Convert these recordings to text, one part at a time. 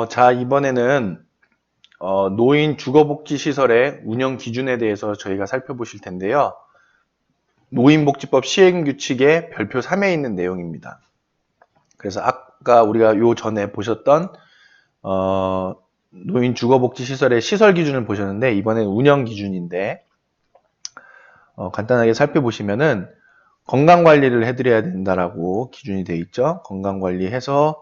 자, 이번에는 노인 주거복지시설의 운영 기준에 대해서 저희가 살펴보실 텐데요. 노인복지법 시행규칙의 별표 3에 있는 내용입니다. 그래서 아까 우리가 요 전에 보셨던 노인 주거복지시설의 시설 기준을 보셨는데 이번에는 운영 기준인데 간단하게 살펴보시면은 건강관리를 해드려야 된다라고 기준이 되어 있죠. 건강관리해서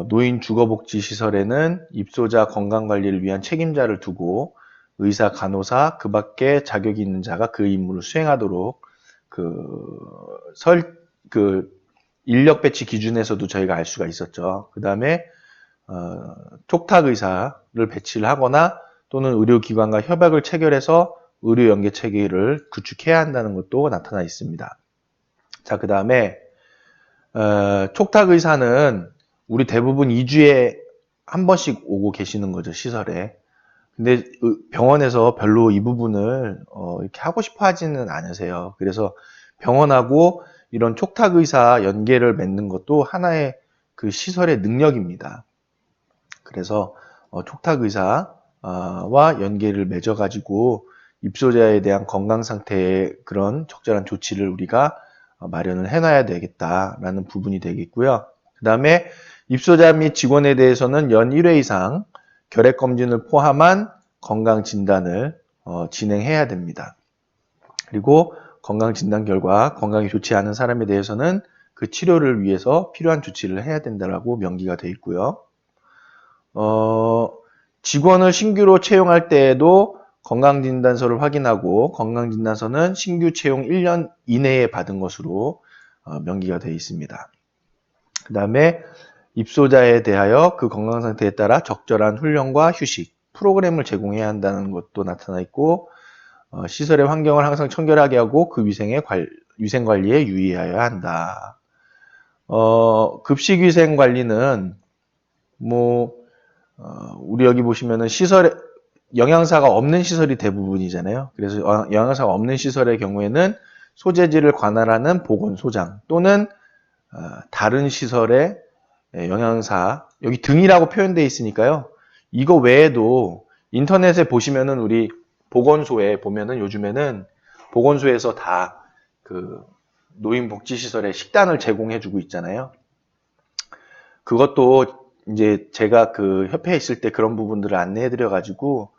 노인 주거복지시설에는 입소자 건강관리를 위한 책임자를 두고 의사, 간호사, 그 밖에 자격이 있는 자가 그 임무를 수행하도록 그 인력 배치 기준에서도 저희가 알 수가 있었죠. 그 다음에 촉탁의사를 배치를 하거나 또는 의료기관과 협약을 체결해서 의료 연계 체계를 구축해야 한다는 것도 나타나 있습니다. 자, 그 다음에 촉탁의사는 우리 대부분 2주에 한 번씩 오고 계시는 거죠, 시설에. 근데 병원에서 별로 이 부분을 이렇게 하고 싶어 하지는 않으세요. 그래서 병원하고 이런 촉탁의사 연계를 맺는 것도 하나의 그 시설의 능력입니다. 그래서 촉탁의사와 연계를 맺어가지고 입소자에 대한 건강 상태의 그런 적절한 조치를 우리가 마련을 해놔야 되겠다라는 부분이 되겠고요. 그 다음에 입소자 및 직원에 대해서는 연 1회 이상 결핵검진을 포함한 건강진단을 진행해야 됩니다. 그리고 건강진단 결과 건강이 좋지 않은 사람에 대해서는 그 치료를 위해서 필요한 조치를 해야 된다라고 명기가 되어 있고요. 직원을 신규로 채용할 때에도 건강진단서를 확인하고 건강진단서는 신규 채용 1년 이내에 받은 것으로 명기가 되어 있습니다. 그 다음에 입소자에 대하여 그 건강 상태에 따라 적절한 훈련과 휴식, 프로그램을 제공해야 한다는 것도 나타나 있고 시설의 환경을 항상 청결하게 하고 그 위생 관리에 유의하여야 한다. 급식 위생 관리는 우리 여기 보시면은 시설에 영양사가 없는 시설이 대부분이잖아요. 그래서 영양사가 없는 시설의 경우에는 소재지를 관할하는 보건소장 또는 다른 시설의 영양사, 여기 등이라고 표현되어 있으니까요. 이거 외에도 인터넷에 보시면은 우리 보건소에 보면은 요즘에는 보건소에서 다 그 노인복지시설에 식단을 제공해주고 있잖아요. 그것도 이제 제가 그 협회에 있을 때 그런 부분들을 안내해드려가지고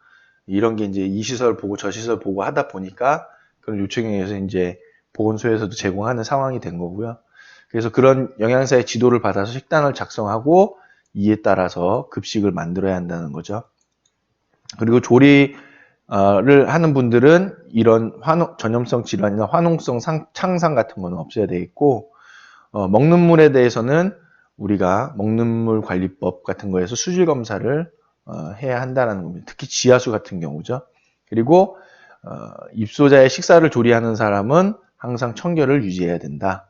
이런 게 이제 이 시설 보고 저 시설 보고 하다 보니까 그런 요청에 의해서 이제 보건소에서도 제공하는 상황이 된 거고요. 그래서 그런 영양사의 지도를 받아서 식단을 작성하고 이에 따라서 급식을 만들어야 한다는 거죠. 그리고 조리를 하는 분들은 이런 전염성 질환이나 화농성 창상 같은 거는 없어야 되겠고 먹는 물에 대해서는 우리가 먹는 물 관리법 같은 거에서 수질 검사를 해야 한다는 겁니다. 특히 지하수 같은 경우죠. 그리고 입소자의 식사를 조리하는 사람은 항상 청결을 유지해야 된다.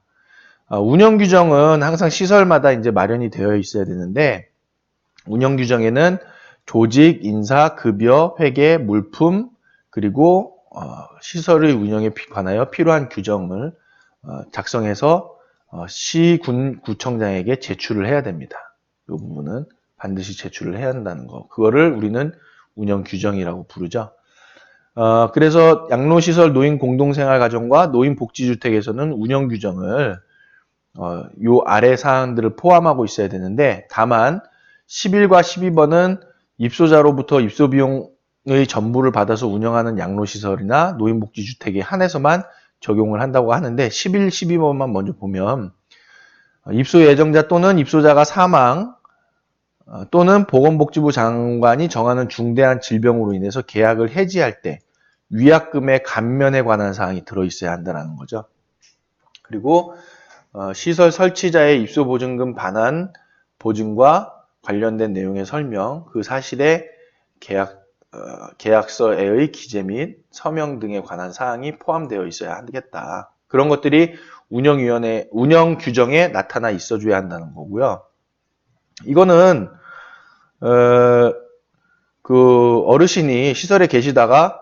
운영 규정은 항상 시설마다 이제 마련이 되어 있어야 되는데 운영 규정에는 조직, 인사, 급여, 회계, 물품 그리고 시설의 운영에 관하여 필요한 규정을 작성해서 구청장에게 제출을 해야 됩니다. 이 부분은 반드시 제출을 해야 한다는 거. 그거를 우리는 운영 규정이라고 부르죠. 그래서 양로시설 노인공동생활가정과 노인복지주택에서는 운영 규정을 요 아래 사항들을 포함하고 있어야 되는데 다만 11과 12번은 입소자로부터 입소비용의 전부를 받아서 운영하는 양로시설이나 노인복지주택에 한해서만 적용을 한다고 하는데 11, 12번만 먼저 보면 입소 예정자 또는 입소자가 사망 또는 보건복지부 장관이 정하는 중대한 질병으로 인해서 계약을 해지할 때 위약금의 감면에 관한 사항이 들어있어야 한다는 거죠. 그리고 시설 설치자의 입소보증금 반환 보증과 관련된 내용의 설명, 그 사실에 계약서의 기재 및 서명 등에 관한 사항이 포함되어 있어야 하겠다. 그런 것들이 운영 규정에 나타나 있어줘야 한다는 거고요. 이거는 그 어르신이 시설에 계시다가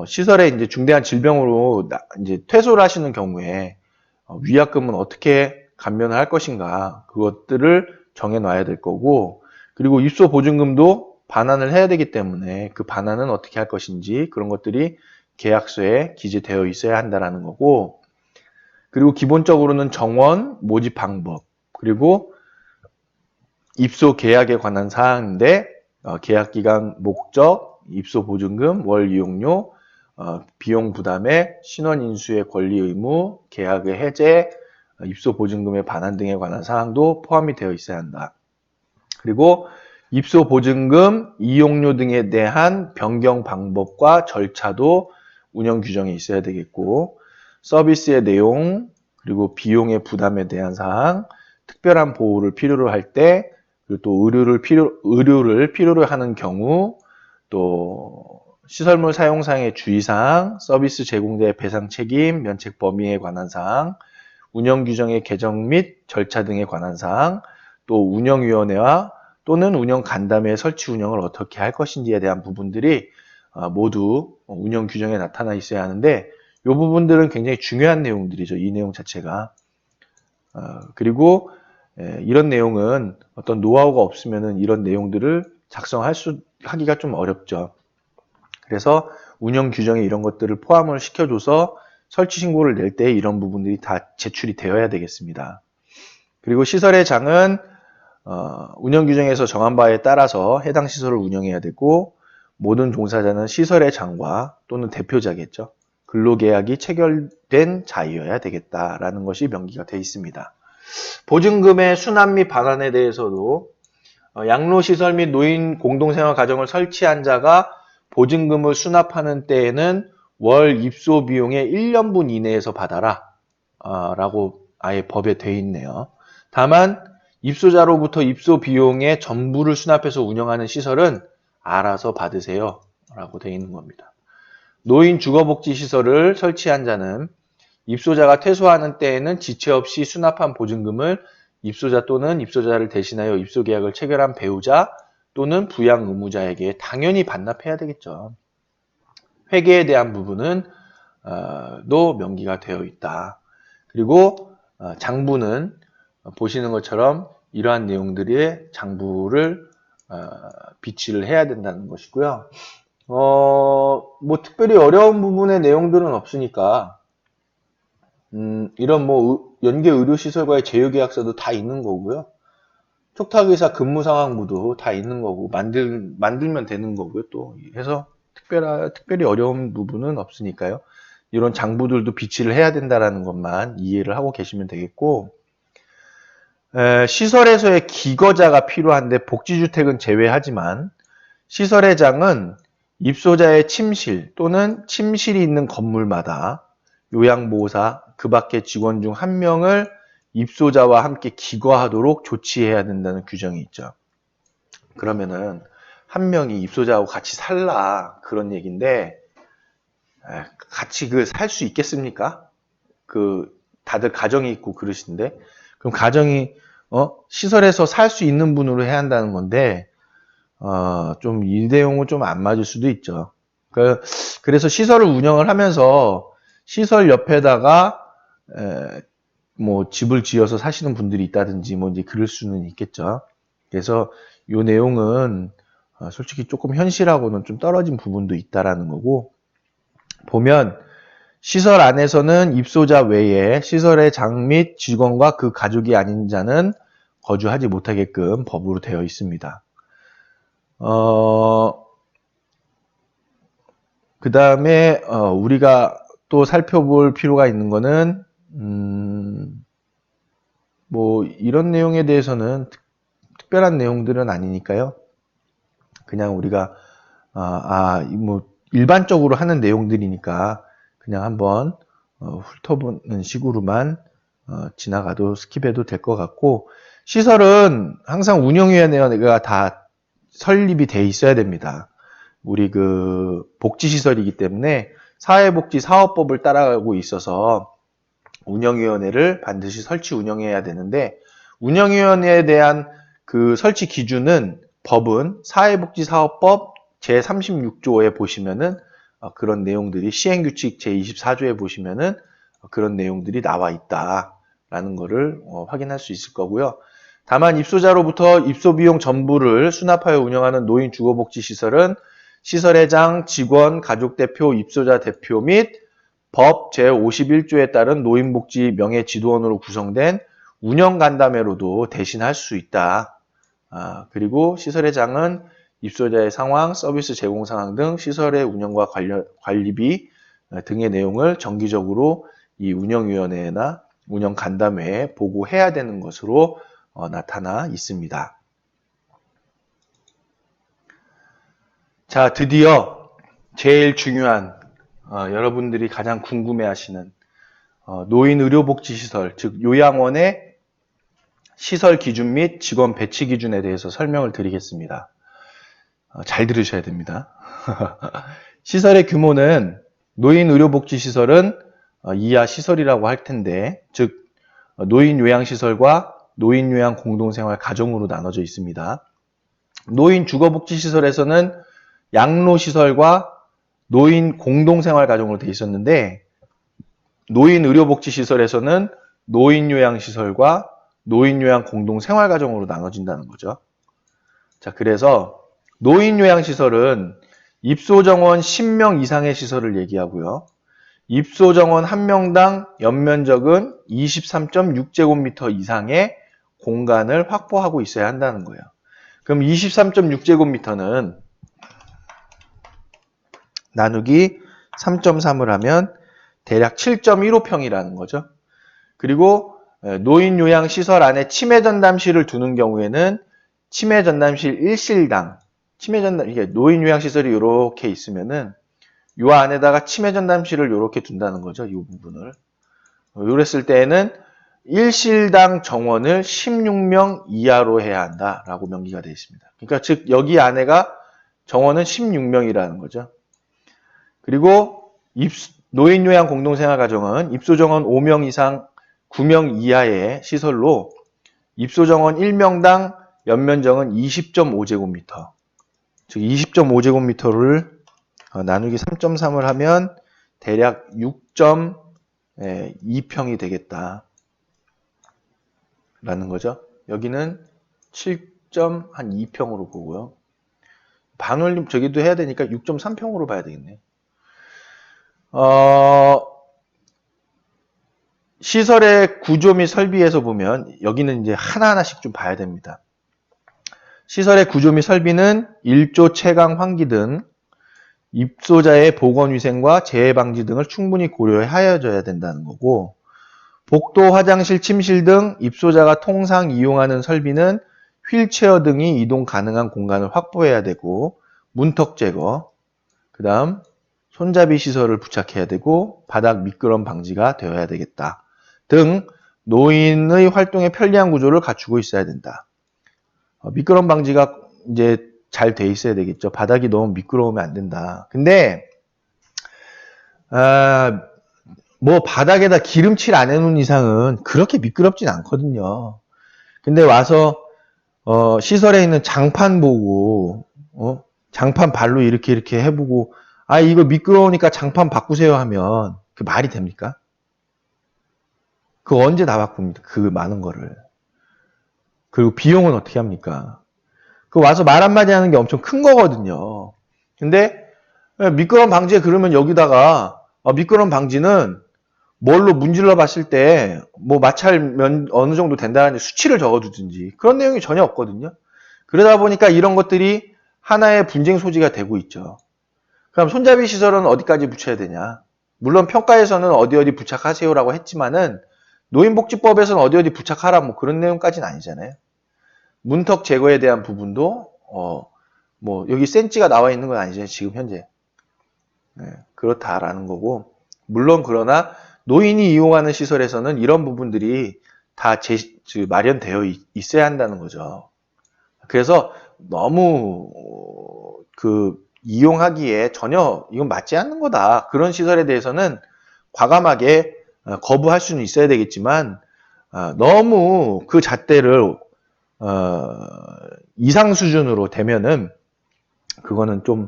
시설에 이제 중대한 질병으로 이제 퇴소를 하시는 경우에 위약금은 어떻게 감면을 할 것인가 그것들을 정해놔야 될 거고 그리고 입소 보증금도 반환을 해야 되기 때문에 그 반환은 어떻게 할 것인지 그런 것들이 계약서에 기재되어 있어야 한다라는 거고, 그리고 기본적으로는 정원, 모집 방법, 그리고 입소 계약에 관한 사항인데 계약기간, 목적, 입소 보증금, 월 이용료, 비용 부담액, 신원 인수의 권리 의무, 계약의 해제, 입소 보증금의 반환 등에 관한 사항도 포함이 되어 있어야 한다. 그리고 입소 보증금, 이용료 등에 대한 변경 방법과 절차도 운영 규정에 있어야 되겠고, 서비스의 내용, 그리고 비용의 부담에 대한 사항, 특별한 보호를 필요로 할 때, 그리고 또 의료를 필요로 하는 경우, 또 시설물 사용상의 주의사항, 서비스 제공자의 배상 책임, 면책 범위에 관한 사항, 운영 규정의 개정 및 절차 등에 관한 사항, 또 운영위원회와 또는 운영 간담회 설치 운영을 어떻게 할 것인지에 대한 부분들이 모두 운영 규정에 나타나 있어야 하는데, 이 부분들은 굉장히 중요한 내용들이죠. 이 내용 자체가. 그리고 이런 내용은 어떤 노하우가 없으면은 이런 내용들을 하기가 좀 어렵죠. 그래서 운영 규정에 이런 것들을 포함을 시켜줘서 설치 신고를 낼 때 이런 부분들이 다 제출이 되어야 되겠습니다. 그리고 시설의 장은 운영 규정에서 정한 바에 따라서 해당 시설을 운영해야 되고, 모든 종사자는 시설의 장과 또는 대표자겠죠. 근로계약이 체결된 자이어야 되겠다라는 것이 명기가 되어 있습니다. 보증금의 수납 및 반환에 대해서도 양로시설 및 노인 공동생활 가정을 설치한 자가 보증금을 수납하는 때에는 월 입소 비용의 1년분 이내에서 받아라 라고 아예 법에 되어 있네요. 다만 입소자로부터 입소 비용의 전부를 수납해서 운영하는 시설은 알아서 받으세요 라고 되어 있는 겁니다. 노인 주거복지시설을 설치한 자는 입소자가 퇴소하는 때에는 지체 없이 수납한 보증금을 입소자 또는 입소자를 대신하여 입소계약을 체결한 배우자 또는 부양 의무자에게 당연히 반납해야 되겠죠. 회계에 대한 부분은 도 명기가 되어 있다. 그리고 장부는 보시는 것처럼 이러한 내용들의 장부를 비치를 해야 된다는 것이고요. 뭐 특별히 어려운 부분의 내용들은 없으니까 이런 뭐 연계 의료시설과의 제휴계약서도 다 있는 거고요. 촉탁의사 근무상황부도 다 있는 거고 만들면 되는 거고요. 또 해서 특별히 어려운 부분은 없으니까요. 이런 장부들도 비치를 해야 된다는 것만 이해를 하고 계시면 되겠고, 시설에서의 기거자가 필요한데 복지주택은 제외하지만 시설의 장은 입소자의 침실 또는 침실이 있는 건물마다 요양보호사, 그 밖의 직원 중 한 명을 입소자와 함께 기거하도록 조치해야 된다는 규정이 있죠. 그러면은 한 명이 입소자하고 같이 살라 그런 얘기인데, 같이 살 수 있겠습니까? 다들 가정이 있고 그러신데, 그럼 가정이 시설에서 살 수 있는 분으로 해야 한다는 건데, 좀 이 내용은 좀 안 맞을 수도 있죠. 그래서 시설을 운영을 하면서 시설 옆에다가 뭐 집을 지어서 사시는 분들이 있다든지 뭐 이제 그럴 수는 있겠죠. 그래서 이 내용은 솔직히 조금 현실하고는 좀 떨어진 부분도 있다라는 거고, 보면 시설 안에서는 입소자 외에 시설의 장 및 직원과 그 가족이 아닌 자는 거주하지 못하게끔 법으로 되어 있습니다. 그 다음에 우리가 또 살펴볼 필요가 있는 거는 뭐 이런 내용에 대해서는 특별한 내용들은 아니니까요. 그냥 우리가 뭐 일반적으로 하는 내용들이니까 그냥 한번 훑어보는 식으로만 지나가도 스킵해도 될 것 같고, 시설은 항상 운영위원회가 다 설립이 돼 있어야 됩니다. 우리 복지시설이기 때문에 사회복지사업법을 따라가고 있어서 운영위원회를 반드시 설치 운영해야 되는데, 운영위원회에 대한 그 설치 기준은 법은 사회복지사업법 제36조에 보시면은 그런 내용들이, 시행규칙 제24조에 보시면은 그런 내용들이 나와 있다라는 거를 확인할 수 있을 거고요. 다만 입소자로부터 입소 비용 전부를 수납하여 운영하는 노인 주거복지시설은 시설회장, 직원, 가족대표, 입소자 대표 및 법 제51조에 따른 노인복지 명예지도원으로 구성된 운영간담회로도 대신할 수 있다. 그리고 시설회장은 입소자의 상황, 서비스 제공 상황 등 시설의 운영과 관리비 등의 내용을 정기적으로 이 운영위원회나 운영간담회에 보고해야 되는 것으로 나타나 있습니다. 자, 드디어 제일 중요한 여러분들이 가장 궁금해하시는 노인의료복지시설, 즉 요양원의 시설 기준 및 직원 배치 기준에 대해서 설명을 드리겠습니다. 잘 들으셔야 됩니다. 시설의 규모는 노인의료복지시설은 이하 시설이라고 할 텐데, 즉 노인요양시설과 노인요양공동생활 가정으로 나눠져 있습니다. 노인주거복지시설에서는 양로시설과 노인공동생활가정으로 되어 있었는데, 노인의료복지시설에서는 노인요양시설과 노인요양공동생활가정으로 나눠진다는 거죠. 자, 그래서 노인요양시설은 입소정원 10명 이상의 시설을 얘기하고요. 입소정원 1명당 연면적은 23.6제곱미터 이상의 공간을 확보하고 있어야 한다는 거예요. 그럼 23.6제곱미터는 나누기 3.3을 하면 대략 7.15평이라는 거죠. 그리고 노인요양시설 안에 치매전담실을 두는 경우에는 치매전담실 1실당, 이게 노인요양시설이 이렇게 있으면은 요 안에다가 치매전담실을 이렇게 둔다는 거죠. 이 부분을. 이랬을 때에는 1실당 정원을 16명 이하로 해야 한다라고 명기가 되어 있습니다. 그러니까 즉 여기 안에가 정원은 16명이라는 거죠. 그리고 노인요양 공동생활가정은 입소정원 5명 이상 9명 이하의 시설로 입소정원 1명당 연면적은 20.5제곱미터, 즉 20.5제곱미터를 나누기 3.3을 하면 대략 6.2평이 되겠다 라는 거죠. 여기는 7.2평으로 보고요. 반올림 저기도 해야 되니까 6.3평으로 봐야 되겠네요. 시설의 구조 및 설비에서 보면 여기는 이제 하나하나씩 좀 봐야 됩니다. 시설의 구조 및 설비는 1조 채광 환기 등 입소자의 보건위생과 재해 방지 등을 충분히 고려하여져야 된다는 거고, 복도, 화장실, 침실 등 입소자가 통상 이용하는 설비는 휠체어 등이 이동 가능한 공간을 확보해야 되고, 문턱 제거, 그 다음 손잡이 시설을 부착해야 되고, 바닥 미끄럼 방지가 되어야 되겠다 등 노인의 활동에 편리한 구조를 갖추고 있어야 된다. 미끄럼 방지가 이제 잘 돼 있어야 되겠죠. 바닥이 너무 미끄러우면 안 된다. 근데 뭐 바닥에다 기름칠 안 해놓은 이상은 그렇게 미끄럽진 않거든요. 근데 와서 시설에 있는 장판 보고 장판 발로 이렇게 해보고 이거 미끄러우니까 장판 바꾸세요 하면 그 말이 됩니까? 그거 언제 다 바꿉니까? 그 많은 거를. 그리고 비용은 어떻게 합니까? 그 와서 말 한마디 하는 게 엄청 큰 거거든요. 근데 미끄럼 방지에 그러면 여기다가 미끄럼 방지는 뭘로 문질러 봤을 때 뭐 마찰 어느 정도 된다는 수치를 적어두든지 그런 내용이 전혀 없거든요. 그러다 보니까 이런 것들이 하나의 분쟁 소지가 되고 있죠. 그럼 손잡이 시설은 어디까지 붙여야 되냐? 물론 평가에서는 어디 부착하세요라고 했지만은 노인복지법에서는 어디 부착하라 뭐 그런 내용까지는 아니잖아요. 문턱 제거에 대한 부분도 뭐 여기 센치가 나와 있는 건 아니잖아요. 지금 현재. 네, 그렇다라는 거고, 물론 그러나 노인이 이용하는 시설에서는 이런 부분들이 다 마련되어 있어야 한다는 거죠. 그래서 너무 이용하기에 전혀 이건 맞지 않는 거다. 그런 시설에 대해서는 과감하게 거부할 수는 있어야 되겠지만 너무 그 잣대를 이상 수준으로 되면은 그거는 좀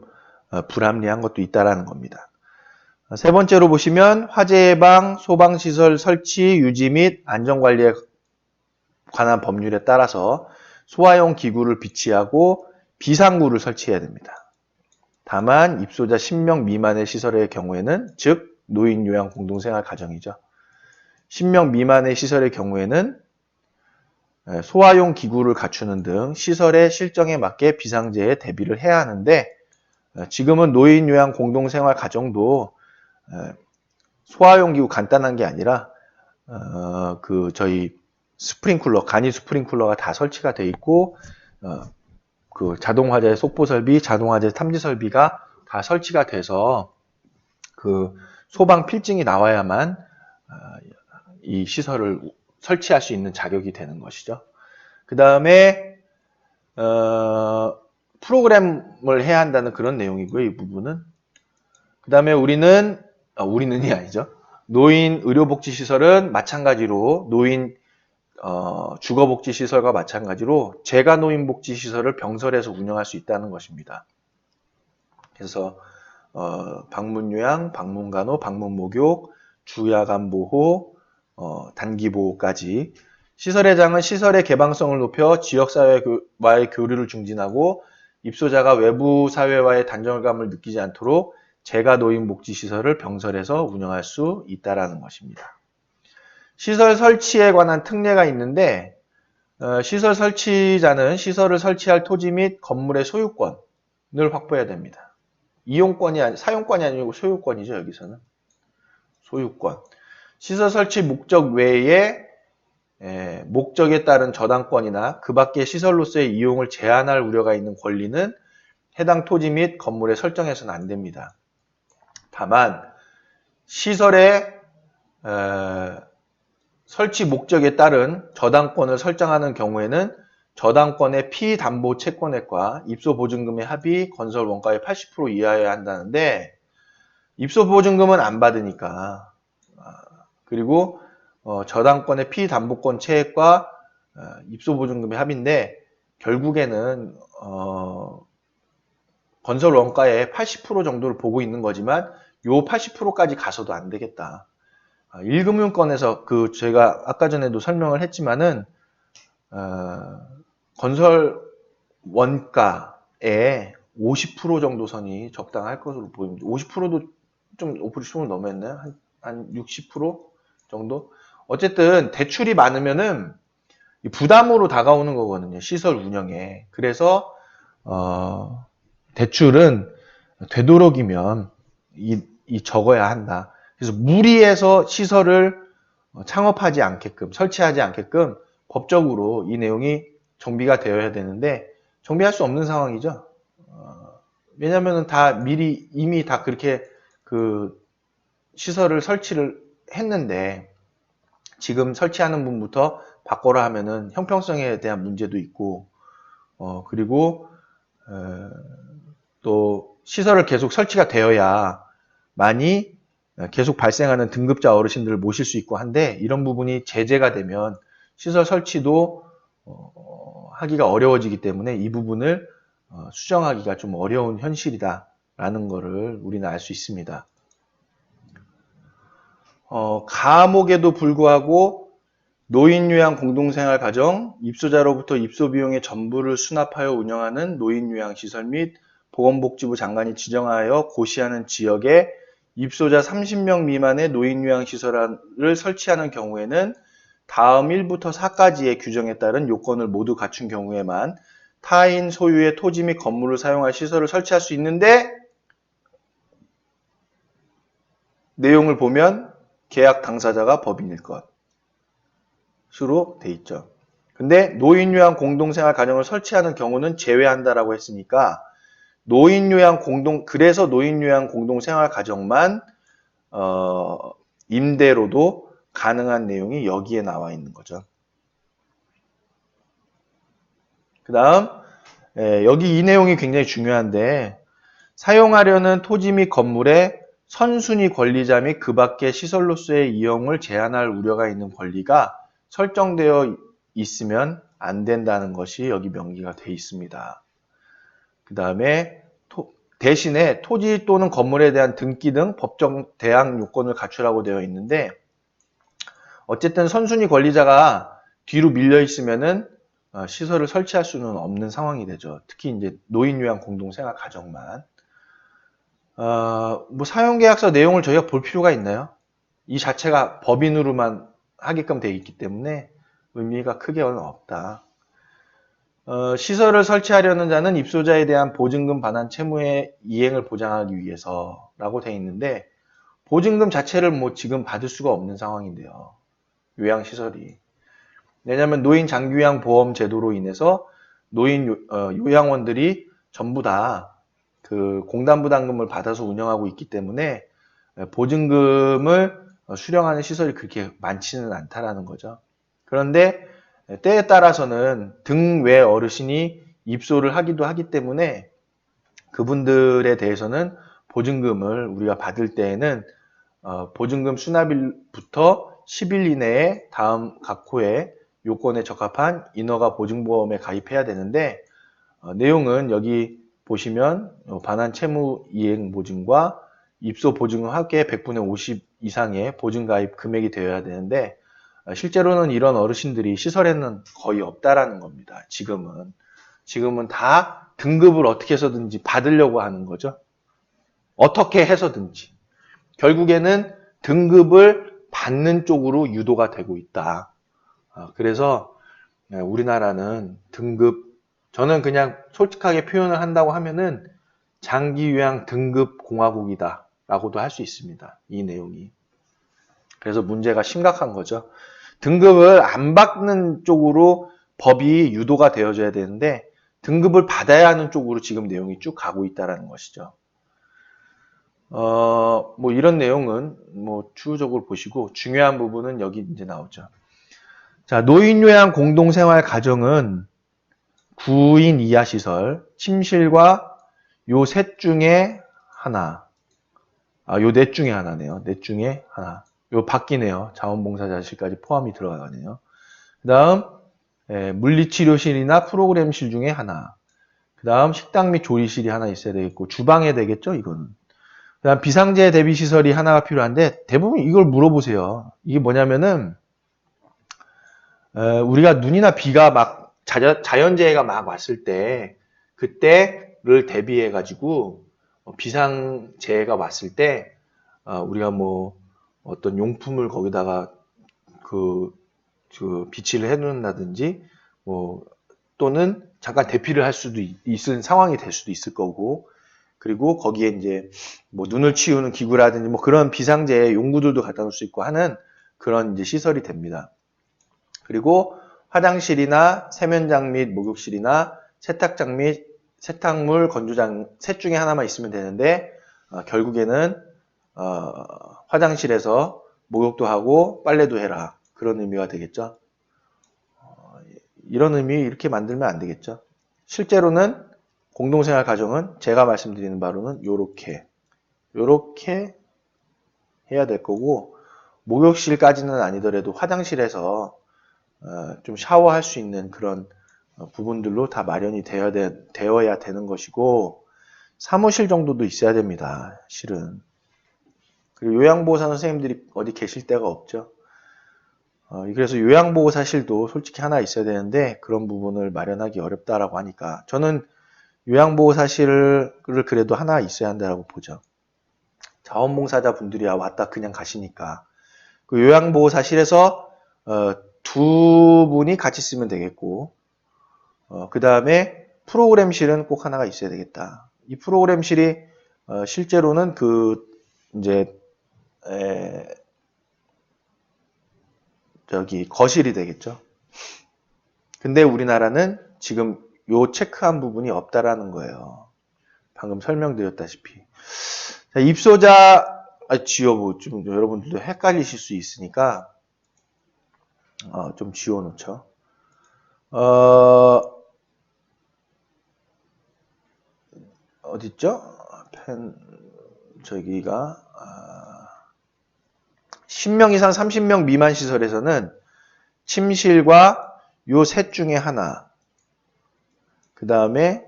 불합리한 것도 있다라는 겁니다. 세 번째로 보시면 화재 예방, 소방시설 설치, 유지 및 안전관리에 관한 법률에 따라서 소화용 기구를 비치하고 비상구를 설치해야 됩니다. 다만 입소자 10명 미만의 시설의 경우에는, 즉 노인 요양 공동생활 가정이죠. 10명 미만의 시설의 경우에는 소화용 기구를 갖추는 등 시설의 실정에 맞게 비상제에 대비를 해야 하는데, 지금은 노인 요양 공동생활 가정도 소화용 기구 간단한 게 아니라 저희 스프링클러, 간이 스프링클러가 다 설치가 돼 있고, 그 자동 화재 속보 설비, 자동 화재 탐지 설비가 다 설치가 돼서 그 소방 필증이 나와야만 이 시설을 설치할 수 있는 자격이 되는 것이죠. 그 다음에 프로그램을 해야 한다는 그런 내용이고요. 이 부분은. 그 다음에 우리는이 아니죠. 노인 의료복지시설은 마찬가지로 노인 주거복지시설과 마찬가지로 재가노인복지시설을 병설해서 운영할 수 있다는 것입니다. 그래서 방문요양, 방문간호, 방문목욕, 주야간보호, 단기보호까지 시설회장은 시설의 개방성을 높여 지역사회와의 교류를 증진하고 입소자가 외부 사회와의 단절감을 느끼지 않도록 재가노인복지시설을 병설해서 운영할 수 있다는 것입니다. 시설 설치에 관한 특례가 있는데, 시설 설치자는 시설을 설치할 토지 및 건물의 소유권을 확보해야 됩니다. 사용권이 아니고 소유권이죠, 여기서는. 소유권. 시설 설치 목적 외에 목적에 따른 저당권이나 그 밖의 시설로서의 이용을 제한할 우려가 있는 권리는 해당 토지 및 건물에 설정해서는 안 됩니다. 다만 시설의 설치 목적에 따른 저당권을 설정하는 경우에는 저당권의 피담보 채권액과 입소보증금의 합이 건설 원가의 80% 이하여야 한다는데, 입소보증금은 안 받으니까, 그리고 저당권의 피담보권 채액과 입소보증금의 합인데, 결국에는 건설 원가의 80% 정도를 보고 있는 거지만 요 80%까지 가서도 안 되겠다. 1금융권에서 제가 아까 전에도 설명을 했지만은 건설 원가의 50% 정도 선이 적당할 것으로 보입니다. 50%도 좀 50% 넘었나요? 한 60% 정도? 어쨌든 대출이 많으면은 부담으로 다가오는 거거든요. 시설 운영에. 그래서 대출은 되도록이면 적어야 한다. 그래서 무리해서 시설을 창업하지 않게끔, 설치하지 않게끔 법적으로 이 내용이 정비가 되어야 되는데 정비할 수 없는 상황이죠. 왜냐하면 이미 다 그렇게 시설을 설치를 했는데 지금 설치하는 분부터 바꿔라 하면은 형평성에 대한 문제도 있고, 그리고 또 시설을 계속 설치가 되어야 많이 계속 발생하는 등급자 어르신들을 모실 수 있고 한데, 이런 부분이 제재가 되면 시설 설치도 하기가 어려워지기 때문에 이 부분을 수정하기가 좀 어려운 현실이다라는 것을 우리는 알 수 있습니다. 가목에도 불구하고 노인요양 공동생활가정, 입소자로부터 입소비용의 전부를 수납하여 운영하는 노인요양시설 및 보건복지부 장관이 지정하여 고시하는 지역에 입소자 30명 미만의 노인요양시설을 설치하는 경우에는 다음 1부터 4까지의 규정에 따른 요건을 모두 갖춘 경우에만 타인 소유의 토지 및 건물을 사용할 시설을 설치할 수 있는데, 내용을 보면 계약 당사자가 법인일 것으로 돼 있죠. 근데 노인요양 공동생활 가정을 설치하는 경우는 제외한다라고 했으니까 그래서 노인요양 공동생활 가정만 임대로도 가능한 내용이 여기에 나와 있는 거죠. 그 다음 여기 이 내용이 굉장히 중요한데, 사용하려는 토지 및 건물의 선순위 권리자 및 그 밖의 시설로서의 이용을 제한할 우려가 있는 권리가 설정되어 있으면 안 된다는 것이 여기 명기가 되어 있습니다. 그 다음에 대신에 토지 또는 건물에 대한 등기 등 법적 대항 요건을 갖추라고 되어 있는데, 어쨌든 선순위 권리자가 뒤로 밀려 있으면은 시설을 설치할 수는 없는 상황이 되죠. 특히 이제 노인 요양 공동생활 가정만. 뭐 사용계약서 내용을 저희가 볼 필요가 있나요? 이 자체가 법인으로만 하게끔 되어 있기 때문에 의미가 크게는 없다. 시설을 설치하려는 자는 입소자에 대한 보증금 반환 채무의 이행을 보장하기 위해서라고 되어 있는데 보증금 자체를 뭐 지금 받을 수가 없는 상황인데요. 요양시설이. 왜냐하면 노인 장기요양 보험 제도로 인해서 노인 요양원들이 전부 다 그 공단 부담금을 받아서 운영하고 있기 때문에 보증금을 수령하는 시설이 그렇게 많지는 않다라는 거죠. 그런데 때에 따라서는 등외 어르신이 입소를 하기도 하기 때문에 그분들에 대해서는 보증금을 우리가 받을 때에는 보증금 수납일부터 10일 이내에 다음 각 호의 요건에 적합한 인허가 보증보험에 가입해야 되는데 내용은 여기 보시면 반환 채무 이행 보증과 입소 보증금 합계 100분의 50 이상의 보증 가입 금액이 되어야 되는데 실제로는 이런 어르신들이 시설에는 거의 없다라는 겁니다. 지금은 다 등급을 어떻게 해서든지 받으려고 하는 거죠. 어떻게 해서든지. 결국에는 등급을 받는 쪽으로 유도가 되고 있다. 그래서 우리나라는 등급, 저는 그냥 솔직하게 표현을 한다고 하면은 장기요양 등급 공화국이다 라고도 할 수 있습니다. 이 내용이. 그래서 문제가 심각한 거죠. 등급을 안 받는 쪽으로 법이 유도가 되어져야 되는데 등급을 받아야 하는 쪽으로 지금 내용이 쭉 가고 있다는 것이죠. 뭐 이런 내용은 뭐 추후적으로 보시고 중요한 부분은 여기 이제 나오죠. 자, 노인요양 공동생활 가정은 9인 이하 시설, 침실과 요 셋 중에 하나. 요 넷 중에 하나네요. 넷 중에 하나. 요 바뀌네요. 자원봉사자실까지 포함이 들어가네요. 그 다음 물리치료실이나 프로그램실 중에 하나. 그 다음 식당 및 조리실이 하나 있어야 되겠고 주방에 되겠죠, 이거는. 그 다음 비상재 대비시설이 하나가 필요한데 대부분 이걸 물어보세요. 이게 뭐냐면은 우리가 눈이나 비가 막 자연재해가 막 왔을 때 그때를 대비해 가지고 비상재해가 왔을 때 우리가 뭐 어떤 용품을 거기다가 그 비치를 해 놓는다든지 뭐 또는 잠깐 대피를 할 수도 있는 상황이 될 수도 있을 거고 그리고 거기에 이제 뭐 눈을 치우는 기구라든지 뭐 그런 비상재해 용구들도 갖다 놓을 수 있고 하는 그런 이제 시설이 됩니다. 그리고 화장실이나 세면장 및 목욕실이나 세탁장 및 세탁물 건조장 셋 중에 하나만 있으면 되는데 결국에는 화장실에서 목욕도 하고 빨래도 해라 그런 의미가 되겠죠. 이런 의미 이렇게 만들면 안 되겠죠. 실제로는 공동생활 가정은 제가 말씀드리는 바로는 요렇게 해야 될 거고 목욕실까지는 아니더라도 화장실에서 좀 샤워할 수 있는 그런 부분들로 다 마련이 되어야 되는 것이고 사무실 정도도 있어야 됩니다. 실은. 그리고 요양보호사 선생님들이 어디 계실 데가 없죠. 그래서 요양보호사실도 솔직히 하나 있어야 되는데 그런 부분을 마련하기 어렵다라고 하니까 저는 요양보호사실을 그래도 하나 있어야 한다고 보죠. 자원봉사자 분들이 왔다 그냥 가시니까 그 요양보호사실에서 두 분이 같이 쓰면 되겠고 그 다음에 프로그램실은 꼭 하나가 있어야 되겠다. 이 프로그램실이 실제로는 그 이제 저기 거실이 되겠죠. 근데 우리나라는 지금 요 체크한 부분이 없다라는 거예요. 방금 설명드렸다시피. 자, 입소자 지워보 좀 여러분들도 헷갈리실 수 있으니까 좀 지워놓죠. 어딨죠? 저기가 10명 이상 30명 미만 시설에서는 침실과 요 셋 중에 하나 그 다음에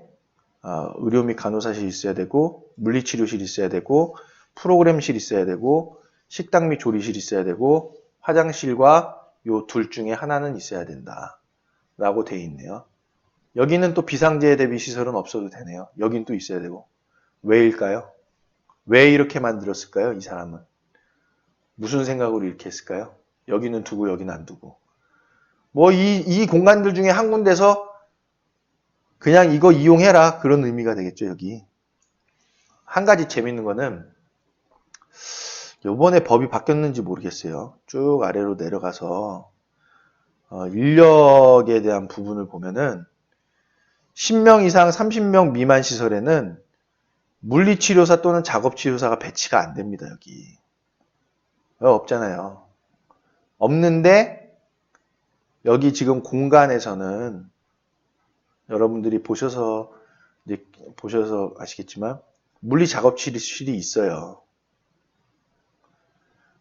의료 및 간호사실 있어야 되고 물리치료실 있어야 되고 프로그램실 있어야 되고 식당 및 조리실 있어야 되고 화장실과 요 둘 중에 하나는 있어야 된다. 라고 돼 있네요. 여기는 또 비상재해 대비 시설은 없어도 되네요. 여긴 또 있어야 되고. 왜일까요? 왜 이렇게 만들었을까요? 이 사람은. 무슨 생각으로 이렇게 했을까요? 여기는 두고 여기는 안 두고. 뭐 이 공간들 중에 한 군데서 그냥 이거 이용해라. 그런 의미가 되겠죠, 여기. 한 가지 재밌는 거는 요번에 법이 바뀌었는지 모르겠어요. 쭉 아래로 내려가서 인력에 대한 부분을 보면은 10명 이상 30명 미만 시설에는 물리치료사 또는 작업치료사가 배치가 안 됩니다, 여기. 없잖아요. 없는데 여기 지금 공간에서는 여러분들이 보셔서 아시겠지만 물리작업실이 있어요.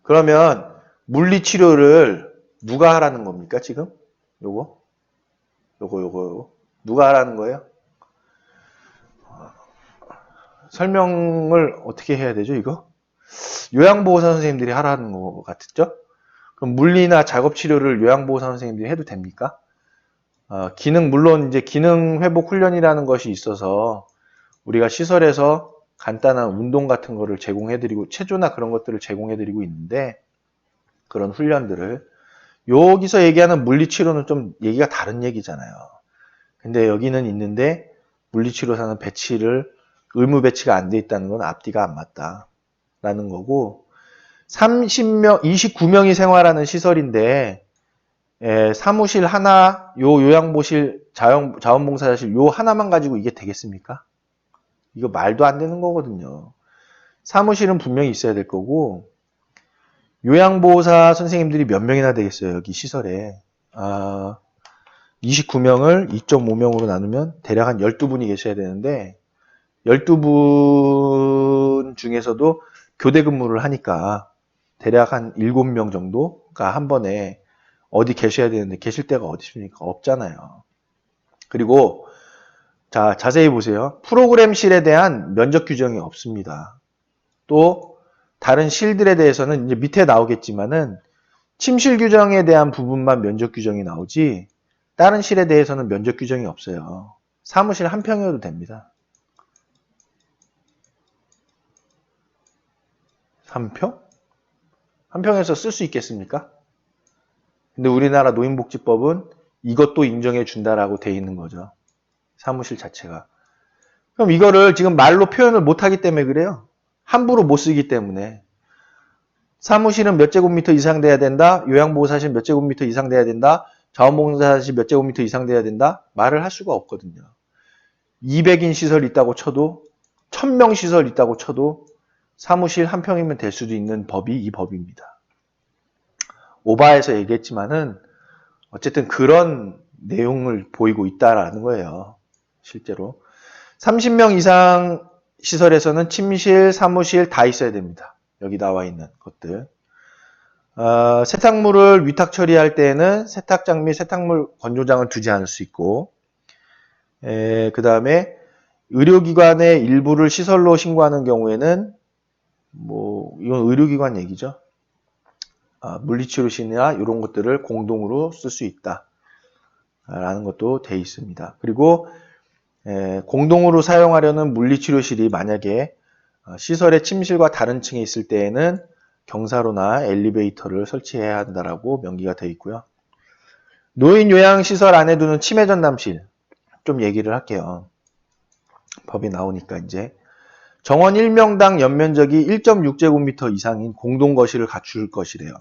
그러면 물리치료를 누가 하라는 겁니까, 지금? 요거? 누가 하라는 거예요? 설명을 어떻게 해야 되죠, 이거? 요양보호사 선생님들이 하라는 거 같았죠? 그럼 물리나 작업치료를 요양보호사 선생님들이 해도 됩니까? 물론 이제 기능 회복 훈련이라는 것이 있어서 우리가 시설에서 간단한 운동 같은 거를 제공해드리고, 체조나 그런 것들을 제공해드리고 있는데, 그런 훈련들을. 여기서 얘기하는 물리치료는 좀 얘기가 다른 얘기잖아요. 근데 여기는 있는데, 물리치료사는 의무 배치가 안 돼 있다는 건 앞뒤가 안 맞다라는 거고, 29명이 생활하는 시설인데, 사무실 하나, 요양보실, 자원봉사자실 요 하나만 가지고 이게 되겠습니까? 이거 말도 안 되는 거거든요. 사무실은 분명히 있어야 될 거고, 요양보호사 선생님들이 몇 명이나 되겠어요, 여기 시설에. 29명을 2.5명으로 나누면 대략 한 12분이 계셔야 되는데, 12분 중에서도 교대 근무를 하니까 대략 한 7명 정도가 한 번에 어디 계셔야 되는데 계실 데가 어디 있습니까? 없잖아요. 그리고 자, 자세히 보세요. 프로그램실에 대한 면적 규정이 없습니다. 또 다른 실들에 대해서는 이제 밑에 나오겠지만은 침실 규정에 대한 부분만 면적 규정이 나오지 다른 실에 대해서는 면적 규정이 없어요. 사무실 한 평이어도 됩니다. 3평? 한 평에서 쓸 수 있겠습니까? 근데 우리나라 노인복지법은 이것도 인정해 준다라고 돼 있는 거죠. 사무실 자체가. 그럼 이거를 지금 말로 표현을 못 하기 때문에 그래요. 함부로 못 쓰기 때문에. 사무실은 몇 제곱미터 이상 돼야 된다. 요양보호사실 몇 제곱미터 이상 돼야 된다. 자원봉사실 몇 제곱미터 이상 돼야 된다. 말을 할 수가 없거든요. 200인 시설 있다고 쳐도 1000명 시설 있다고 쳐도 사무실 한 평이면 될 수도 있는 법이 이 법입니다. 오바해서 얘기했지만은 어쨌든 그런 내용을 보이고 있다라는 거예요. 실제로. 30명 이상 시설에서는 침실, 사무실 다 있어야 됩니다. 여기 나와 있는 것들. 세탁물을 위탁 처리할 때에는 세탁장 및 세탁물 건조장을 두지 않을 수 있고, 그 다음에 의료기관의 일부를 시설로 신고하는 경우에는 이건 의료기관 얘기죠. 물리치료실이나 이런 것들을 공동으로 쓸 수 있다. 라는 것도 돼 있습니다. 그리고 공동으로 사용하려는 물리치료실이 만약에 시설의 침실과 다른 층에 있을 때에는 경사로나 엘리베이터를 설치해야 한다라고 명기가 되어 있고요. 노인 요양시설 안에 두는 치매 전담실 좀 얘기를 할게요. 법이 나오니까 이제 정원 1명당 연면적이 1.6제곱미터 이상인 공동거실을 갖출 것이래요.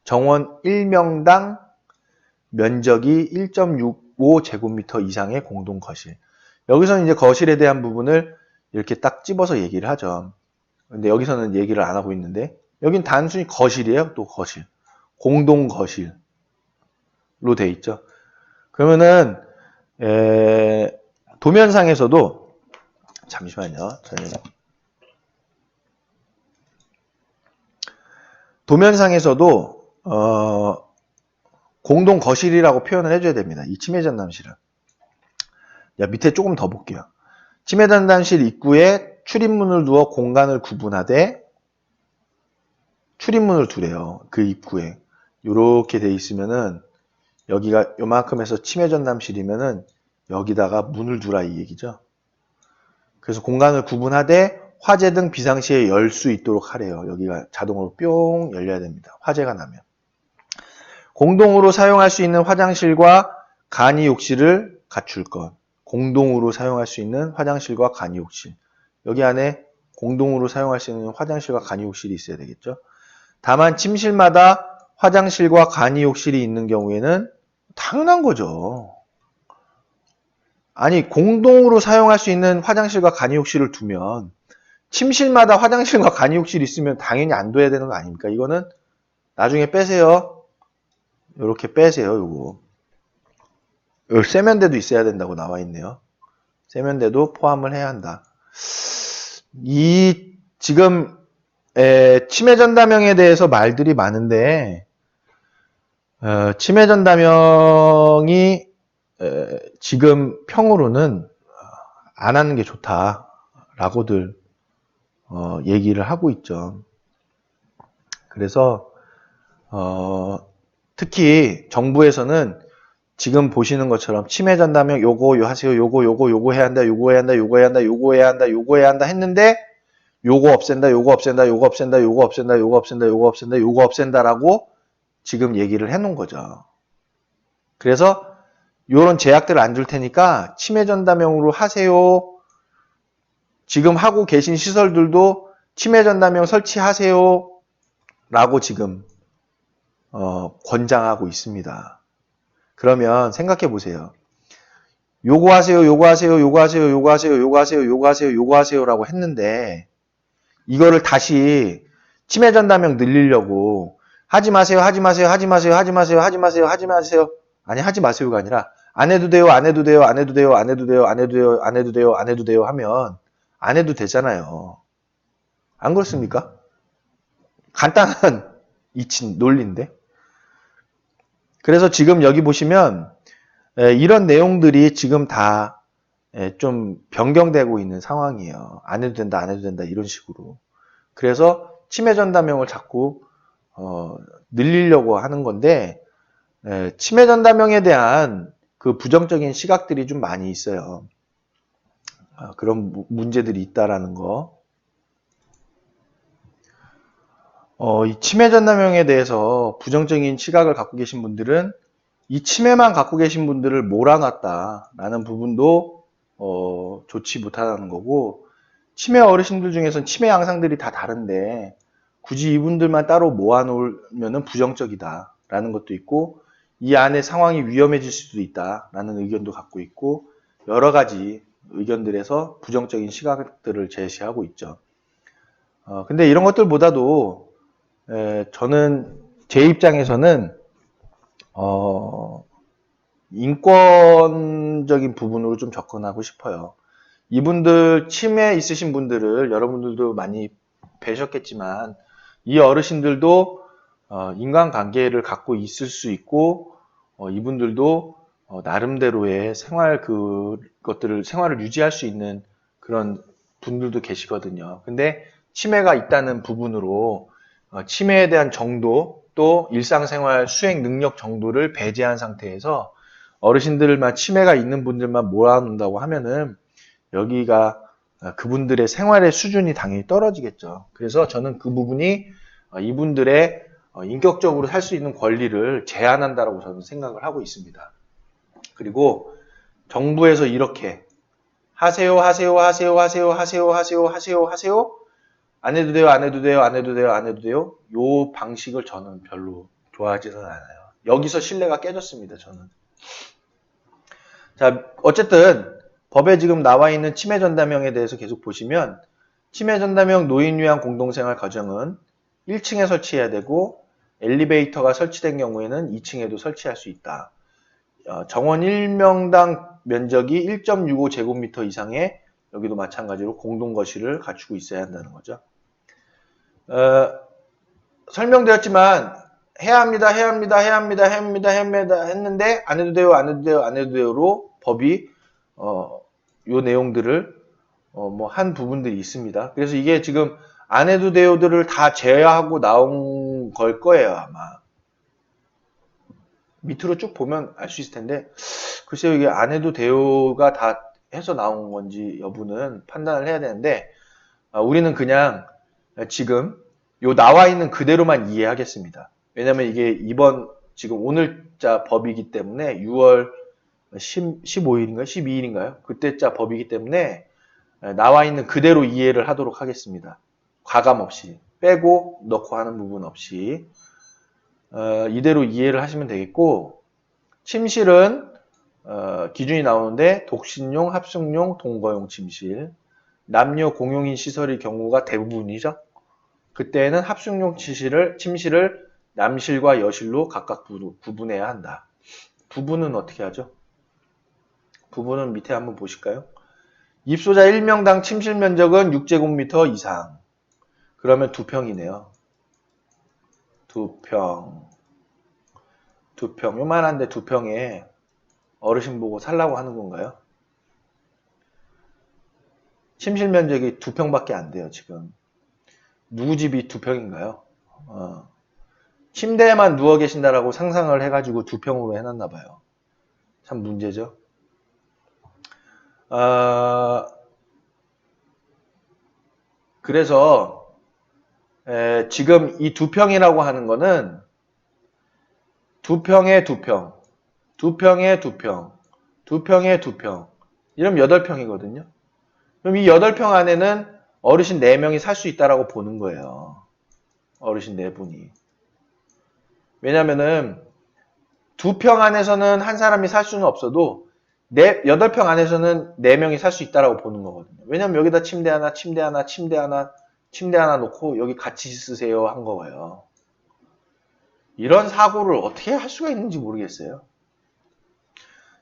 정원 1명당 면적이 1.65제곱미터 이상의 공동거실. 여기서는 이제 거실에 대한 부분을 이렇게 딱 집어서 얘기를 하죠. 근데 여기서는 얘기를 안 하고 있는데 여긴 단순히 거실이에요. 또 거실. 공동거실로 돼 있죠. 그러면은 도면상에서도 잠시만요. 도면상에서도 공동 거실이라고 표현을 해줘야 됩니다. 이 치매 전담실은. 밑에 조금 더 볼게요. 치매 전담실 입구에 출입문을 두어 공간을 구분하되 출입문을 두래요. 그 입구에. 요렇게 돼 있으면은 여기가 요만큼에서 치매 전담실이면은 여기다가 문을 두라 이 얘기죠. 그래서 공간을 구분하되 화재 등 비상시에 열 수 있도록 하래요. 여기가 자동으로 뿅 열려야 됩니다. 화재가 나면. 공동으로 사용할 수 있는 화장실과 간이욕실을 갖출 것. 공동으로 사용할 수 있는 화장실과 간이욕실. 여기 안에 공동으로 사용할 수 있는 화장실과 간이욕실이 있어야 되겠죠. 다만 침실마다 화장실과 간이욕실이 있는 경우에는 당연한 거죠. 아니 공동으로 사용할 수 있는 화장실과 간이욕실을 두면 침실마다 화장실과 간이욕실이 있으면 당연히 안 둬야 되는 거 아닙니까? 이거는 나중에 빼세요. 이렇게 빼세요. 요거. 세면대도 있어야 된다고 나와 있네요. 세면대도 포함을 해야 한다. 이 지금 치매 전담형에 대해서 말들이 많은데 치매 전담형이 지금 평으로는 안 하는 게 좋다라고들 얘기를 하고 있죠. 그래서 특히 정부에서는 지금 보시는 것처럼 치매 전담형 요거 하세요. 요거 해야 한다. 요거 해야 한다. 요거 해야 한다. 요거 해야 한다. 요거 해야 한다 했는데 요거 없앤다. 요거 없앤다. 요거 없앤다. 요거 없앤다. 요거 없앤다. 요거 없앤다. 요거 없앤다라고 지금 얘기를 해 놓은 거죠. 그래서 요런 제약들을 안 줄 테니까 치매 전담형으로 하세요. 지금 하고 계신 시설들도 치매 전담형 설치하세요. 라고 지금 권장하고 있습니다. 그러면 생각해 보세요. 요거 하세요, 요거 하세요, 요거 하세요, 요거 하세요, 요거 하세요, 요거 하세요, 요거 하세요 라고 했는데 이거를 다시 치매 전담형 늘리려고 하지 마세요, 하지 마세요, 하지 마세요, 하지 마세요, 하지 마세요, 하지 마세요. 아니 하지 마세요가 아니라 안 해도 돼요, 안 해도 돼요, 안 해도 돼요, 안 해도 돼요, 안 해도 돼요, 안 해도 돼요, 안 해도 돼요 하면 안 해도 되잖아요. 안 그렇습니까? 간단한 이친 논리인데. 그래서 지금 여기 보시면 이런 내용들이 지금 다 좀 변경되고 있는 상황이에요. 안 해도 된다, 안 해도 된다 이런 식으로. 그래서 치매 전담형을 자꾸 늘리려고 하는 건데 치매 전담형에 대한 그 부정적인 시각들이 좀 많이 있어요. 그런 문제들이 있다라는 거. 이 치매 전담형에 대해서 부정적인 시각을 갖고 계신 분들은 이 치매만 갖고 계신 분들을 몰아놨다라는 부분도 좋지 못하다는 거고 치매 어르신들 중에서는 치매 양상들이 다 다른데 굳이 이분들만 따로 모아놓으면 부정적이다라는 것도 있고 이 안에 상황이 위험해질 수도 있다라는 의견도 갖고 있고 여러 가지 의견들에서 부정적인 시각들을 제시하고 있죠. 근데 이런 것들보다도 저는 제 입장에서는 인권적인 부분으로 좀 접근하고 싶어요. 이분들 치매 있으신 분들을 여러분들도 많이 뵈셨겠지만 이 어르신들도 인간관계를 갖고 있을 수 있고 이분들도 나름대로의 생활을 유지할 수 있는 그런 분들도 계시거든요. 근데 치매가 있다는 부분으로 치매에 대한 정도 또 일상생활 수행 능력 정도를 배제한 상태에서 어르신들만 치매가 있는 분들만 몰아놓는다고 하면은 여기가 그분들의 생활의 수준이 당연히 떨어지겠죠. 그래서 저는 그 부분이 이분들의 인격적으로 살 수 있는 권리를 제한한다라고 저는 생각을 하고 있습니다. 그리고 정부에서 이렇게 하세요, 하세요, 하세요, 하세요, 하세요, 하세요, 하세요, 하세요. 안 해도 돼요, 안 해도 돼요, 안 해도 돼요, 안 해도 돼요. 요 방식을 저는 별로 좋아하지는 않아요. 여기서 신뢰가 깨졌습니다, 저는. 자, 어쨌든 법에 지금 나와 있는 치매 전담형에 대해서 계속 보시면 치매 전담형 노인 요양 공동생활 가정은 1층에 설치해야 되고 엘리베이터가 설치된 경우에는 2층에도 설치할 수 있다. 정원 1명당 면적이 1.65제곱미터 이상의 여기도 마찬가지로 공동거실을 갖추고 있어야 한다는 거죠. 설명드렸지만 해야 합니다, 해야 합니다, 해야 합니다, 해야 합니다, 해야 합니다 했는데 안 해도 돼요, 안 해도 돼요, 안 해도 돼요로 법이 요 내용들을 뭐 한 부분들이 있습니다. 그래서 이게 지금 안 해도 돼요들을 다 제외하고 나온 걸 거예요, 아마. 밑으로 쭉 보면 알 수 있을 텐데, 글쎄요, 이게 안 해도 돼요가 다 해서 나온 건지 여부는 판단을 해야 되는데, 우리는 그냥 지금 요 나와 있는 그대로만 이해하겠습니다. 왜냐면 이게 이번 지금 오늘자 법이기 때문에 6월 15일인가요? 12일인가요? 그때자 법이기 때문에 나와 있는 그대로 이해를 하도록 하겠습니다. 과감 없이 빼고 넣고 하는 부분 없이 이대로 이해를 하시면 되겠고, 침실은 기준이 나오는데 독신용, 합숙용, 동거용 침실, 남녀 공용인 시설의 경우가 대부분이죠. 그때는 합숙용 침실을 남실과 여실로 각각 구분해야 한다. 부분은 어떻게 하죠? 부분은 밑에 한번 보실까요? 입소자 1명당 침실 면적은 6제곱미터 이상. 그러면 2평이네요. 2평. 요만한데 2평에 어르신 보고 살라고 하는 건가요? 침실 면적이 2평밖에 안 돼요, 지금. 누구 집이 2평인가요? 침대에만 누워 계신다라고 상상을 해가지고 2평으로 해놨나 봐요. 참 문제죠. 그래서 지금 이 2평이라고 하는 거는 2평에 2평, 2평에 2평, 2평에 2평, 이러면 8평이거든요. 그럼 이 8평 안에는 어르신 4명이 살 수 있다라고 보는 거예요. 어르신 4분이. 왜냐면은 2평 안에서는 한 사람이 살 수는 없어도 8평 안에서는 4명이 살 수 있다라고 보는 거거든요. 왜냐면 여기다 침대 하나 놓고 여기 같이 쓰세요 한 거예요. 이런 사고를 어떻게 할 수가 있는지 모르겠어요.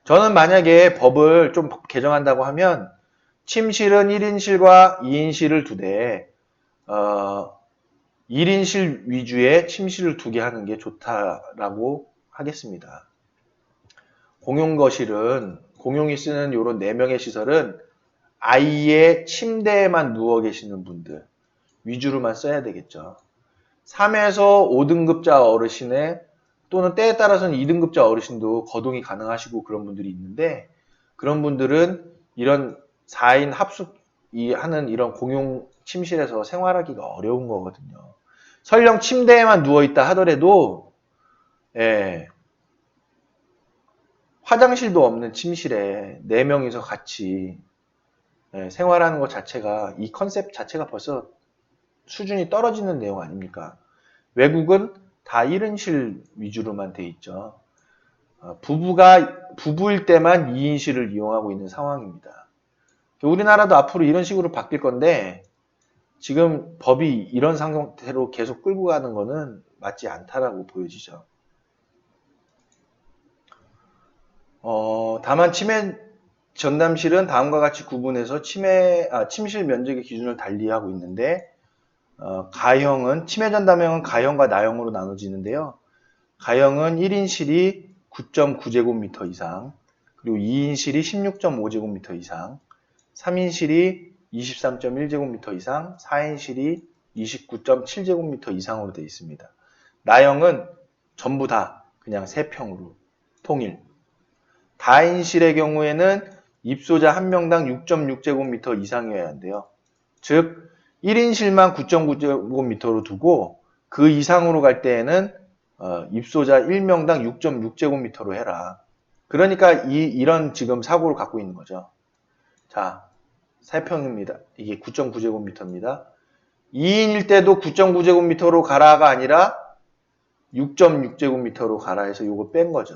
저는 만약에 법을 좀 개정한다고 하면 침실은 1인실과 2인실을 2대, 1인실 위주의 침실을 2개 하는 게 좋다라고 하겠습니다. 공용이 쓰는 요런 4명의 시설은 아예 침대에만 누워 계시는 분들 위주로만 써야 되겠죠. 3에서 5등급자 어르신의 또는 때에 따라서는 2등급자 어르신도 거동이 가능하시고 그런 분들이 있는데, 그런 분들은 이런 4인 합숙이 하는 이런 공용 침실에서 생활하기가 어려운 거거든요. 설령 침대에만 누워있다 하더라도 화장실도 없는 침실에 4명이서 같이 생활하는 것 자체가, 이 컨셉 자체가 벌써 수준이 떨어지는 내용 아닙니까? 외국은 다 1인실 위주로만 돼 있죠. 부부일 때만 2인실을 이용하고 있는 상황입니다. 우리나라도 앞으로 이런 식으로 바뀔 건데, 지금 법이 이런 상태로 계속 끌고 가는 거는 맞지 않다라고 보여지죠. 다만 치매 전담실은 다음과 같이 구분해서 침실 면적의 기준을 달리하고 있는데, 치매 전담형은 가형과 나형으로 나눠지는데요. 가형은 1인실이 9.9제곱미터 이상, 그리고 2인실이 16.5제곱미터 이상, 3인실이 23.1제곱미터 이상, 4인실이 29.7제곱미터 이상으로 되어 있습니다. 나형은 전부 다 그냥 3평으로 통일. 다인실의 경우에는 입소자 1명당 6.6제곱미터 이상이어야 한대요. 즉 1인실만 9.9제곱미터로 두고 그 이상으로 갈 때에는 입소자 1명당 6.6제곱미터로 해라. 그러니까 이런 지금 사고를 갖고 있는 거죠. 자, 3평입니다. 이게 9.9제곱미터입니다. 2인일 때도 9.9제곱미터로 가라가 아니라 6.6제곱미터로 가라 해서 요거 뺀 거죠.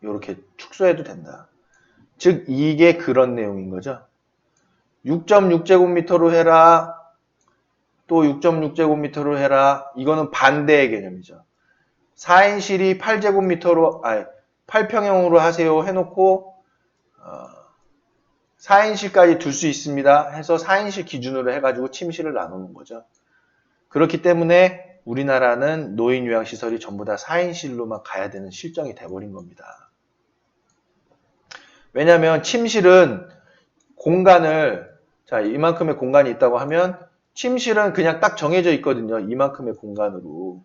요렇게 축소해도 된다. 즉 이게 그런 내용인 거죠. 6.6제곱미터로 해라, 또 6.6제곱미터로 해라. 이거는 반대의 개념이죠. 4인실이 8평형으로 하세요 해놓고 4인실까지 둘 수 있습니다 해서 4인실 기준으로 해가지고 침실을 나누는 거죠. 그렇기 때문에 우리나라는 노인 요양시설이 전부 다 4인실로만 가야 되는 실정이 돼버린 겁니다. 왜냐하면 침실은 이만큼의 공간이 있다고 하면 침실은 그냥 딱 정해져 있거든요. 이만큼의 공간으로.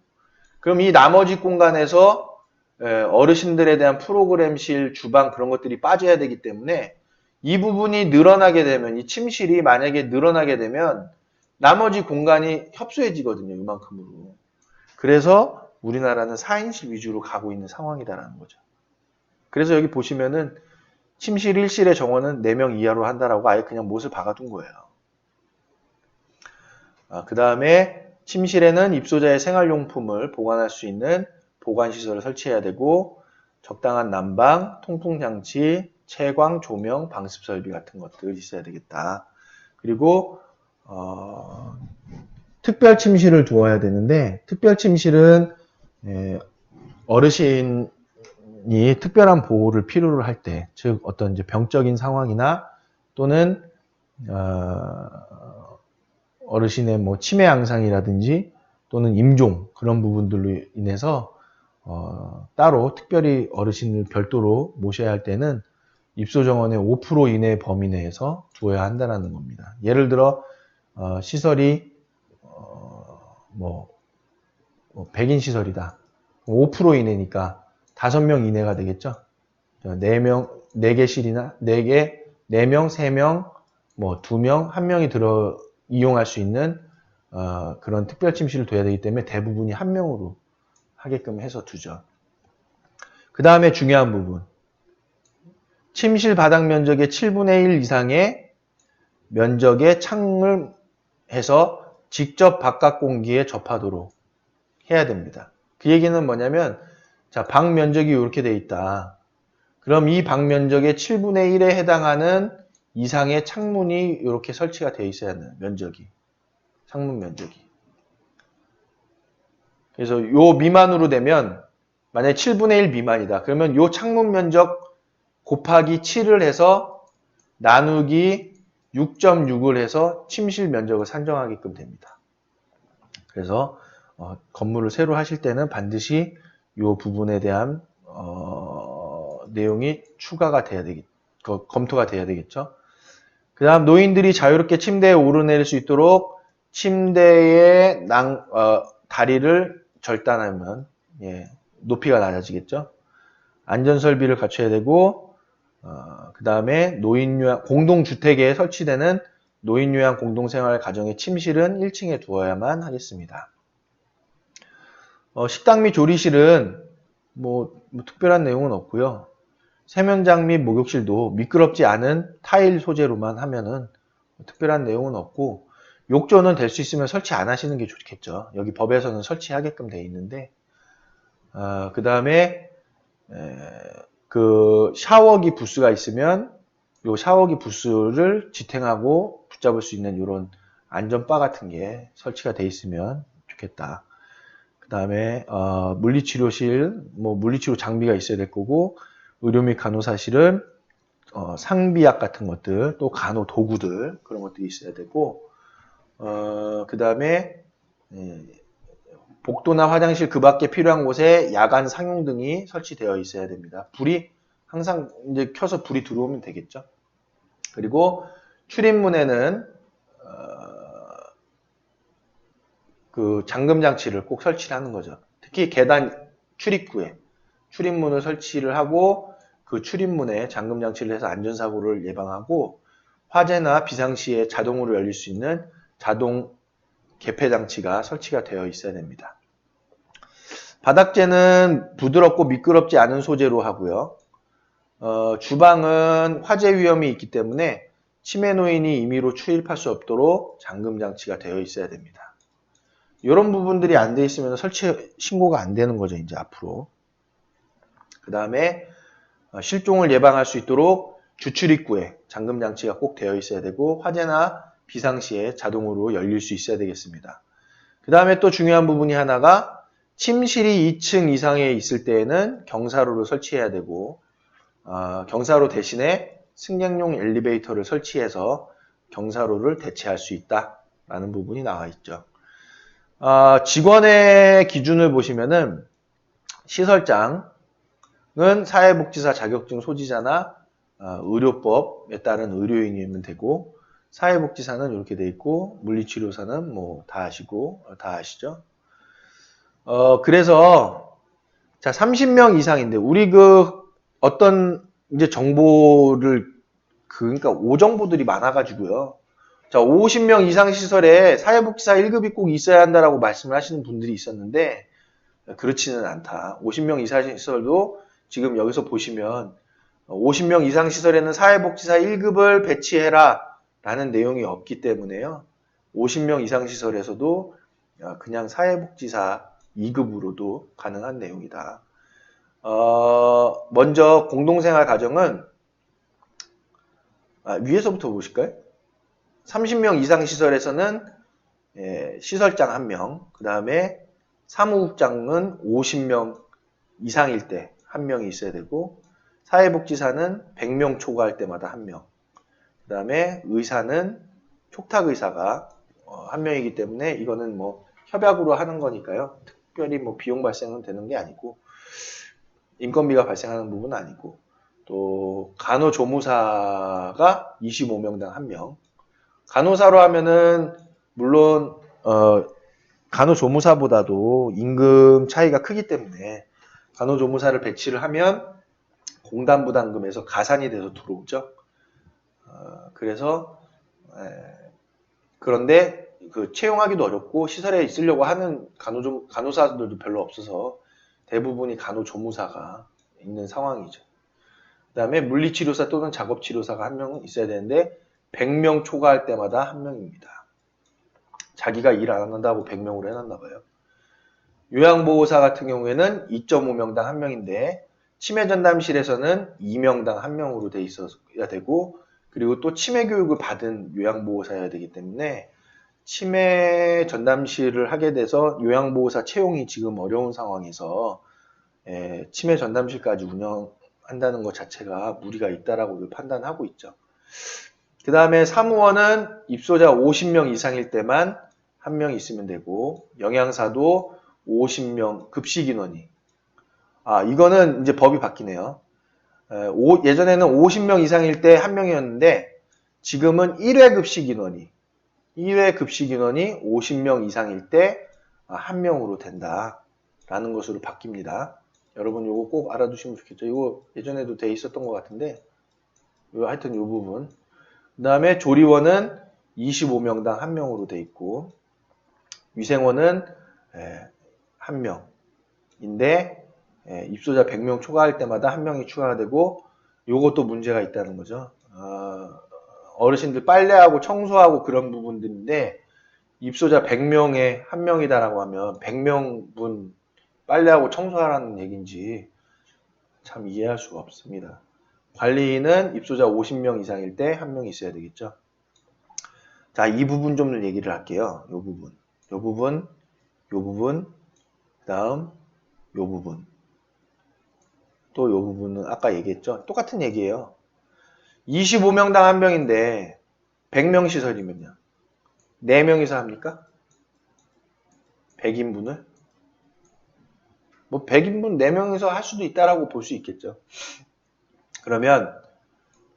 그럼 이 나머지 공간에서 어르신들에 대한 프로그램실, 주방 그런 것들이 빠져야 되기 때문에 이 부분이 늘어나게 되면, 이 침실이 만약에 늘어나게 되면 나머지 공간이 협소해지거든요. 이만큼으로. 그래서 우리나라는 4인실 위주로 가고 있는 상황이다라는 거죠. 그래서 여기 보시면은 침실 1실의 정원은 4명 이하로 한다라고 아예 그냥 못을 박아둔 거예요. 그 다음에 침실에는 입소자의 생활용품을 보관할 수 있는 보관시설을 설치해야 되고, 적당한 난방, 통풍장치, 채광, 조명, 방습설비 같은 것들 있어야 되겠다. 그리고 특별 침실을 두어야 되는데, 특별 침실은 어르신이 특별한 보호를 필요로 할 때, 즉 어떤 이제 병적인 상황이나 또는 어르신의 뭐 치매 양상이라든지 또는 임종 그런 부분들로 인해서 따로 특별히 어르신을 별도로 모셔야 할 때는 입소 정원의 5% 이내 범위 내에서 두어야 한다는 겁니다. 예를 들어 시설이 100인 시설이다. 5% 이내니까 5명 이내가 되겠죠. 4명, 4개실이나 4개, 4명, 3명, 2명, 1명이 들어 이용할 수 있는 그런 특별 침실을 둬야 되기 때문에 대부분이 1명으로 하게끔 해서 두죠. 그 다음에 중요한 부분. 침실 바닥 면적의 7분의 1 이상의 면적의 창을 해서 직접 바깥 공기에 접하도록 해야 됩니다. 그 얘기는 뭐냐면, 자, 방 면적이 이렇게 돼 있다. 그럼 이 방 면적의 7분의 1에 해당하는 이상의 창문이 이렇게 설치가 되어 있어야 하는 면적이. 창문 면적이. 그래서 요 미만으로 되면, 만약에 7분의 1 미만이다. 그러면 요 창문 면적 곱하기 7을 해서 나누기 6.6을 해서 침실 면적을 산정하게끔 됩니다. 그래서 건물을 새로 하실 때는 반드시 이 부분에 대한 내용이 추가가 돼야 검토가 돼야 되겠죠. 그 다음 노인들이 자유롭게 침대에 오르내릴 수 있도록 침대의 다리를 절단하면 높이가 낮아지겠죠. 안전설비를 갖춰야 되고, 그 다음에 노인요양 공동주택에 설치되는 노인요양 공동생활 가정의 침실은 1층에 두어야만 하겠습니다. 식당 및 조리실은 뭐 특별한 내용은 없고요. 세면장 및 목욕실도 미끄럽지 않은 타일 소재로만 하면은 특별한 내용은 없고, 욕조는 될 수 있으면 설치 안 하시는 게 좋겠죠. 여기 법에서는 설치하게끔 돼 있는데, 그 다음에 그 샤워기 부스가 있으면 요 샤워기 부스를 지탱하고 붙잡을 수 있는 이런 안전바 같은 게 설치가 돼 있으면 좋겠다. 그 다음에 물리치료실, 물리치료 장비가 있어야 될 거고, 의료 및 간호사실은 상비약 같은 것들, 또 간호 도구들 그런 것들이 있어야 되고, 그 다음에 복도나 화장실 그 밖에 필요한 곳에 야간 상용등이 설치되어 있어야 됩니다. 불이 항상 이제 켜서 불이 들어오면 되겠죠. 그리고 출입문에는 그 잠금 장치를 꼭 설치를 하는 거죠. 특히 계단 출입구에 출입문을 설치를 하고 그 출입문에 잠금 장치를 해서 안전사고를 예방하고, 화재나 비상시에 자동으로 열릴 수 있는 자동 개폐 장치가 설치가 되어 있어야 됩니다. 바닥재는 부드럽고 미끄럽지 않은 소재로 하고요. 주방은 화재 위험이 있기 때문에 치매 노인이 임의로 출입할 수 없도록 잠금 장치가 되어 있어야 됩니다. 이런 부분들이 안 돼 있으면 설치 신고가 안 되는 거죠, 이제 앞으로. 그 다음에 실종을 예방할 수 있도록 주출입구에 잠금 장치가 꼭 되어 있어야 되고, 화재나 비상시에 자동으로 열릴 수 있어야 되겠습니다. 그 다음에 또 중요한 부분이 하나가, 침실이 2층 이상에 있을 때에는 경사로를 설치해야 되고, 경사로 대신에 승객용 엘리베이터를 설치해서 경사로를 대체할 수 있다라는 부분이 나와 있죠. 직원의 기준을 보시면은 시설장은 사회복지사 자격증 소지자나 의료법에 따른 의료인이면 되고, 사회복지사는 이렇게 돼 있고, 물리치료사는 다 아시죠? 그래서 자, 30명 이상인데, 우리 그 어떤 이제 정보를, 그러니까 오정보들이 많아가지고요. 자, 50명 이상 시설에 사회복지사 1급이 꼭 있어야 한다라고 말씀을 하시는 분들이 있었는데, 그렇지는 않다. 50명 이상 시설도 지금 여기서 보시면 50명 이상 시설에는 사회복지사 1급을 배치해라 라는 내용이 없기 때문에요. 50명 이상 시설에서도 그냥 사회복지사 2급으로도 가능한 내용이다. 먼저 공동생활 가정은 위에서부터 보실까요? 30명 이상 시설에서는 시설장 1명, 그 다음에 사무국장은 50명 이상일 때 1명이 있어야 되고, 사회복지사는 100명 초과할 때마다 1명, 그 다음에 의사는 촉탁의사가 1명이기 때문에 이거는 뭐 협약으로 하는 거니까요. 특별히 뭐 비용 발생은 되는 게 아니고, 인건비가 발생하는 부분은 아니고, 또 간호조무사가 25명당 1명. 간호사로 하면은 물론 간호조무사보다도 임금 차이가 크기 때문에 간호조무사를 배치를 하면 공단부담금에서 가산이 돼서 들어오죠. 그래서 그런데 그 채용하기도 어렵고 시설에 있으려고 하는 간호사들도 별로 없어서 대부분이 간호조무사가 있는 상황이죠. 그 다음에 물리치료사 또는 작업치료사가 1명 있어야 되는데 100명 초과할 때마다 1명입니다. 자기가 일 안 한다고 100명으로 해놨나 봐요. 요양보호사 같은 경우에는 2.5명당 1명인데 치매전담실에서는 2명당 1명으로 돼 있어야 되고, 그리고 또 치매교육을 받은 요양보호사여야 되기 때문에 치매 전담실을 하게 돼서 요양보호사 채용이 지금 어려운 상황에서 치매 전담실까지 운영한다는 것 자체가 무리가 있다라고 판단하고 있죠. 그 다음에 사무원은 입소자 50명 이상일 때만 1명 있으면 되고, 영양사도 50명, 급식인원이. 이거는 이제 법이 바뀌네요. 예전에는 50명 이상일 때 1명이었는데, 지금은 1회 급식인원이 50명 이상일 때 1명으로 된다라는 것으로 바뀝니다. 여러분 이거 꼭 알아두시면 좋겠죠. 이거 예전에도 돼 있었던 것 같은데, 하여튼 이 부분. 그 다음에 조리원은 25명당 1명으로 돼 있고, 위생원은 1명인데 입소자 100명 초과할 때마다 1명이 추가가 되고, 요것도 문제가 있다는 거죠. 어르신들 빨래하고 청소하고 그런 부분들인데 입소자 100명에 1명이다라고 하면 100명분 빨래하고 청소하라는 얘기인지 참 이해할 수가 없습니다. 관리인은 입소자 50명 이상일 때 1명이 있어야 되겠죠. 자, 이 부분 좀 얘기를 할게요. 요 부분, 그 다음 요 부분. 또 요 부분은 아까 얘기했죠. 똑같은 얘기예요. 25명당 1명인데 100명 시설이면요. 4명이서 합니까? 100인분을? 뭐 100인분 4명이서 할 수도 있다라고 볼 수 있겠죠. 그러면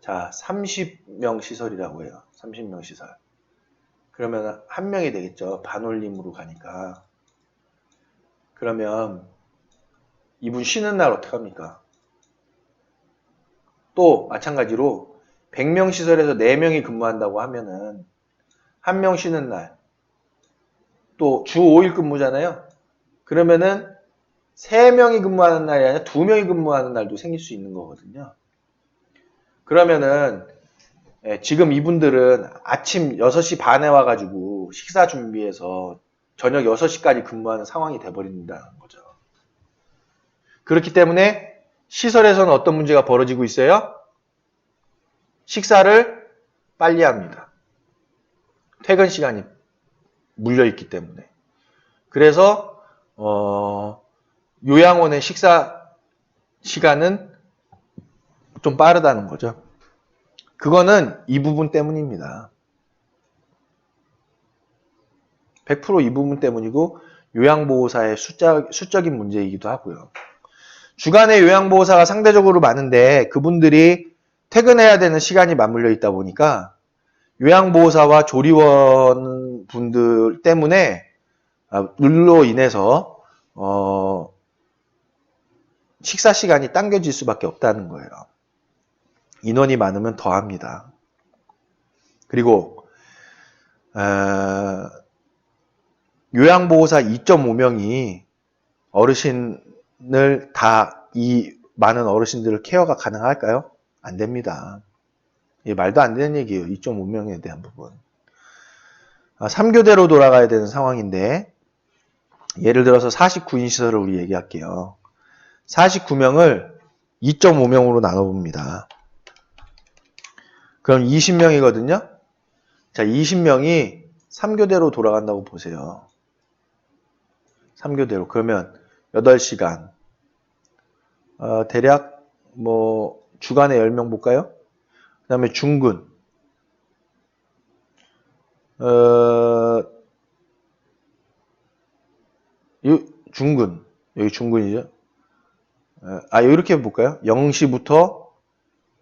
자, 30명 시설이라고 해요. 30명 시설. 그러면 1명이 되겠죠. 반올림으로 가니까. 그러면 이분 쉬는 날 어떡합니까? 또 마찬가지로 100명 시설에서 4명이 근무한다고 하면은 1명 쉬는 날, 또 주 5일 근무잖아요. 그러면은 3명이 근무하는 날이 아니라 2명이 근무하는 날도 생길 수 있는 거거든요. 그러면은 지금 이분들은 아침 6시 반에 와가지고 식사 준비해서 저녁 6시까지 근무하는 상황이 돼버린다는 거죠. 그렇기 때문에 시설에서는 어떤 문제가 벌어지고 있어요? 식사를 빨리 합니다. 퇴근 시간이 물려있기 때문에. 그래서 요양원의 식사 시간은 좀 빠르다는 거죠. 그거는 이 부분 때문입니다. 100% 이 부분 때문이고 요양보호사의 수적인 문제이기도 하고요. 주간에 요양보호사가 상대적으로 많은데 그분들이 퇴근해야 되는 시간이 맞물려 있다 보니까 요양보호사와 조리원 분들 때문에 일로 인해서 식사 시간이 당겨질 수밖에 없다는 거예요. 인원이 많으면 더 합니다. 그리고 요양보호사 2.5명이 어르신을 이 많은 어르신들을 케어가 가능할까요? 안 됩니다. 이게 말도 안 되는 얘기예요. 2.5명에 대한 부분. 3교대로 돌아가야 되는 상황인데, 예를 들어서 49인 시설을 우리 얘기할게요. 49명을 2.5명으로 나눠봅니다. 그럼 20명이거든요? 자, 20명이 3교대로 돌아간다고 보세요. 3교대로. 그러면 8시간. 대략, 주간에 10명 볼까요? 그 다음에 중근. 중근. 여기 중근이죠. 이렇게 볼까요? 0시부터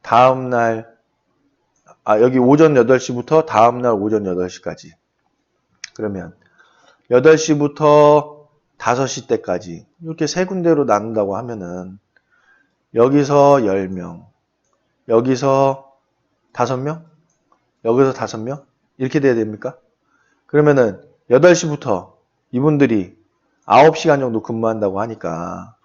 다음날, 여기 오전 8시부터 다음날 오전 8시까지. 그러면 8시부터 5시 때까지 이렇게 세 군데로 나눈다고 하면은 여기서 10명, 여기서 5명, 여기서 5명 이렇게 돼야 됩니까? 그러면은 8시부터 이분들이 9시간 정도 근무한다고 하니까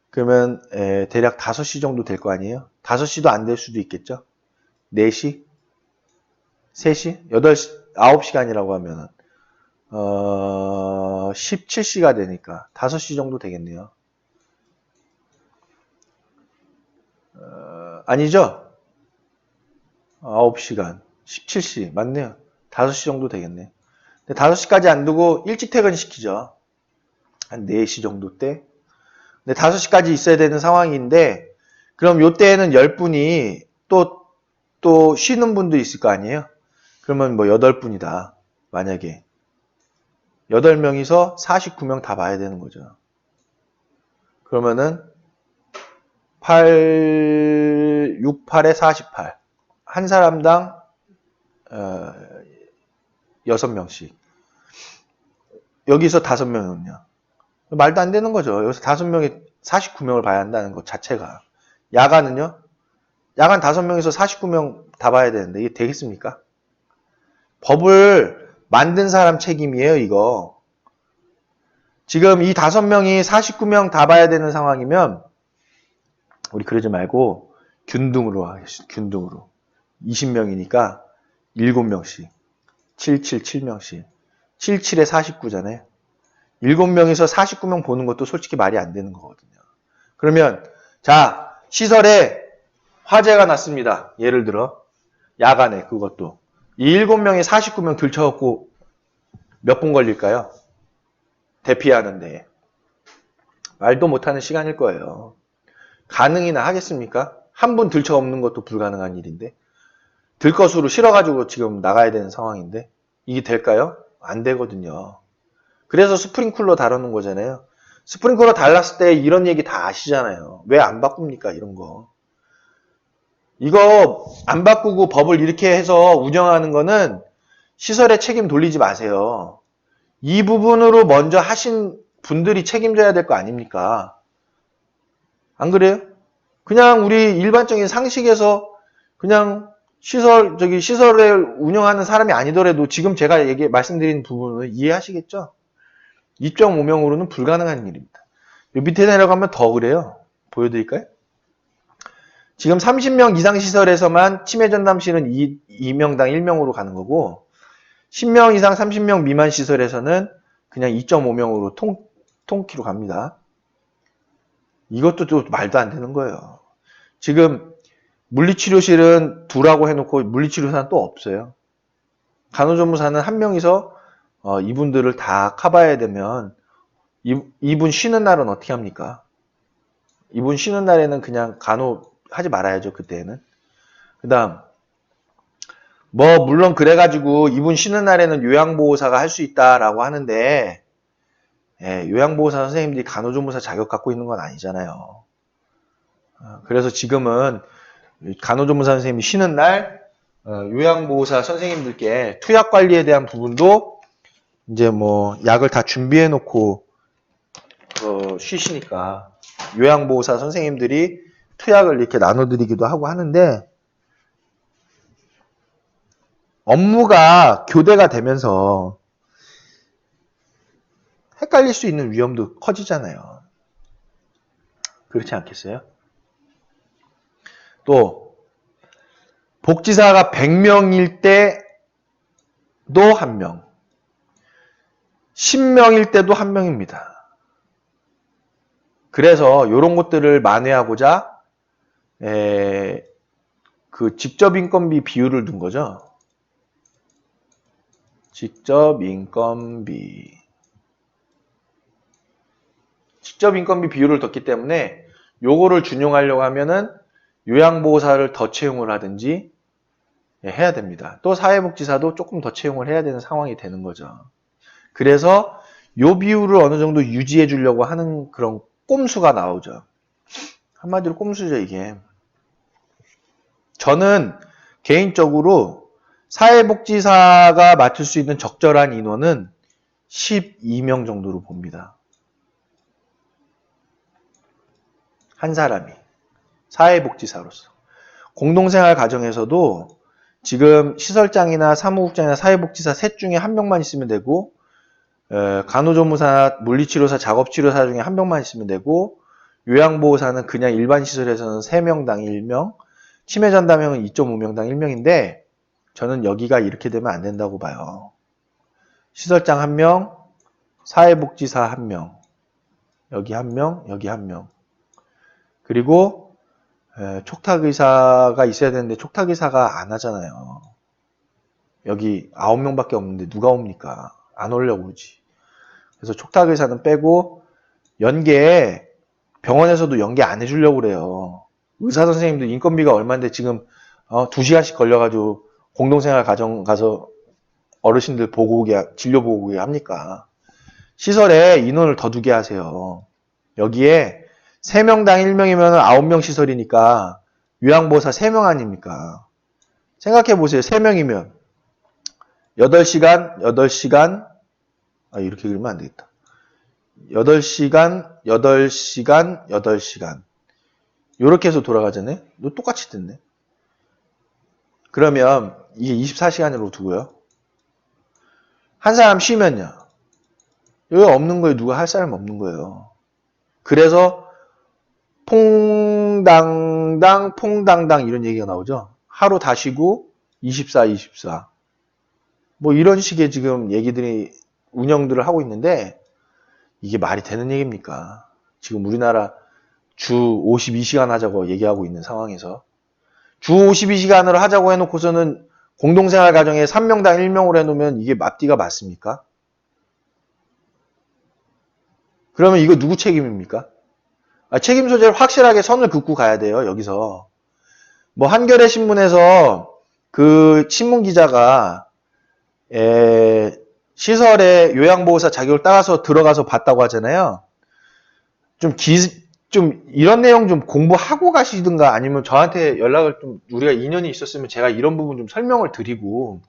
그러면 대략 5시 정도 될 거 아니에요? 5시도 안 될 수도 있겠죠? 4시? 3시? 8시, 9시간이라고 하면은 17시가 되니까 5시 정도 되겠네요. 아니죠? 9시간, 17시 맞네요. 5시 정도 되겠네. 근데 5시까지 안 두고 일찍 퇴근시키죠. 한 4시 정도 때. 근데 5시까지 있어야 되는 상황인데 그럼 요때에는 10분이 또 쉬는 분도 있을 거 아니에요? 그러면 8분이다. 만약에 8명이서 49명 다 봐야 되는 거죠. 그러면은 6, 8에 48. 한 사람당 6명씩. 여기서 5명은요. 말도 안 되는 거죠. 여기서 5명이 49명을 봐야 한다는 것 자체가. 야간은요? 야간 5명에서 49명 다 봐야 되는데 이게 되겠습니까? 법을 만든 사람 책임이에요, 이거. 지금 이 5명이 49명 다 봐야 되는 상황이면 우리 그러지 말고 균등으로 하겠습니다. 균등으로. 20명이니까 7명씩. 7명씩. 77에 49잖아요. 7명에서 49명 보는 것도 솔직히 말이 안 되는 거거든요. 그러면 자, 시설에 화재가 났습니다. 예를 들어 야간에 그것도. 이 7명에 49명 들쳐갖고 몇 분 걸릴까요? 대피하는데. 말도 못하는 시간일 거예요. 가능이나 하겠습니까? 한 분 들쳐 없는 것도 불가능한 일인데. 들것으로 실어가지고 지금 나가야 되는 상황인데. 이게 될까요? 안 되거든요. 그래서 스프링쿨러 다루는 거잖아요. 스프링쿨러 달랐을 때 이런 얘기 다 아시잖아요. 왜 안 바꿉니까? 이런 거. 이거 안 바꾸고 법을 이렇게 해서 운영하는 거는 시설에 책임 돌리지 마세요. 이 부분으로 먼저 하신 분들이 책임져야 될 거 아닙니까? 안 그래요? 그냥 우리 일반적인 상식에서 그냥 시설을 운영하는 사람이 아니더라도 지금 제가 말씀드린 부분을 이해하시겠죠? 2.5명으로는 불가능한 일입니다. 밑에 내려가면 더 그래요. 보여드릴까요? 지금 30명 이상 시설에서만 치매 전담실은 2명당 1명으로 가는 거고 10명 이상 30명 미만 시설에서는 그냥 2.5명으로 통키로 갑니다. 이것도 또 말도 안 되는 거예요. 지금 물리치료실은 2라고 해놓고 물리치료사는 또 없어요. 간호조무사는 1명이서 이분들을 다 커버해야 되면 이분 쉬는 날은 어떻게 합니까? 이분 쉬는 날에는 그냥 하지 말아야죠. 그때는. 그 다음 물론 그래가지고 이분 쉬는 날에는 요양보호사가 할 수 있다라고 하는데 요양보호사 선생님들이 간호조무사 자격 갖고 있는 건 아니잖아요. 그래서 지금은 간호조무사 선생님이 쉬는 날 요양보호사 선생님들께 투약 관리에 대한 부분도 이제 약을 다 준비해 놓고 쉬시니까 요양보호사 선생님들이 투약을 이렇게 나눠드리기도 하고 하는데, 업무가 교대가 되면서 헷갈릴 수 있는 위험도 커지잖아요. 그렇지 않겠어요? 또 복지사가 100명일 때도 1명, 10명일 때도 1명입니다. 그래서 이런 것들을 만회하고자 그 직접 인건비 비율을 둔 거죠. 직접 인건비 비율을 뒀기 때문에 요거를 준용하려고 하면은 요양보호사를 더 채용을 하든지 해야 됩니다. 또 사회복지사도 조금 더 채용을 해야 되는 상황이 되는 거죠. 그래서 요 비율을 어느 정도 유지해 주려고 하는 그런 꼼수가 나오죠. 한마디로 꼼수죠, 이게. 저는 개인적으로 사회복지사가 맡을 수 있는 적절한 인원은 12명 정도로 봅니다. 한 사람이. 사회복지사로서. 공동생활 가정에서도 지금 시설장이나 사무국장이나 사회복지사 셋 중에 한 명만 있으면 되고, 간호조무사, 물리치료사, 작업치료사 중에 한 명만 있으면 되고, 요양보호사는 그냥 일반 시설에서는 3명당 1명, 치매전담형은 2.5명당 1명인데, 저는 여기가 이렇게 되면 안 된다고 봐요. 시설장 1명, 사회복지사 1명, 여기 1명, 여기 1명. 그리고 촉탁의사가 있어야 되는데 촉탁의사가 안 하잖아요. 여기 9명밖에 없는데 누가 옵니까? 안 오려고 그러지. 그래서 촉탁의사는 빼고 연계, 병원에서도 연계 안 해주려고 그래요. 의사 선생님도 인건비가 얼마인데 지금 2시간씩 걸려가지고 공동생활 가정 가서 어르신들 보고 오게, 진료 보고 오게 합니까? 시설에 인원을 더 두게 하세요. 여기에 3명당 1명이면 9명 시설이니까 요양보호사 3명 아닙니까? 생각해보세요. 3명이면 8시간, 8시간, 이렇게 그리면 안 되겠다. 8시간, 8시간, 8시간. 요렇게 해서 돌아가잖아요. 이거 똑같이 듣네. 그러면 이게 24시간으로 두고요. 한 사람 쉬면요. 여기 없는 거예요. 누가 할 사람 없는 거예요. 그래서 퐁당당, 퐁당당 이런 얘기가 나오죠. 하루 다 쉬고 24, 24. 뭐 이런 식의 지금 얘기들이 운영들을 하고 있는데 이게 말이 되는 얘기입니까? 지금 우리나라 주 52시간 하자고 얘기하고 있는 상황에서 주 52시간으로 하자고 해놓고서는 공동생활 가정에 3명당 1명으로 해놓으면 이게 앞뒤가 맞습니까? 그러면 이거 누구 책임입니까? 책임 소재를 확실하게 선을 긋고 가야 돼요, 여기서. 뭐, 한겨레 신문에서 그 신문 기자가, 시설에 요양보호사 자격을 따라서 들어가서 봤다고 하잖아요. 좀 이런 내용 좀 공부하고 가시든가 아니면 저한테 연락을 좀 우리가 인연이 있었으면 제가 이런 부분 좀 설명을 드리고,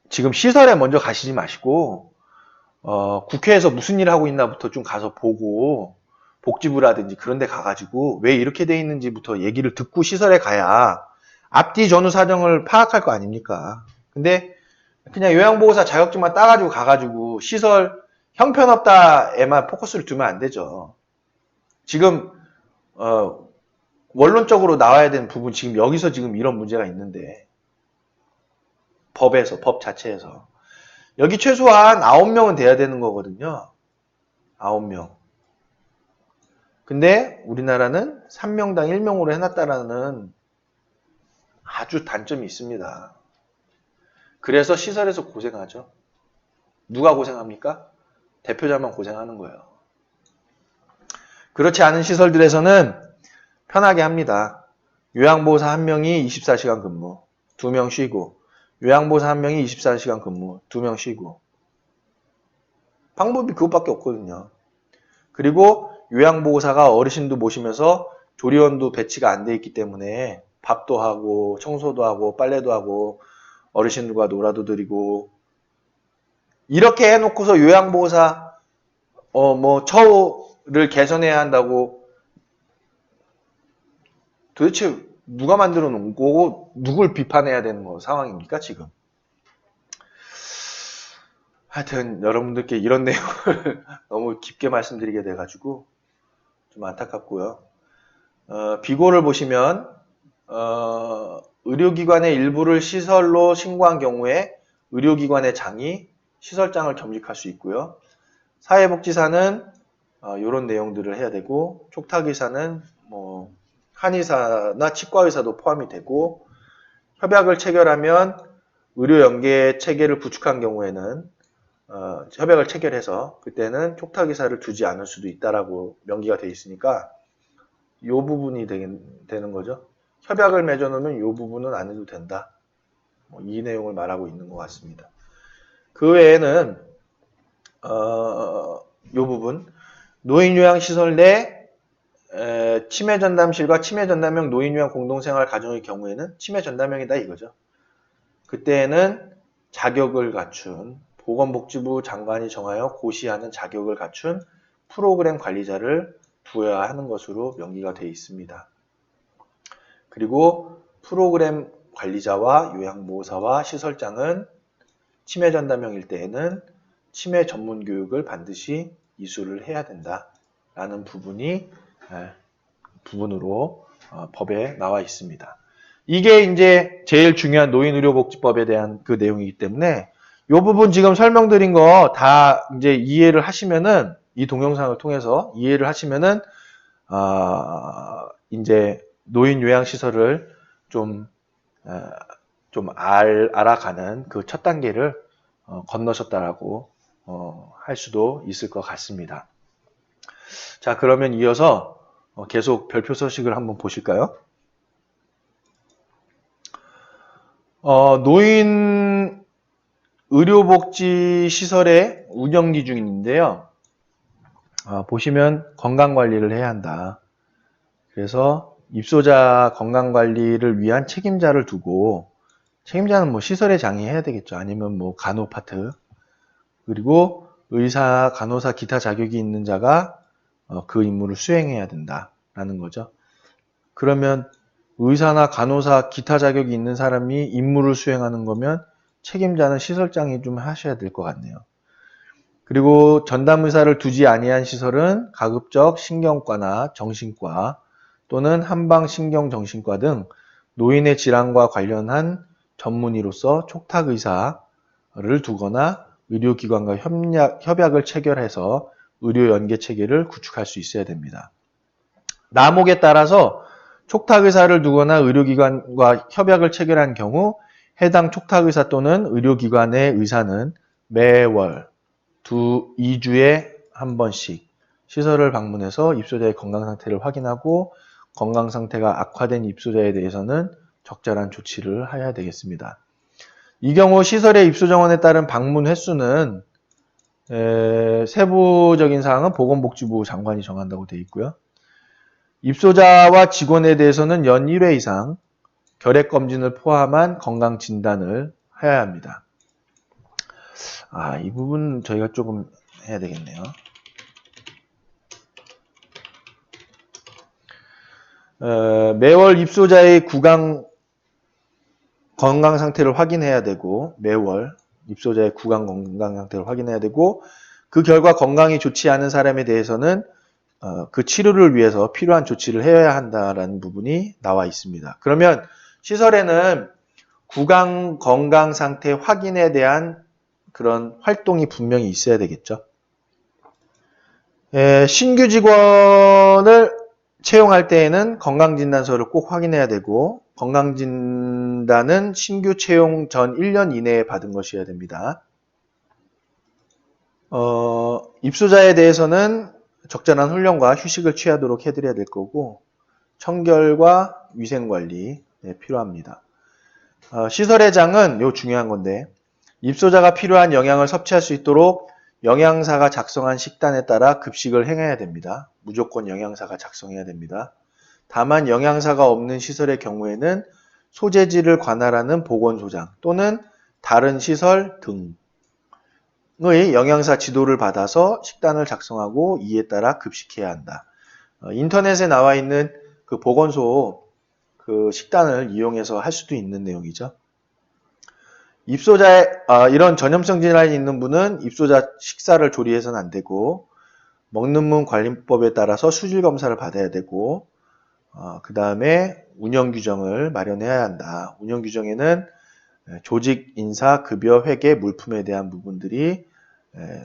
지금 시설에 먼저 가시지 마시고, 국회에서 무슨 일을 하고 있나부터 좀 가서 보고, 복지부라든지 그런 데 가가지고, 왜 이렇게 돼 있는지부터 얘기를 듣고 시설에 가야 앞뒤 전후 사정을 파악할 거 아닙니까? 근데 그냥 요양보호사 자격증만 따가지고 가가지고 시설 형편없다에만 포커스를 두면 안 되죠. 지금, 원론적으로 나와야 되는 부분, 지금 여기서 지금 이런 문제가 있는데, 법 자체에서. 여기 최소한 9명은 돼야 되는 거거든요. 9명. 근데 우리나라는 3명당 1명으로 해놨다라는 아주 단점이 있습니다. 그래서 시설에서 고생하죠. 누가 고생합니까? 대표자만 고생하는 거예요. 그렇지 않은 시설들에서는 편하게 합니다. 요양보호사 1명이 24시간 근무, 2명 쉬고, 요양보호사 1명이 24시간 근무, 2명 쉬고. 방법이 그것밖에 없거든요. 그리고 요양보호사가 어르신도 모시면서 조리원도 배치가 안 돼 있기 때문에 밥도 하고 청소도 하고 빨래도 하고 어르신들과 놀아도 드리고 이렇게 해놓고서 요양보호사 처우 개선해야 한다고 도대체 누가 만들어 놓은 거고 누굴 비판해야 되는 상황입니까 지금? 하여튼 여러분들께 이런 내용을 너무 깊게 말씀드리게 돼가지고 좀 안타깝고요. 비고를 보시면 의료기관의 일부를 시설로 신고한 경우에 의료기관의 장이 시설장을 겸직할 수 있고요. 사회복지사는 이런 내용들을 해야 되고, 촉탁의사는 뭐 한의사나 치과의사도 포함이 되고, 협약을 체결하면 의료연계 체계를 구축한 경우에는 협약을 체결해서 그때는 촉탁의사를 두지 않을 수도 있다라고 명기가 되어 있으니까 이 부분이 되는 거죠. 협약을 맺어놓으면 이 부분은 안 해도 된다. 이 내용을 말하고 있는 것 같습니다. 그 외에는 이 부분 노인요양시설 내 치매전담실과 치매전담형 노인요양 공동생활 가정의 경우에는 치매전담형이다 이거죠. 그때는 자격을 갖춘 보건복지부 장관이 정하여 고시하는 자격을 갖춘 프로그램 관리자를 두어야 하는 것으로 명기가 되어 있습니다. 그리고 프로그램 관리자와 요양보호사와 시설장은 치매 전담형일 때에는 치매 전문 교육을 반드시 이수를 해야 된다라는 부분으로 법에 나와 있습니다. 이게 이제 제일 중요한 노인의료복지법에 대한 그 내용이기 때문에 이 부분 지금 설명드린 거 다 이제 이해를 하시면은 이 동영상을 통해서 이해를 하시면은 이제 노인 요양시설을 좀 알아가는 그 첫 단계를 건너셨다라고 할 수도 있을 것 같습니다. 자, 그러면 이어서 계속 별표 서식을 한번 보실까요? 노인 의료복지시설의 운영 기준인데요. 보시면 건강관리를 해야 한다. 그래서 입소자 건강관리를 위한 책임자를 두고, 책임자는 뭐 시설의 장이 해야 되겠죠. 아니면 뭐 간호파트, 그리고 의사, 간호사, 기타 자격이 있는 자가 그 임무를 수행해야 된다라는 거죠. 그러면 의사나 간호사, 기타 자격이 있는 사람이 임무를 수행하는 거면 책임자는 시설장이 좀 하셔야 될 것 같네요. 그리고 전담의사를 두지 아니한 시설은 가급적 신경과나 정신과 또는 한방신경정신과 등 노인의 질환과 관련한 전문의로서 촉탁의사를 두거나 의료기관과 협약을 체결해서 의료연계체계를 구축할 수 있어야 됩니다. 나목에 따라서 촉탁의사를 두거나 의료기관과 협약을 체결한 경우 해당 촉탁의사 또는 의료기관의 의사는 매월 2주에 한 번씩 시설을 방문해서 입소자의 건강상태를 확인하고 건강상태가 악화된 입소자에 대해서는 적절한 조치를 해야 되겠습니다. 이 경우 시설의 입소 정원에 따른 방문 횟수는 세부적인 사항은 보건복지부 장관이 정한다고 되어 있고요. 입소자와 직원에 대해서는 연 1회 이상 결핵검진을 포함한 건강진단을 해야 합니다. 이 부분 저희가 조금 해야 되겠네요. 매월 입소자의 구강 건강 상태를 확인해야 되고, 매월 입소자의 구강 건강 상태를 확인해야 되고, 그 결과 건강이 좋지 않은 사람에 대해서는 그 치료를 위해서 필요한 조치를 해야 한다라는 부분이 나와 있습니다. 그러면 시설에는 구강 건강 상태 확인에 대한 그런 활동이 분명히 있어야 되겠죠. 신규 직원을 채용할 때에는 건강진단서를 꼭 확인해야 되고, 건강진단은 신규 채용 전 1년 이내에 받은 것이어야 됩니다. 입소자에 대해서는 적절한 훈련과 휴식을 취하도록 해드려야 될 거고, 청결과 위생관리 필요합니다. 시설의 장은 요 중요한 건데, 입소자가 필요한 영양을 섭취할 수 있도록 영양사가 작성한 식단에 따라 급식을 행해야 됩니다. 무조건 영양사가 작성해야 됩니다. 다만 영양사가 없는 시설의 경우에는 소재지를 관할하는 보건소장 또는 다른 시설 등 영양사 지도를 받아서 식단을 작성하고 이에 따라 급식해야 한다. 인터넷에 나와 있는 그 보건소 그 식단을 이용해서 할 수도 있는 내용이죠. 입소자의 이런 전염성 질환이 있는 분은 입소자 식사를 조리해서는 안 되고 먹는 문 관리법에 따라서 수질 검사를 받아야 되고 그 다음에 운영 규정을 마련해야 한다. 운영 규정에는 조직, 인사, 급여, 회계, 물품에 대한 부분들이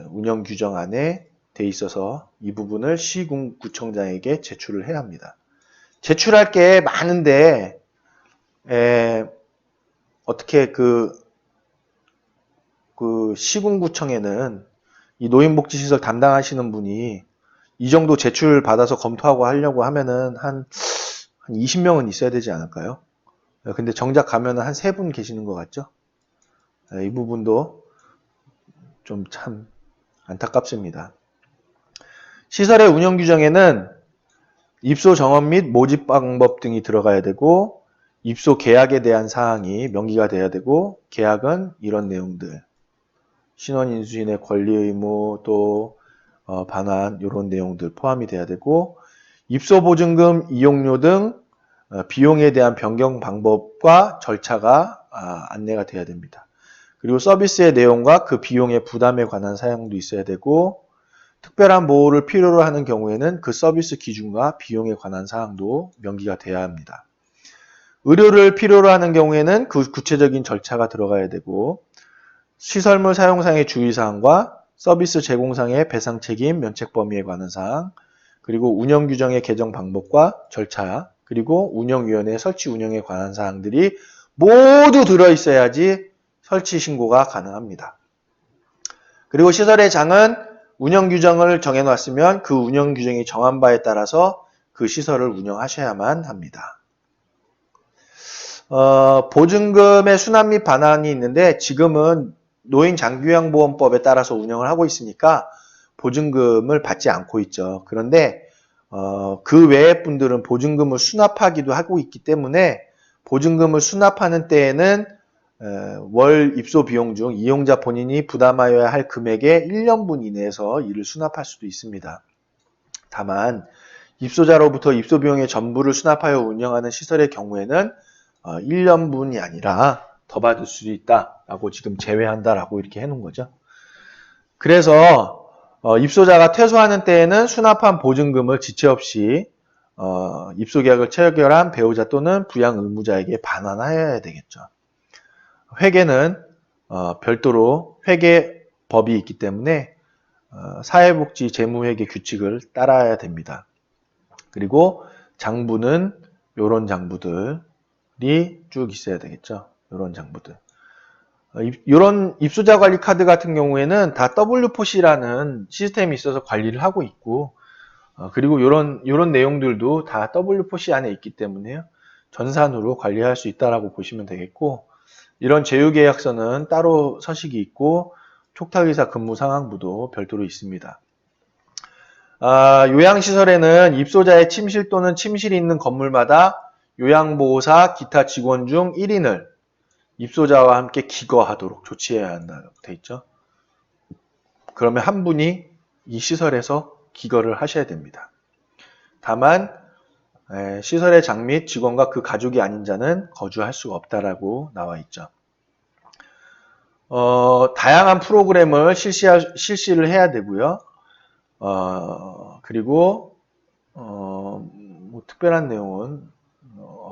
운영 규정 안에 돼 있어서 이 부분을 시군구청장에게 제출을 해야 합니다. 제출할 게 많은데 어떻게 그 시군구청에는 이 노인복지시설 담당하시는 분이 이 정도 제출 받아서 검토하고 하려고 하면은 한 20명은 있어야 되지 않을까요? 근데 정작 가면은 한 3분 계시는 것 같죠? 이 부분도 좀 참 안타깝습니다. 시설의 운영 규정에는 입소 정원 및 모집 방법 등이 들어가야 되고 입소 계약에 대한 사항이 명기가 돼야 되고 계약은 이런 내용들 신원 인수인의 권리 의무 또 반환 이런 내용들 포함이 돼야 되고 입소 보증금 이용료 등 비용에 대한 변경 방법과 절차가 안내가 돼야 됩니다. 그리고 서비스의 내용과 그 비용의 부담에 관한 사항도 있어야 되고 특별한 보호를 필요로 하는 경우에는 그 서비스 기준과 비용에 관한 사항도 명기가 돼야 합니다. 의료를 필요로 하는 경우에는 그 구체적인 절차가 들어가야 되고 시설물 사용상의 주의사항과 서비스 제공상의 배상 책임, 면책 범위에 관한 사항, 그리고 운영 규정의 개정 방법과 절차, 그리고 운영위원회 설치 운영에 관한 사항들이 모두 들어있어야지 설치 신고가 가능합니다. 그리고 시설의 장은 운영 규정을 정해놨으면 그 운영 규정이 정한 바에 따라서 그 시설을 운영하셔야만 합니다. 보증금의 수납 및 반환이 있는데 지금은 노인장기요양보험법에 따라서 운영을 하고 있으니까 보증금을 받지 않고 있죠. 그런데 그 외의 분들은 보증금을 수납하기도 하고 있기 때문에 보증금을 수납하는 때에는 월 입소 비용 중 이용자 본인이 부담하여야 할 금액의 1년분 이내에서 이를 수납할 수도 있습니다. 다만 입소자로부터 입소 비용의 전부를 수납하여 운영하는 시설의 경우에는 1년분이 아니라 더 받을 수도 있다라고 지금 제외한다라고 이렇게 해놓은 거죠. 그래서 입소자가 퇴소하는 때에는 수납한 보증금을 지체 없이 입소계약을 체결한 배우자 또는 부양 의무자에게 반환하여야 되겠죠. 회계는 별도로 회계법이 있기 때문에 사회복지 재무회계 규칙을 따라야 됩니다. 그리고 장부는 이런 장부들이 쭉 있어야 되겠죠. 이런 장부들. 이런 입소자 관리 카드 같은 경우에는 다 W포시라는 시스템이 있어서 관리를 하고 있고 그리고 이런 내용들도 다 W포시 안에 있기 때문에요. 전산으로 관리할 수 있다라고 보시면 되겠고 이런 제휴계약서는 따로 서식이 있고 촉탁의사 근무 상황부도 별도로 있습니다. 요양시설에는 입소자의 침실 또는 침실이 있는 건물마다 요양보호사 기타 직원 중 1인을 입소자와 함께 기거하도록 조치해야 한다고 돼 있죠. 그러면 한 분이 이 시설에서 기거를 하셔야 됩니다. 다만 시설의 장 및 직원과 그 가족이 아닌 자는 거주할 수가 없다라고 나와 있죠. 다양한 프로그램을 실시를 해야 되고요. 그리고 뭐 특별한 내용은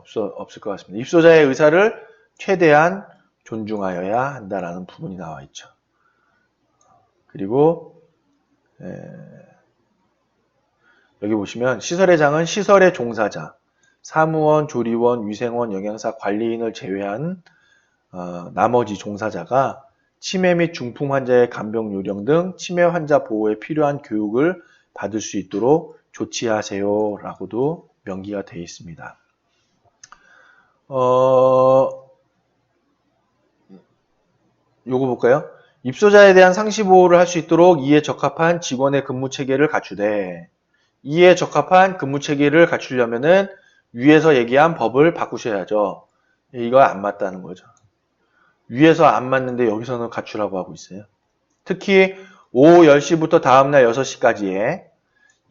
없을 것 같습니다. 입소자의 의사를 최대한 존중하여야 한다라는 부분이 나와 있죠. 그리고 여기 보시면 시설의 장은 시설의 종사자, 사무원, 조리원, 위생원, 영양사, 관리인을 제외한 나머지 종사자가 치매 및 중풍 환자의 간병 요령 등 치매 환자 보호에 필요한 교육을 받을 수 있도록 조치하세요 라고도 명기가 되어 있습니다. 요거 볼까요? 입소자에 대한 상시 보호를 할 수 있도록 이에 적합한 직원의 근무 체계를 갖추되 이에 적합한 근무 체계를 갖추려면은 위에서 얘기한 법을 바꾸셔야죠. 이거 안 맞다는 거죠. 위에서 안 맞는데 여기서는 갖추라고 하고 있어요. 특히 오후 10시부터 다음날 6시까지의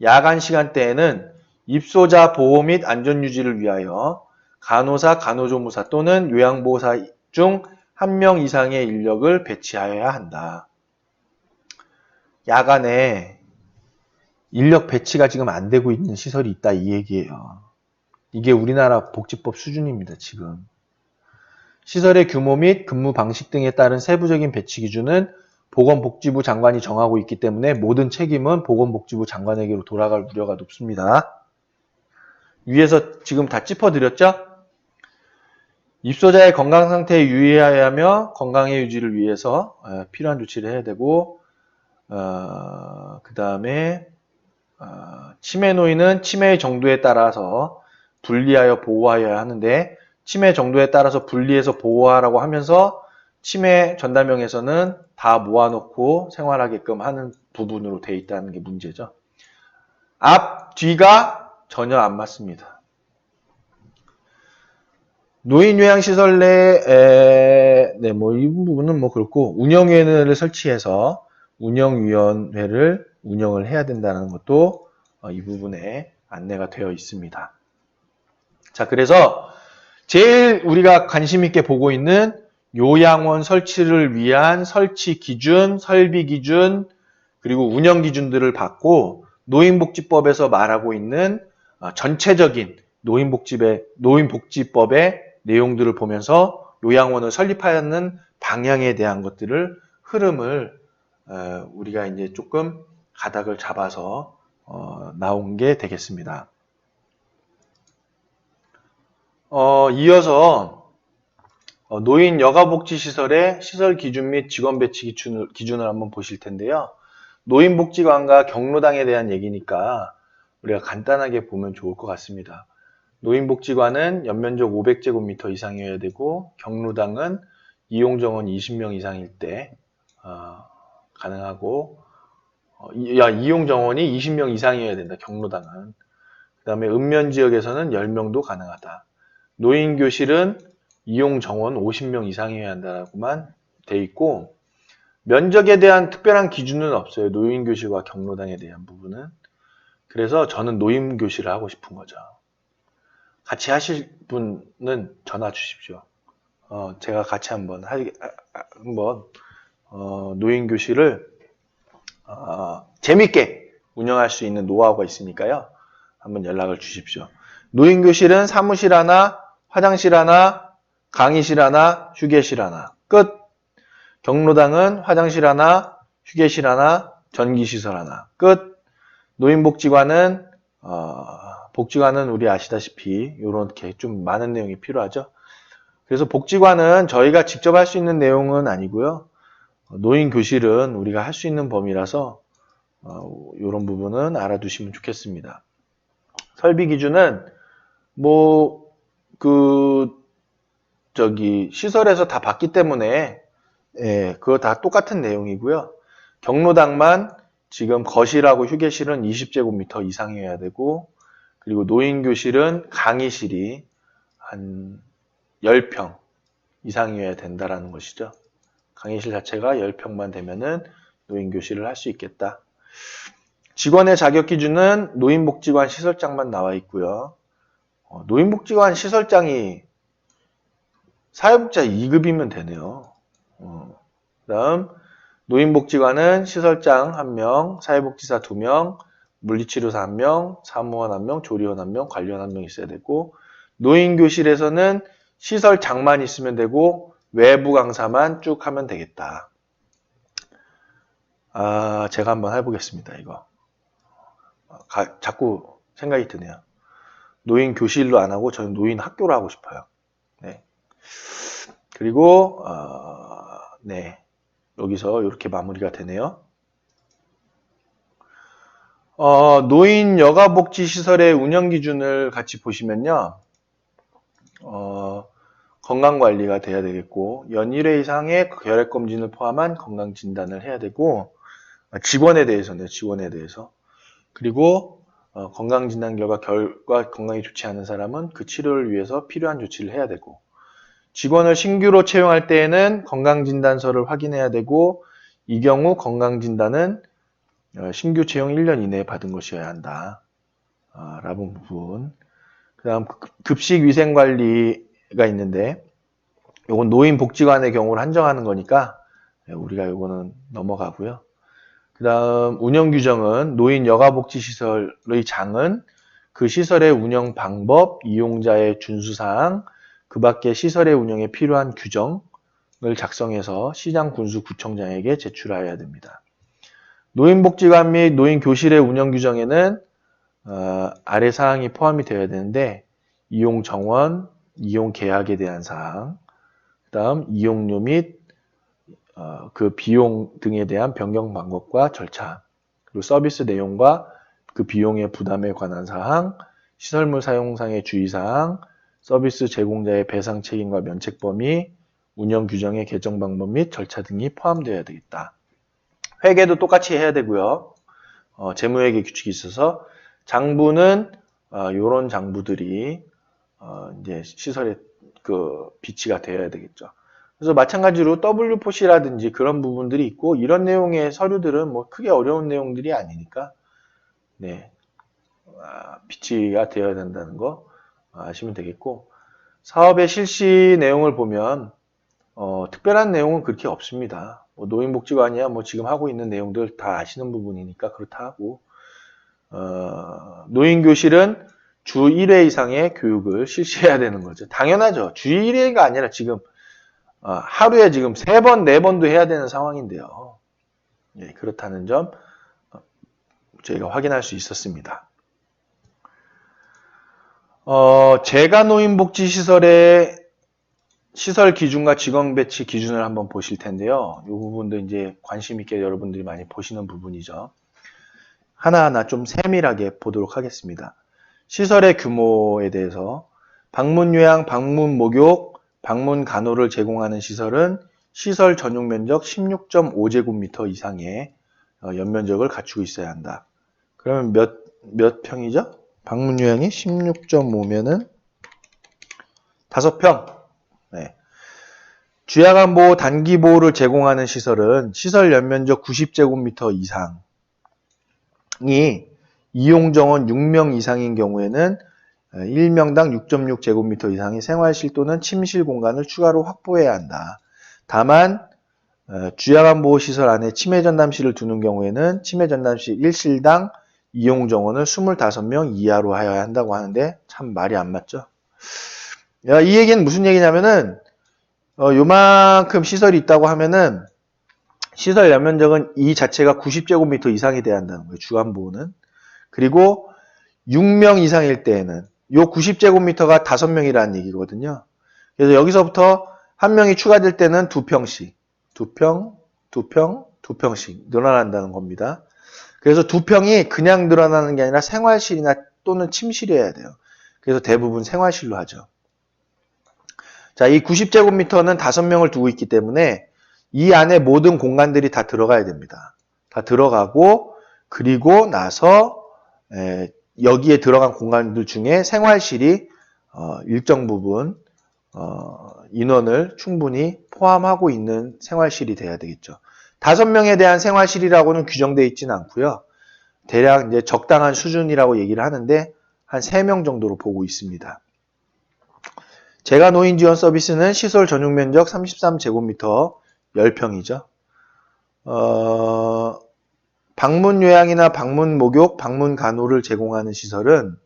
야간 시간대에는 입소자 보호 및 안전유지를 위하여 간호사, 간호조무사 또는 요양보호사 중 1명 이상의 인력을 배치하여야 한다. 야간에 인력 배치가 지금 안 되고 있는 시설이 있다 이 얘기예요. 이게 우리나라 복지법 수준입니다. 지금. 시설의 규모 및 근무 방식 등에 따른 세부적인 배치 기준은 보건복지부 장관이 정하고 있기 때문에 모든 책임은 보건복지부 장관에게로 돌아갈 우려가 높습니다. 위에서 지금 다 짚어드렸죠? 입소자의 건강 상태에 유의해야 하며 건강의 유지를 위해서 필요한 조치를 해야 되고 그 다음에 치매 노인은 치매의 정도에 따라서 분리하여 보호하여야 하는데 치매 정도에 따라서 분리해서 보호하라고 하면서 치매 전담형에서는 다 모아놓고 생활하게끔 하는 부분으로 되어 있다는 게 문제죠. 앞, 뒤가 전혀 안 맞습니다. 노인요양시설 내에, 이 부분은 그렇고, 운영위원회를 설치해서 운영위원회를 운영을 해야 된다는 것도 이 부분에 안내가 되어 있습니다. 자, 그래서 제일 우리가 관심 있게 보고 있는 요양원 설치를 위한 설치 기준, 설비 기준, 그리고 운영 기준들을 받고 노인복지법에서 말하고 있는 전체적인 노인복지법의 내용들을 보면서 요양원을 설립하는 방향에 대한 것들을 흐름을 우리가 이제 조금 가닥을 잡아서 나온 게 되겠습니다. 이어서 노인 여가복지시설의 시설 기준 및 직원 배치 기준을 한번 보실 텐데요. 노인복지관과 경로당에 대한 얘기니까 우리가 간단하게 보면 좋을 것 같습니다. 노인복지관은 연면적 500제곱미터 이상이어야 되고 경로당은 이용정원 20명 이상일 때 가능하고 이용정원이 20명 이상이어야 된다. 경로당은. 그 다음에 읍면지역에서는 10명도 가능하다. 노인교실은 이용정원 50명 이상이어야 한다고만 돼 있고 면적에 대한 특별한 기준은 없어요. 노인교실과 경로당에 대한 부분은. 그래서 저는 노인교실을 하고 싶은 거죠. 같이 하실 분은 전화 주십시오. 제가 같이 한번 노인교실을 재밌게 운영할 수 있는 노하우가 있으니까요. 한번 연락을 주십시오. 노인교실은 사무실 하나, 화장실 하나, 강의실 하나, 휴게실 하나. 끝. 경로당은 화장실 하나, 휴게실 하나, 전기시설 하나. 끝. 노인복지관은 복지관은 우리 아시다시피 이렇게 좀 많은 내용이 필요하죠. 그래서 복지관은 저희가 직접 할 수 있는 내용은 아니고요. 노인교실은 우리가 할 수 있는 범위라서 이런 부분은 알아두시면 좋겠습니다. 설비 기준은 시설에서 다 봤기 때문에 그거 다 똑같은 내용이고요. 경로당만 지금 거실하고 휴게실은 20제곱미터 이상이어야 되고 그리고 노인교실은 강의실이 한 10평 이상이어야 된다라는 것이죠. 강의실 자체가 10평만 되면은 노인교실을 할 수 있겠다. 직원의 자격 기준은 노인복지관 시설장만 나와 있고요. 노인복지관 시설장이 사회복지사 2급이면 되네요. 그 다음 노인복지관은 시설장 1명, 사회복지사 2명, 물리치료사 1명, 사무원 1명, 조리원 1명, 관리원 1명 있어야 되고 노인교실에서는 시설장만 있으면 되고 외부 강사만 쭉 하면 되겠다. 제가 한번 해보겠습니다. 이거 자꾸 생각이 드네요. 노인교실로 안 하고 저는 노인학교로 하고 싶어요. 네. 그리고 여기서 이렇게 마무리가 되네요. 노인 여가복지시설의 운영 기준을 같이 보시면요. 건강관리가 돼야 되겠고 연일회 이상의 결핵검진을 포함한 건강진단을 해야 되고 직원에 대해서 그리고 건강진단 결과 건강이 좋지 않은 사람은 그 치료를 위해서 필요한 조치를 해야 되고 직원을 신규로 채용할 때에는 건강진단서를 확인해야 되고 이 경우 건강진단은 신규 채용 1년 이내에 받은 것이어야 한다. 라는 부분. 그 다음 급식위생관리가 있는데 요건 노인복지관의 경우를 한정하는 거니까 우리가 요거는 넘어가고요. 그 다음 운영규정은 노인 여가복지시설의 장은 그 시설의 운영 방법, 이용자의 준수사항, 그 밖에 시설의 운영에 필요한 규정을 작성해서 시장, 군수, 구청장에게 제출하여야 됩니다. 노인복지관 및 노인교실의 운영규정에는 아래 사항이 포함이 되어야 되는데 이용 정원, 이용 계약에 대한 사항, 그 다음 이용료 및 그 비용 등에 대한 변경 방법과 절차, 그리고 서비스 내용과 그 비용의 부담에 관한 사항, 시설물 사용상의 주의사항, 서비스 제공자의 배상 책임과 면책 범위, 운영 규정의 개정 방법 및 절차 등이 포함되어야 되겠다. 회계도 똑같이 해야 되고요. 재무회계 규칙이 있어서 장부는 이런 장부들이 이제 시설의 그 비치가 되어야 되겠죠. 그래서 마찬가지로 W4C라든지 그런 부분들이 있고 이런 내용의 서류들은 뭐 크게 어려운 내용들이 아니니까 네, 비치가 되어야 된다는 거 아시면 되겠고 사업의 실시 내용을 보면 특별한 내용은 그렇게 없습니다. 뭐 노인복지관이야 뭐 지금 하고 있는 내용들 다 아시는 부분이니까 그렇다 하고 노인교실은 주 1회 이상의 교육을 실시해야 되는 거죠. 당연하죠. 주 1회가 아니라 지금 하루에 지금 3번, 4번도 해야 되는 상황인데요. 예, 그렇다는 점 저희가 확인할 수 있었습니다. 재가 노인복지시설의 시설 기준과 직원 배치 기준을 한번 보실 텐데요. 이 부분도 이제 관심 있게 여러분들이 많이 보시는 부분이죠. 하나하나 좀 세밀하게 보도록 하겠습니다. 시설의 규모에 대해서 방문 요양, 방문 목욕, 방문 간호를 제공하는 시설은 시설 전용 면적 16.5제곱미터 이상의 연면적을 갖추고 있어야 한다. 그러면 몇 평이죠? 방문 요양이 16.5면은 5평. 네. 주야간 보호, 단기 보호를 제공하는 시설은 시설 연면적 90제곱미터 이상이 이용 정원 6명 이상인 경우에는 1명당 6.6제곱미터 이상의 생활실 또는 침실 공간을 추가로 확보해야 한다. 다만 주야간 보호 시설 안에 치매 전담실을 두는 경우에는 치매 전담실 1실당 이용 정원을 25명 이하로 하여야 한다고 하는데 참 말이 안 맞죠? 이 얘기는 무슨 얘기냐면은 요만큼 시설이 있다고 하면은 시설 연면적은 이 자체가 90제곱미터 이상이 돼야 한다는 거예요. 주간보호는. 그리고 6명 이상일 때에는 요 90제곱미터가 5명이라는 얘기거든요. 그래서 여기서부터 한 명이 추가될 때는 2평씩, 2평, 2평, 2평씩 늘어난다는 겁니다. 그래서 2평이 그냥 늘어나는 게 아니라 생활실이나 또는 침실이어야 돼요. 그래서 대부분 생활실로 하죠. 자, 이 90제곱미터는 5명을 두고 있기 때문에 이 안에 모든 공간들이 다 들어가야 됩니다. 다 들어가고 그리고 나서 여기에 들어간 공간들 중에 생활실이 일정 부분 인원을 충분히 포함하고 있는 생활실이 돼야 되겠죠. 5명에 대한 생활실이라고는 규정되어 있지는 않고요. 대략 이제 적당한 수준이라고 얘기를 하는데 한 3명 정도로 보고 있습니다. 재가 노인 지원 서비스는 시설 전용 면적 33제곱미터 10평이죠. 방문 요양이나 방문 목욕, 방문 간호를 제공하는 시설은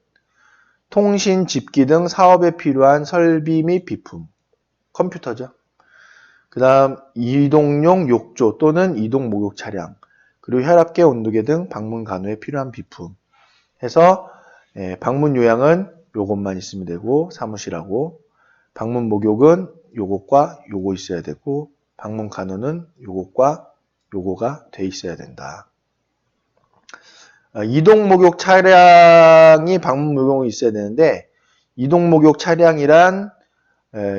통신, 집기 등 사업에 필요한 설비 및 비품, 컴퓨터죠. 그 다음 이동용 욕조 또는 이동 목욕 차량, 그리고 혈압계, 온도계 등 방문 간호에 필요한 비품 해서 방문 요양은 요것만 있으면 되고 사무실하고 방문 목욕은 요것과 요거 있어야 되고 방문 간호는 요것과 요거가 돼 있어야 된다. 이동 목욕 차량이 방문 목욕이 있어야 되는데 이동 목욕 차량이란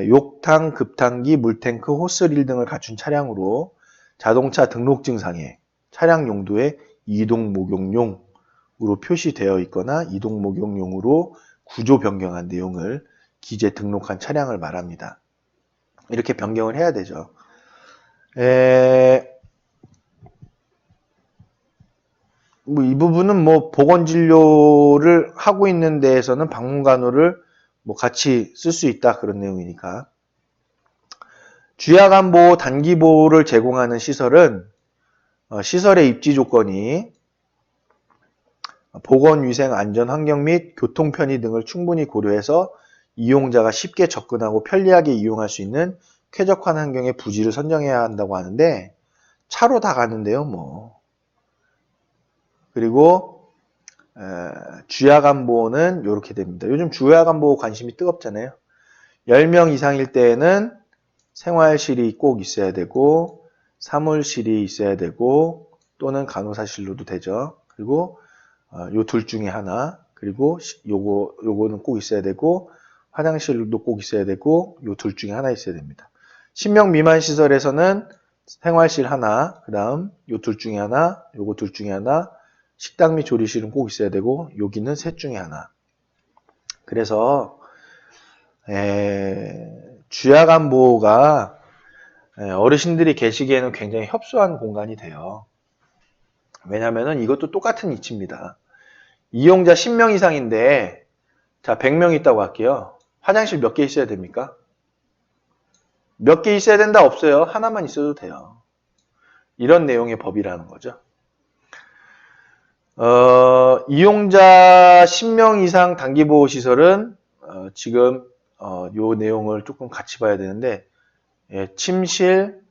욕탕, 급탕기, 물탱크, 호스릴 등을 갖춘 차량으로 자동차 등록증상에 차량 용도의 이동 목욕용으로 표시되어 있거나 이동 목욕용으로 구조 변경한 내용을 기재 등록한 차량을 말합니다. 이렇게 변경을 해야 되죠. 뭐 이 부분은 뭐 보건진료를 하고 있는 데에서는 방문간호를 뭐 같이 쓸 수 있다 그런 내용이니까. 주야간보호 단기보호를 제공하는 시설은 시설의 입지 조건이 보건, 위생, 안전, 환경 및 교통 편의 등을 충분히 고려해서 이용자가 쉽게 접근하고 편리하게 이용할 수 있는 쾌적한 환경의 부지를 선정해야 한다고 하는데 차로 다 가는데요, 뭐. 그리고 주야간보호는 이렇게 됩니다. 요즘 주야간보호 관심이 뜨겁잖아요. 10명 이상일 때에는 생활실이 꼭 있어야 되고 사무실이 있어야 되고 또는 간호사실로도 되죠. 그리고 요 둘 중에 하나, 그리고 요거는 꼭 있어야 되고 화장실도 꼭 있어야 되고 요 둘 중에 하나 있어야 됩니다. 10명 미만 시설에서는 생활실 하나, 그 다음 요 둘 중에 하나, 요거 둘 중에 하나, 식당 및 조리실은 꼭 있어야 되고 여기는 셋 중에 하나. 그래서 주야간보호가 어르신들이 계시기에는 굉장히 협소한 공간이 돼요. 왜냐면은 이것도 똑같은 이치입니다. 이용자 10명 이상인데 자 100명 있다고 할게요. 화장실 몇 개 있어야 됩니까? 몇 개 있어야 된다 없어요. 하나만 있어도 돼요. 이런 내용의 법이라는 거죠. 이용자 10명 이상 단기보호시설은 지금 요 내용을 조금 같이 봐야 되는데 침실,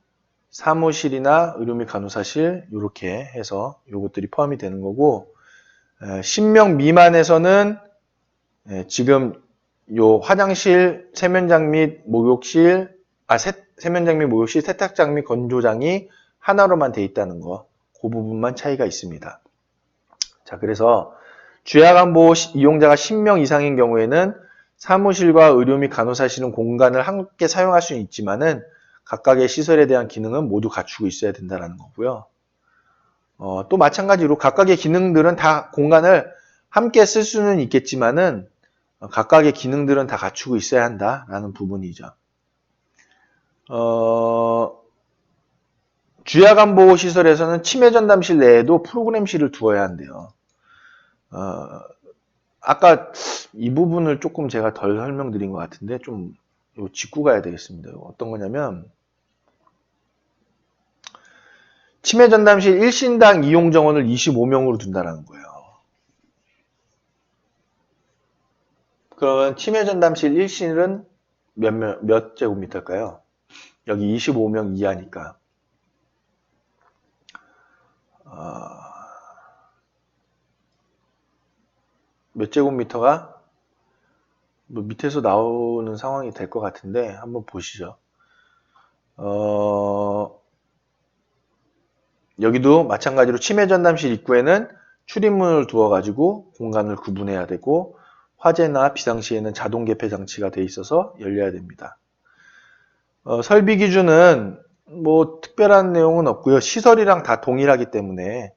사무실이나 의료 및 간호사실 이렇게 해서 요것들이 포함이 되는 거고 10명 미만에서는 지금 요 화장실, 세면장 및 목욕실, 세면장 및 목욕실, 세탁장 및 건조장이 하나로만 돼 있다는 거, 그 부분만 차이가 있습니다. 자, 그래서 주야간보호 이용자가 10명 이상인 경우에는 사무실과 의료 및 간호사실은 공간을 함께 사용할 수는 있지만은 각각의 시설에 대한 기능은 모두 갖추고 있어야 된다는 거고요. 또 마찬가지로 각각의 기능들은 다 공간을 함께 쓸 수는 있겠지만은 각각의 기능들은 다 갖추고 있어야 한다라는 부분이죠. 주야간보호 시설에서는 치매 전담실 내에도 프로그램실을 두어야 한대요. 아까 이 부분을 조금 제가 덜 설명드린 것 같은데 좀 짚고 가야 되겠습니다. 어떤 거냐면 치매 전담실 1신당 이용 정원을 25명으로 둔다는 거예요. 그러면 치매 전담실 1실은 몇 제곱미터일까요? 여기 25명 이하니까. 몇 제곱미터가 뭐 밑에서 나오는 상황이 될 것 같은데 한번 보시죠. 여기도 마찬가지로 치매 전담실 입구에는 출입문을 두어가지고 공간을 구분해야 되고 화재나 비상시에는 자동 개폐 장치가 돼 있어서 열려야 됩니다. 설비 기준은 뭐 특별한 내용은 없고요. 시설이랑 다 동일하기 때문에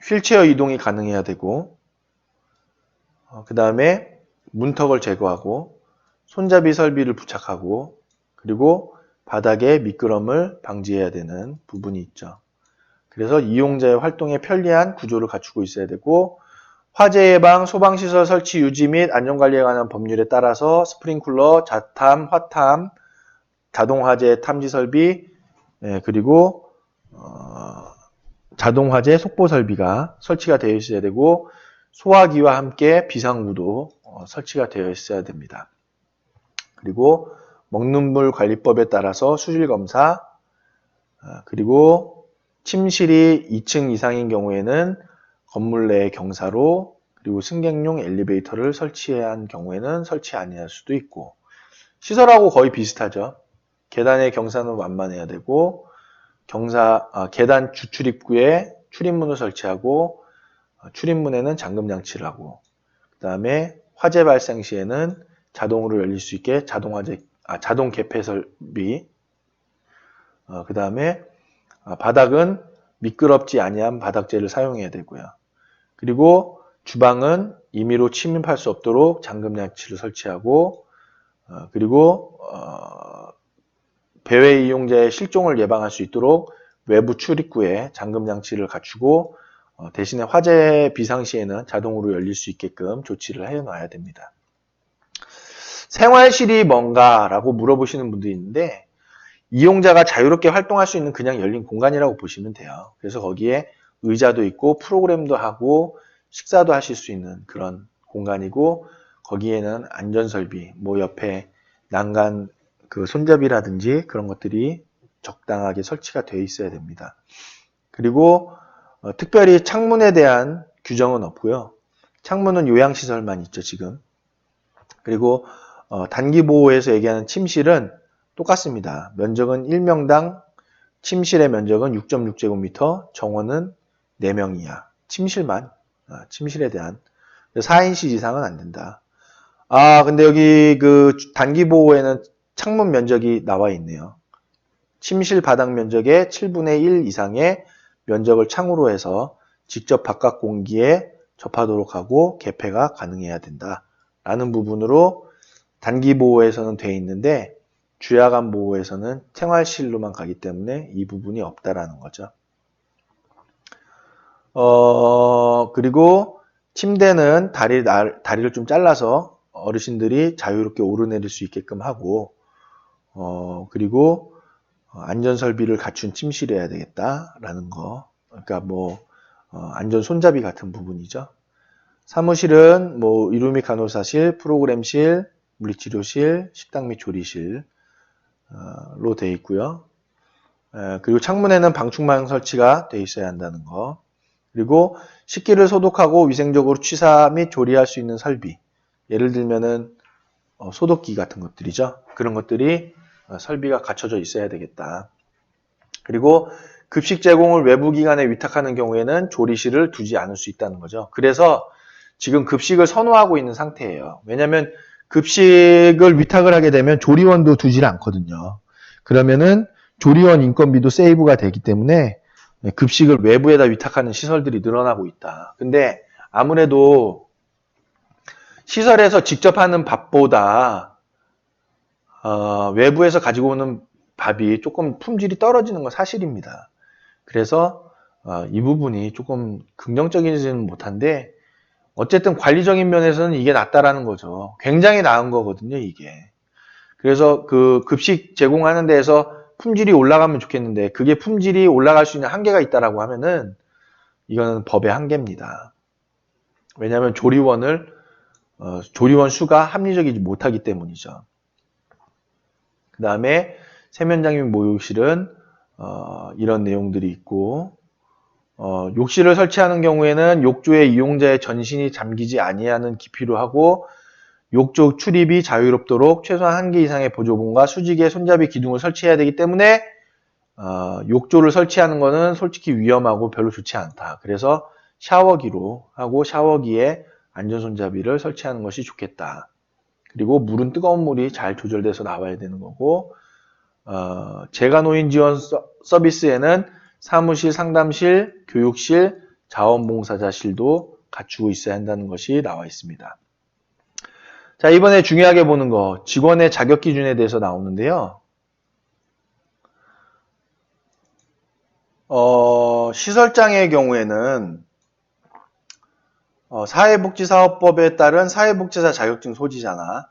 휠체어 이동이 가능해야 되고 그 다음에 문턱을 제거하고 손잡이 설비를 부착하고 그리고 바닥에 미끄럼을 방지해야 되는 부분이 있죠. 그래서 이용자의 활동에 편리한 구조를 갖추고 있어야 되고 화재 예방, 소방시설 설치 유지 및 안전관리에 관한 법률에 따라서 스프링클러, 자탐, 화탐, 자동화재 탐지 설비, 그리고 자동화재 속보 설비가 설치가 되어 있어야 되고 소화기와 함께 비상구도 설치가 되어 있어야 됩니다. 그리고 먹는 물 관리법에 따라서 수질검사, 그리고 침실이 2층 이상인 경우에는 건물 내 경사로 그리고 승객용 엘리베이터를 설치한 경우에는 설치 아니할 수도 있고 시설하고 거의 비슷하죠. 계단의 경사는 완만해야 되고 계단 주출입구에 출입문을 설치하고 출입문에는 잠금 장치를 하고 그 다음에 화재 발생 시에는 자동으로 열릴 수 있게 자동 개폐 설비 그 다음에 바닥은 미끄럽지 아니한 바닥재를 사용해야 되고요. 그리고 주방은 임의로 침입할 수 없도록 잠금 장치를 설치하고 그리고 배회 이용자의 실종을 예방할 수 있도록 외부 출입구에 잠금 장치를 갖추고 대신에 화재 비상시에는 자동으로 열릴 수 있게끔 조치를 해놔야 됩니다. 생활실이 뭔가라고 물어보시는 분들이 있는데 이용자가 자유롭게 활동할 수 있는 그냥 열린 공간이라고 보시면 돼요. 그래서 거기에 의자도 있고 프로그램도 하고 식사도 하실 수 있는 그런 공간이고 거기에는 안전설비, 뭐 옆에 난간 그 손잡이라든지 그런 것들이 적당하게 설치가 되어 있어야 됩니다. 그리고 특별히 창문에 대한 규정은 없고요. 창문은 요양시설만 있죠, 지금. 그리고 단기보호에서 얘기하는 침실은 똑같습니다. 면적은 1명당 침실의 면적은 6.6제곱미터, 정원은 4명 이하. 침실만, 침실에 대한 4인실 이상은 안 된다. 근데 여기 그 단기보호에는 창문 면적이 나와 있네요. 침실 바닥 면적의 7분의 1 이상의 면적을 창으로 해서 직접 바깥 공기에 접하도록 하고 개폐가 가능해야 된다. 라는 부분으로 단기보호에서는 돼 있는데 주야간 보호에서는 생활실로만 가기 때문에 이 부분이 없다라는 거죠. 그리고 침대는 다리를 좀 잘라서 어르신들이 자유롭게 오르내릴 수 있게끔 하고, 그리고 안전설비를 갖춘 침실이어야 되겠다라는 거. 그러니까 뭐, 안전 손잡이 같은 부분이죠. 사무실은 뭐, 의료 및 간호사실, 프로그램실, 물리치료실, 식당 및 조리실, 로 되어 있고요. 그리고 창문에는 방충망 설치가 되어 있어야 한다는 거. 그리고 식기를 소독하고 위생적으로 취사 및 조리할 수 있는 설비. 예를 들면은 소독기 같은 것들이죠. 그런 것들이 설비가 갖춰져 있어야 되겠다. 그리고 급식 제공을 외부 기관에 위탁하는 경우에는 조리실을 두지 않을 수 있다는 거죠. 그래서 지금 급식을 선호하고 있는 상태예요. 왜냐하면 급식을 위탁을 하게 되면 조리원도 두질 않거든요. 그러면은 조리원 인건비도 세이브가 되기 때문에 급식을 외부에다 위탁하는 시설들이 늘어나고 있다. 근데 아무래도 시설에서 직접 하는 밥보다 외부에서 가지고 오는 밥이 조금 품질이 떨어지는 건 사실입니다. 그래서 이 부분이 조금 긍정적이지는 못한데 어쨌든 관리적인 면에서는 이게 낫다라는 거죠. 굉장히 나은 거거든요, 이게. 그래서 그 급식 제공하는 데에서 품질이 올라가면 좋겠는데 그게 품질이 올라갈 수 있는 한계가 있다라고 하면은 이거는 법의 한계입니다. 왜냐하면 조리원 수가 합리적이지 못하기 때문이죠. 그 다음에 세면장 및 목욕실은 이런 내용들이 있고 욕실을 설치하는 경우에는 욕조에 이용자의 전신이 잠기지 아니하는 깊이로 하고 욕조 출입이 자유롭도록 최소한 1개 이상의 보조봉과 수직의 손잡이 기둥을 설치해야 되기 때문에 욕조를 설치하는 것은 솔직히 위험하고 별로 좋지 않다. 그래서 샤워기로 하고 샤워기에 안전손잡이를 설치하는 것이 좋겠다. 그리고 물은 뜨거운 물이 잘 조절돼서 나와야 되는 거고 재가노인 지원 서비스에는 사무실, 상담실, 교육실, 자원봉사자실도 갖추고 있어야 한다는 것이 나와 있습니다. 자, 이번에 중요하게 보는 거 직원의 자격 기준에 대해서 나오는데요. 시설장의 경우에는 사회복지사업법에 따른 사회복지사 자격증 소지자나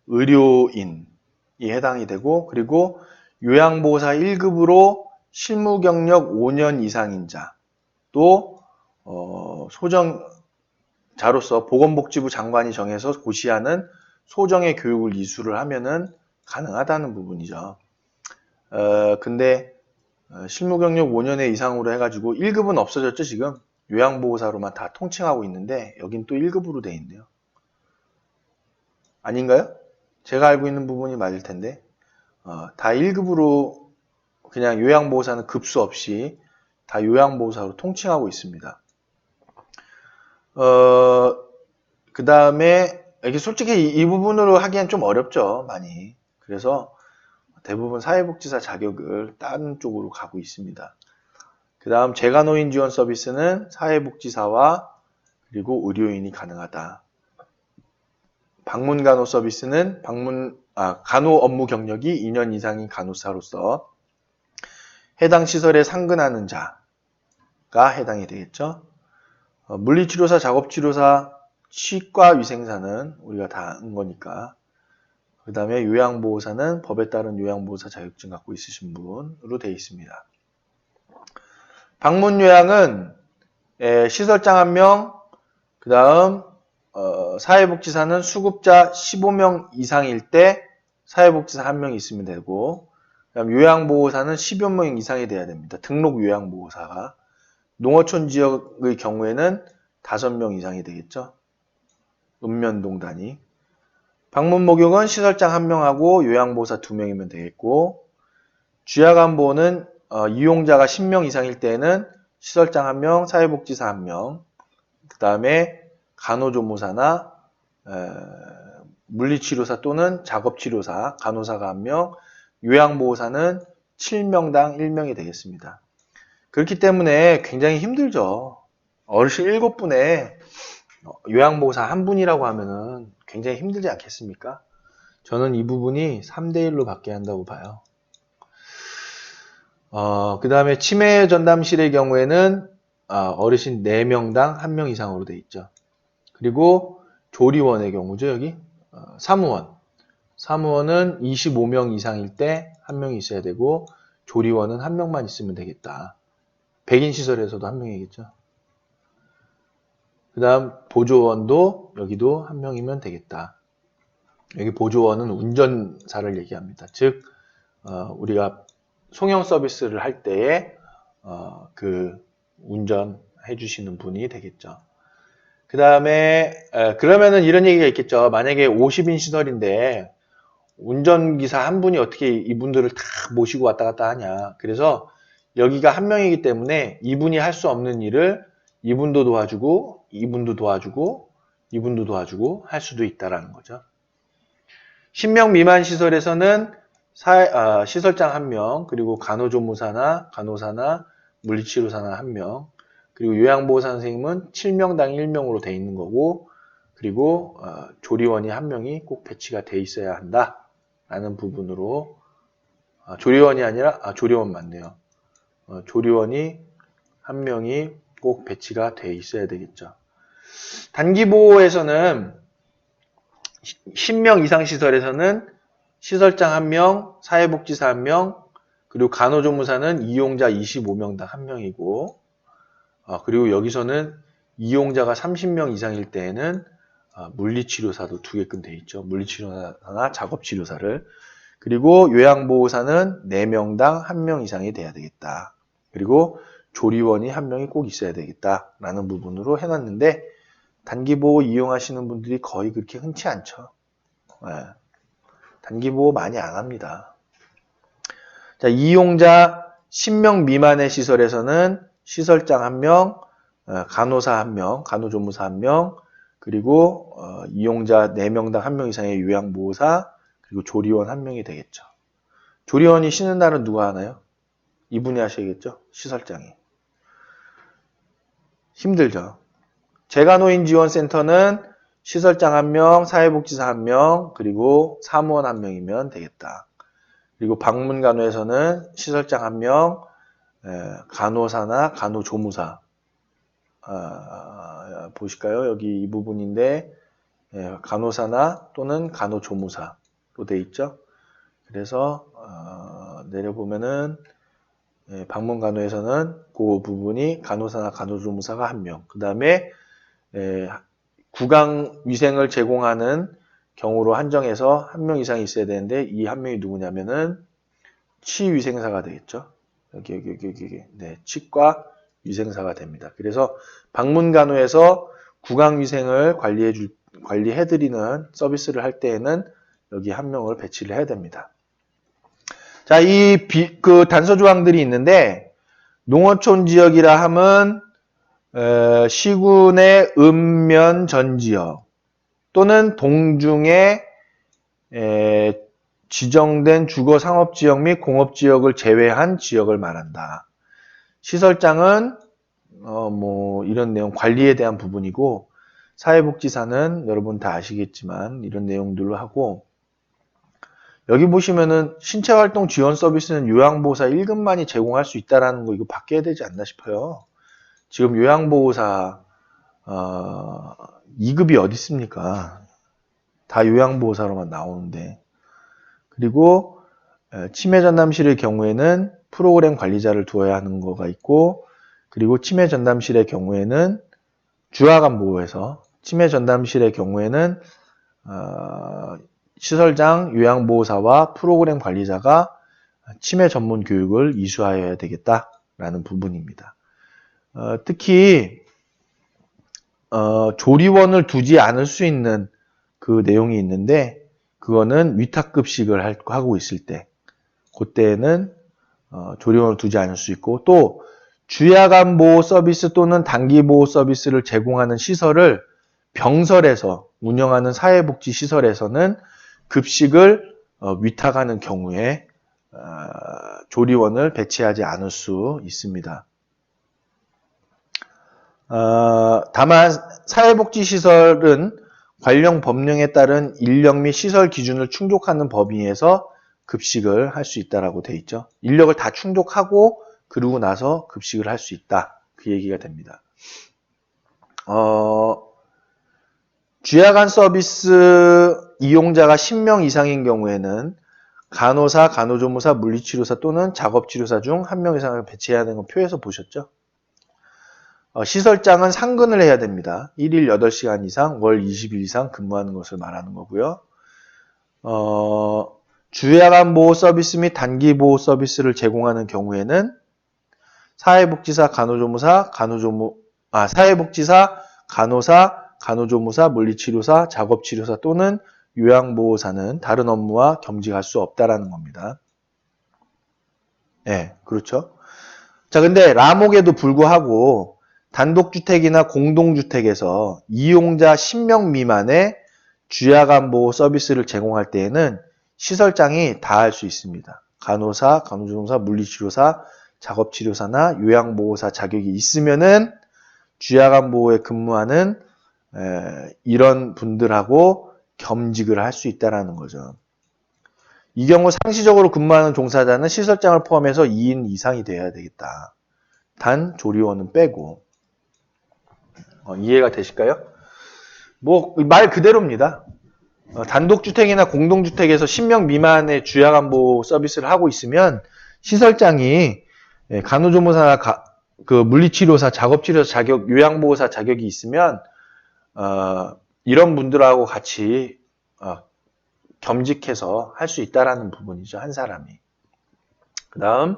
의료인이 해당이 되고 그리고 요양보호사 1급으로 실무경력 5년 이상인 자, 또 소정자로서 보건복지부 장관이 정해서 고시하는 소정의 교육을 이수를 하면은 가능하다는 부분이죠. 근데 실무경력 5년의 이상으로 해가지고 1급은 없어졌죠, 지금. 요양보호사로만 다 통칭하고 있는데 여긴 또 1급으로 돼 있네요. 아닌가요? 제가 알고 있는 부분이 맞을 텐데 다 1급으로 그냥 요양보호사는 급수 없이 다 요양보호사로 통칭하고 있습니다. 그 다음에 이게 솔직히 이 부분으로 하기엔 좀 어렵죠, 많이. 그래서 대부분 사회복지사 자격을 다른 쪽으로 가고 있습니다. 그 다음 재가노인 지원 서비스는 사회복지사와 그리고 의료인이 가능하다. 방문간호 서비스는 간호 업무 경력이 2년 이상인 간호사로서 해당 시설에 상근하는 자가 해당이 되겠죠. 물리치료사, 작업치료사, 치과위생사는 우리가 다 한 거니까. 그 다음에 요양보호사는 법에 따른 요양보호사 자격증 갖고 있으신 분으로 되어 있습니다. 방문요양은 시설장 1명, 그 다음 사회복지사는 수급자 15명 이상일 때 사회복지사 1명이 있으면 되고, 그다음 요양보호사는 10여 명 이상이 돼야 됩니다. 등록 요양보호사가. 농어촌 지역의 경우에는 5명 이상이 되겠죠. 읍면동단위. 방문 목욕은 시설장 1명하고 요양보호사 2명이면 되겠고, 쥐약암보호는 이용자가 10명 이상일 때에는 시설장 1명, 사회복지사 1명, 그 다음에 간호조무사나 물리치료사 또는 작업치료사, 간호사가 1명, 요양보호사는 7명당 1명이 되겠습니다. 그렇기 때문에 굉장히 힘들죠. 어르신 7분에 요양보호사 1분이라고 하면은 굉장히 힘들지 않겠습니까? 저는 이 부분이 3대1로 받게 한다고 봐요. 그 다음에 치매 전담실의 경우에는 어르신 4명당 1명 이상으로 돼 있죠. 그리고 조리원의 경우죠, 여기. 사무원은 25명 이상일 때 1명이 있어야 되고, 조리원은 1명만 있으면 되겠다. 백인 시설에서도 1명이겠죠. 그 다음 보조원도 여기도 1명이면 되겠다. 여기 보조원은 운전사를 얘기합니다. 즉 우리가 송영 서비스를 할 때에 그 운전해 주시는 분이 되겠죠. 그 다음에 그러면은 이런 얘기가 있겠죠. 만약에 50인 시설인데 운전기사 1분이 어떻게 이분들을 다 모시고 왔다 갔다 하냐. 그래서 여기가 1명이기 때문에 이분이 할 수 없는 일을 이분도 도와주고 이분도 도와주고 이분도 도와주고 할 수도 있다라는 거죠. 10명 미만 시설에서는 시설장 1명, 그리고 간호조무사나 간호사나 물리치료사나 1명, 그리고 요양보호사 선생님은 7명당 1명으로 돼 있는 거고, 그리고 조리원이 1명이 꼭 배치가 돼 있어야 한다라는 부분으로, 조리원이 아니라 조리원 맞네요. 조리원이 1명이 꼭 배치가 돼 있어야 되겠죠. 단기보호에서는 10명 이상 시설에서는 시설장 1명, 사회복지사 1명, 그리고 간호조무사는 이용자 25명당 1명이고, 그리고 여기서는 이용자가 30명 이상일 때에는 물리치료사도 2개끔 돼 있죠. 물리치료사나 작업치료사를. 그리고 요양보호사는 4명당 1명 이상이 돼야 되겠다. 그리고 조리원이 1명이 꼭 있어야 되겠다라는 부분으로 해놨는데, 단기보호 이용하시는 분들이 거의 그렇게 흔치 않죠. 단기보호 많이 안 합니다. 자, 이용자 10명 미만의 시설에서는 시설장 1명, 간호사 1명, 간호조무사 1명, 그리고 이용자 4명당 1명 이상의 요양보호사, 그리고 조리원 1명이 되겠죠. 조리원이 쉬는 날은 누가 하나요? 이분이 하셔야겠죠? 시설장이. 힘들죠. 재가노인지원센터는 시설장 1명, 사회복지사 1명, 그리고 사무원 1명이면 되겠다. 그리고 방문간호에서는 시설장 1명, 간호사나 간호조무사. 보실까요? 여기 이 부분인데, 간호사나 또는 간호조무사로 돼 있죠. 그래서 내려보면은 방문간호에서는 그 부분이 간호사나 간호조무사가 1명. 그 다음에 구강위생을 제공하는 경우로 한정해서 1명 이상이 있어야 되는데, 이 1명이 누구냐면은 치위생사가 되겠죠. 여기. 네, 치과 위생사가 됩니다. 그래서 방문간호에서 구강위생을 관리해드리는 서비스를 할 때에는 여기 1명을 배치를 해야 됩니다. 자, 그 단서조항들이 있는데, 농어촌 지역이라 함은 시군의 읍면 전지역 또는 동중의 지정된 주거상업지역 및 공업지역을 제외한 지역을 말한다. 시설장은 이런 내용 관리에 대한 부분이고, 사회복지사는 여러분 다 아시겠지만 이런 내용들로 하고, 여기 보시면은 신체활동 지원 서비스는 요양보호사 1급만이 제공할 수 있다라는 거 이거 바뀌어야 되지 않나 싶어요. 지금 요양보호사 2급이 어디 있습니까? 다 요양보호사로만 나오는데. 그리고 치매전담실의 경우에는 프로그램 관리자를 두어야 하는 거가 있고, 그리고 치매전담실의 경우에는 주하간보호에서 치매전담실의 경우에는 시설장, 요양보호사와 프로그램 관리자가 치매 전문 교육을 이수하여야 되겠다라는 부분입니다. 특히 조리원을 두지 않을 수 있는 그 내용이 있는데, 그거는 위탁급식을 하고 있을 때, 그때는 조리원을 두지 않을 수 있고, 또 주야간 보호 서비스 또는 단기 보호 서비스를 제공하는 시설을 병설에서 운영하는 사회복지 시설에서는 급식을 위탁하는 경우에 조리원을 배치하지 않을 수 있습니다. 다만 사회복지시설은 관련 법령에 따른 인력 및 시설 기준을 충족하는 범위에서 급식을 할 수 있다라고 되어 있죠. 인력을 다 충족하고 그러고 나서 급식을 할 수 있다. 그 얘기가 됩니다. 주야간 서비스 이용자가 10명 이상인 경우에는 간호사, 간호조무사, 물리치료사 또는 작업치료사 중 1명 이상을 배치해야 하는 건 표에서 보셨죠? 시설장은 상근을 해야 됩니다. 1일 8시간 이상, 월 20일 이상 근무하는 것을 말하는 거고요. 주야간 보호 서비스 및 단기 보호 서비스를 제공하는 경우에는 사회복지사, 간호조무사, 사회복지사, 간호사, 간호조무사, 물리치료사, 작업치료사 또는 요양보호사는 다른 업무와 겸직할 수 없다라는 겁니다. 네, 그렇죠. 자, 근데 라목에도 불구하고 단독주택이나 공동주택에서 이용자 10명 미만의 주야간 보호 서비스를 제공할 때에는 시설장이 다 할 수 있습니다. 간호사, 간호조무사, 물리치료사, 작업치료사나 요양보호사 자격이 있으면은 주야간 보호에 근무하는 이런 분들하고 겸직을 할 수 있다라는 거죠. 이 경우 상시적으로 근무하는 종사자는 시설장을 포함해서 2인 이상이 돼야 되겠다. 단 조리원은 빼고. 이해가 되실까요? 뭐 말 그대로입니다. 단독주택이나 공동주택에서 10명 미만의 주야간 보호 서비스를 하고 있으면 시설장이 간호조무사나 그 물리치료사, 작업치료사 자격, 요양보호사 자격이 있으면 이런 분들하고 같이 겸직해서 할 수 있다라는 부분이죠. 한 사람이. 그 다음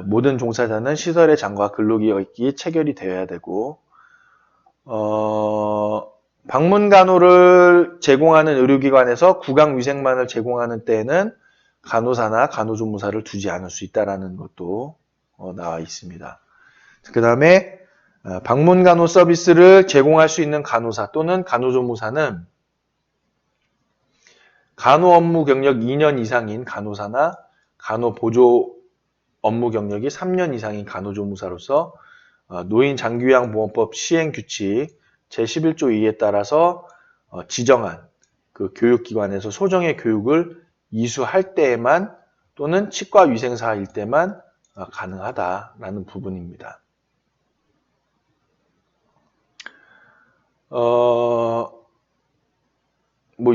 모든 종사자는 시설의 장과 근로기억이 체결이 되어야 되고 방문간호를 제공하는 의료기관에서 구강위생만을 제공하는 때에는 간호사나 간호조무사를 두지 않을 수 있다는 것도 나와 있습니다. 그 다음에 방문간호 서비스를 제공할 수 있는 간호사 또는 간호조무사는 간호 업무 경력 2년 이상인 간호사나 간호보조 업무 경력이 3년 이상인 간호조무사로서 노인장기요양보험법 시행규칙 제11조 2에 따라서 지정한 그 교육기관에서 소정의 교육을 이수할 때에만 또는 치과위생사일 때만 가능하다라는 부분입니다. 뭐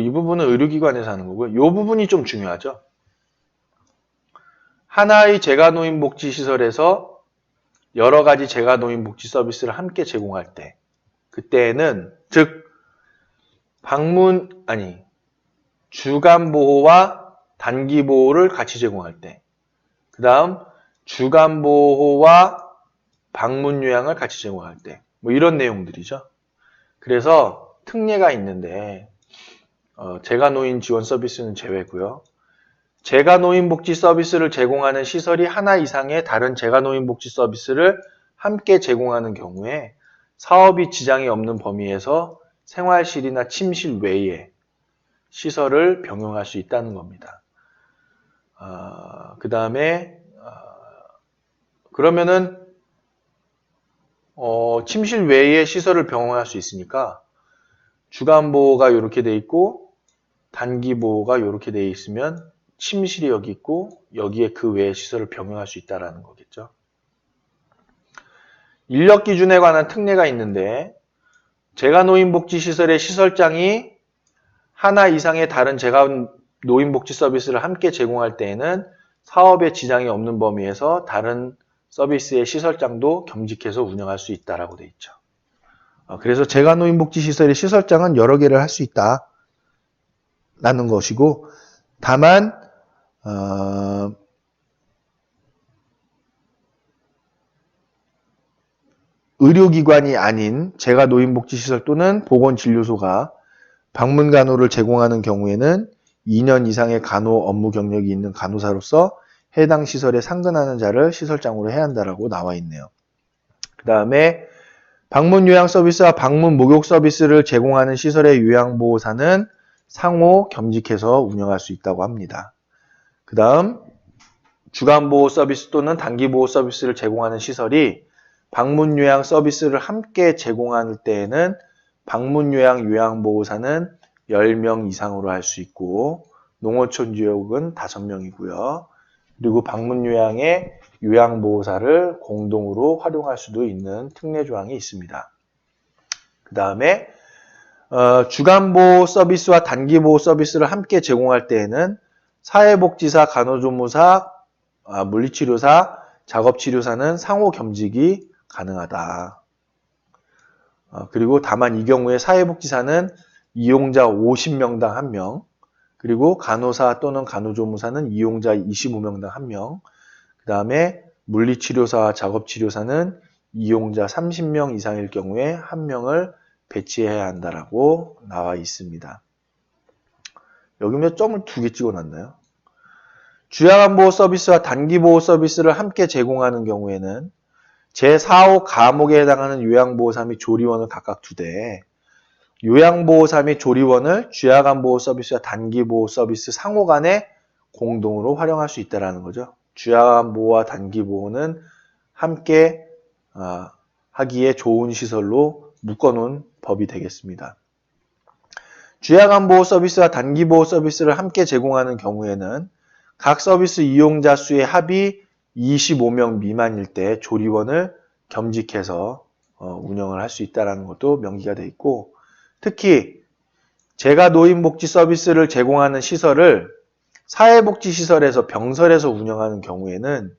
이 부분은 의료기관에서 하는 거고요. 이 부분이 좀 중요하죠. 하나의 재가노인복지시설에서 여러 가지 재가노인복지 서비스를 함께 제공할 때, 그때는 즉 주간보호와 단기보호를 같이 제공할 때, 그 다음 주간보호와 방문요양을 같이 제공할 때, 뭐 이런 내용들이죠. 그래서 특례가 있는데 재가노인 지원 서비스는 제외고요. 재가노인복지 서비스를 제공하는 시설이 하나 이상의 다른 재가노인복지 서비스를 함께 제공하는 경우에 사업이 지장이 없는 범위에서 생활실이나 침실 외에 시설을 병용할 수 있다는 겁니다. 그 다음에 그러면은 침실 외에 시설을 병용할 수 있으니까 주간보호가 이렇게 돼 있고 단기보호가 이렇게 되어 있으면 침실이 여기 있고 여기에 그 외의 시설을 병용할 수 있다는 거겠죠. 인력 기준에 관한 특례가 있는데 재가노인복지시설의 시설장이 하나 이상의 다른 재가노인복지 서비스를 함께 제공할 때에는 사업에 지장이 없는 범위에서 다른 서비스의 시설장도 겸직해서 운영할 수 있다라고 되어 있죠. 그래서 재가노인복지시설의 시설장은 여러 개를 할 수 있다라는 것이고, 다만 의료기관이 아닌 재가노인복지시설 또는 보건진료소가 방문간호를 제공하는 경우에는 2년 이상의 간호 업무 경력이 있는 간호사로서 해당 시설에 상근하는 자를 시설장으로 해야 한다라고 나와 있네요. 그 다음에 방문 요양 서비스와 방문 목욕 서비스를 제공하는 시설의 요양보호사는 상호 겸직해서 운영할 수 있다고 합니다. 그 다음 주간보호 서비스 또는 단기보호 서비스를 제공하는 시설이 방문 요양 서비스를 함께 제공할 때에는 방문 요양 요양보호사는 10명 이상으로 할 수 있고 농어촌 지역은 5명이고요. 그리고 방문 요양의 요양보호사를 공동으로 활용할 수도 있는 특례 조항이 있습니다. 그 다음에 주간보호 서비스와 단기보호 서비스를 함께 제공할 때에는 사회복지사, 간호조무사, 물리치료사, 작업치료사는 상호 겸직이 가능하다. 그리고 다만 이 경우에 사회복지사는 이용자 50명당 1명, 그리고 간호사 또는 간호조무사는 이용자 25명당 1명, 그 다음에 물리치료사와 작업치료사는 이용자 30명 이상일 경우에 1명을 배치해야 한다라고 나와 있습니다. 여기 몇 점을 2개 찍어놨나요? 주야간보호 서비스와 단기보호 서비스를 함께 제공하는 경우에는 제4호 과목에 해당하는 요양보호사 및 조리원을 각각 2대, 요양보호사 및 조리원을 주야간보호 서비스와 단기보호 서비스 상호 간에 공동으로 활용할 수 있다는 거죠. 주야간보호와 단기보호는 함께 하기에 좋은 시설로 묶어놓은 법이 되겠습니다. 주야간보호 서비스와 단기보호 서비스를 함께 제공하는 경우에는 각 서비스 이용자 수의 합이 25명 미만일 때 조리원을 겸직해서 운영을 할 수 있다는 것도 명기가 되어 있고, 특히 재가노인복지 서비스를 제공하는 시설을 사회복지시설에서 병설에서 운영하는 경우에는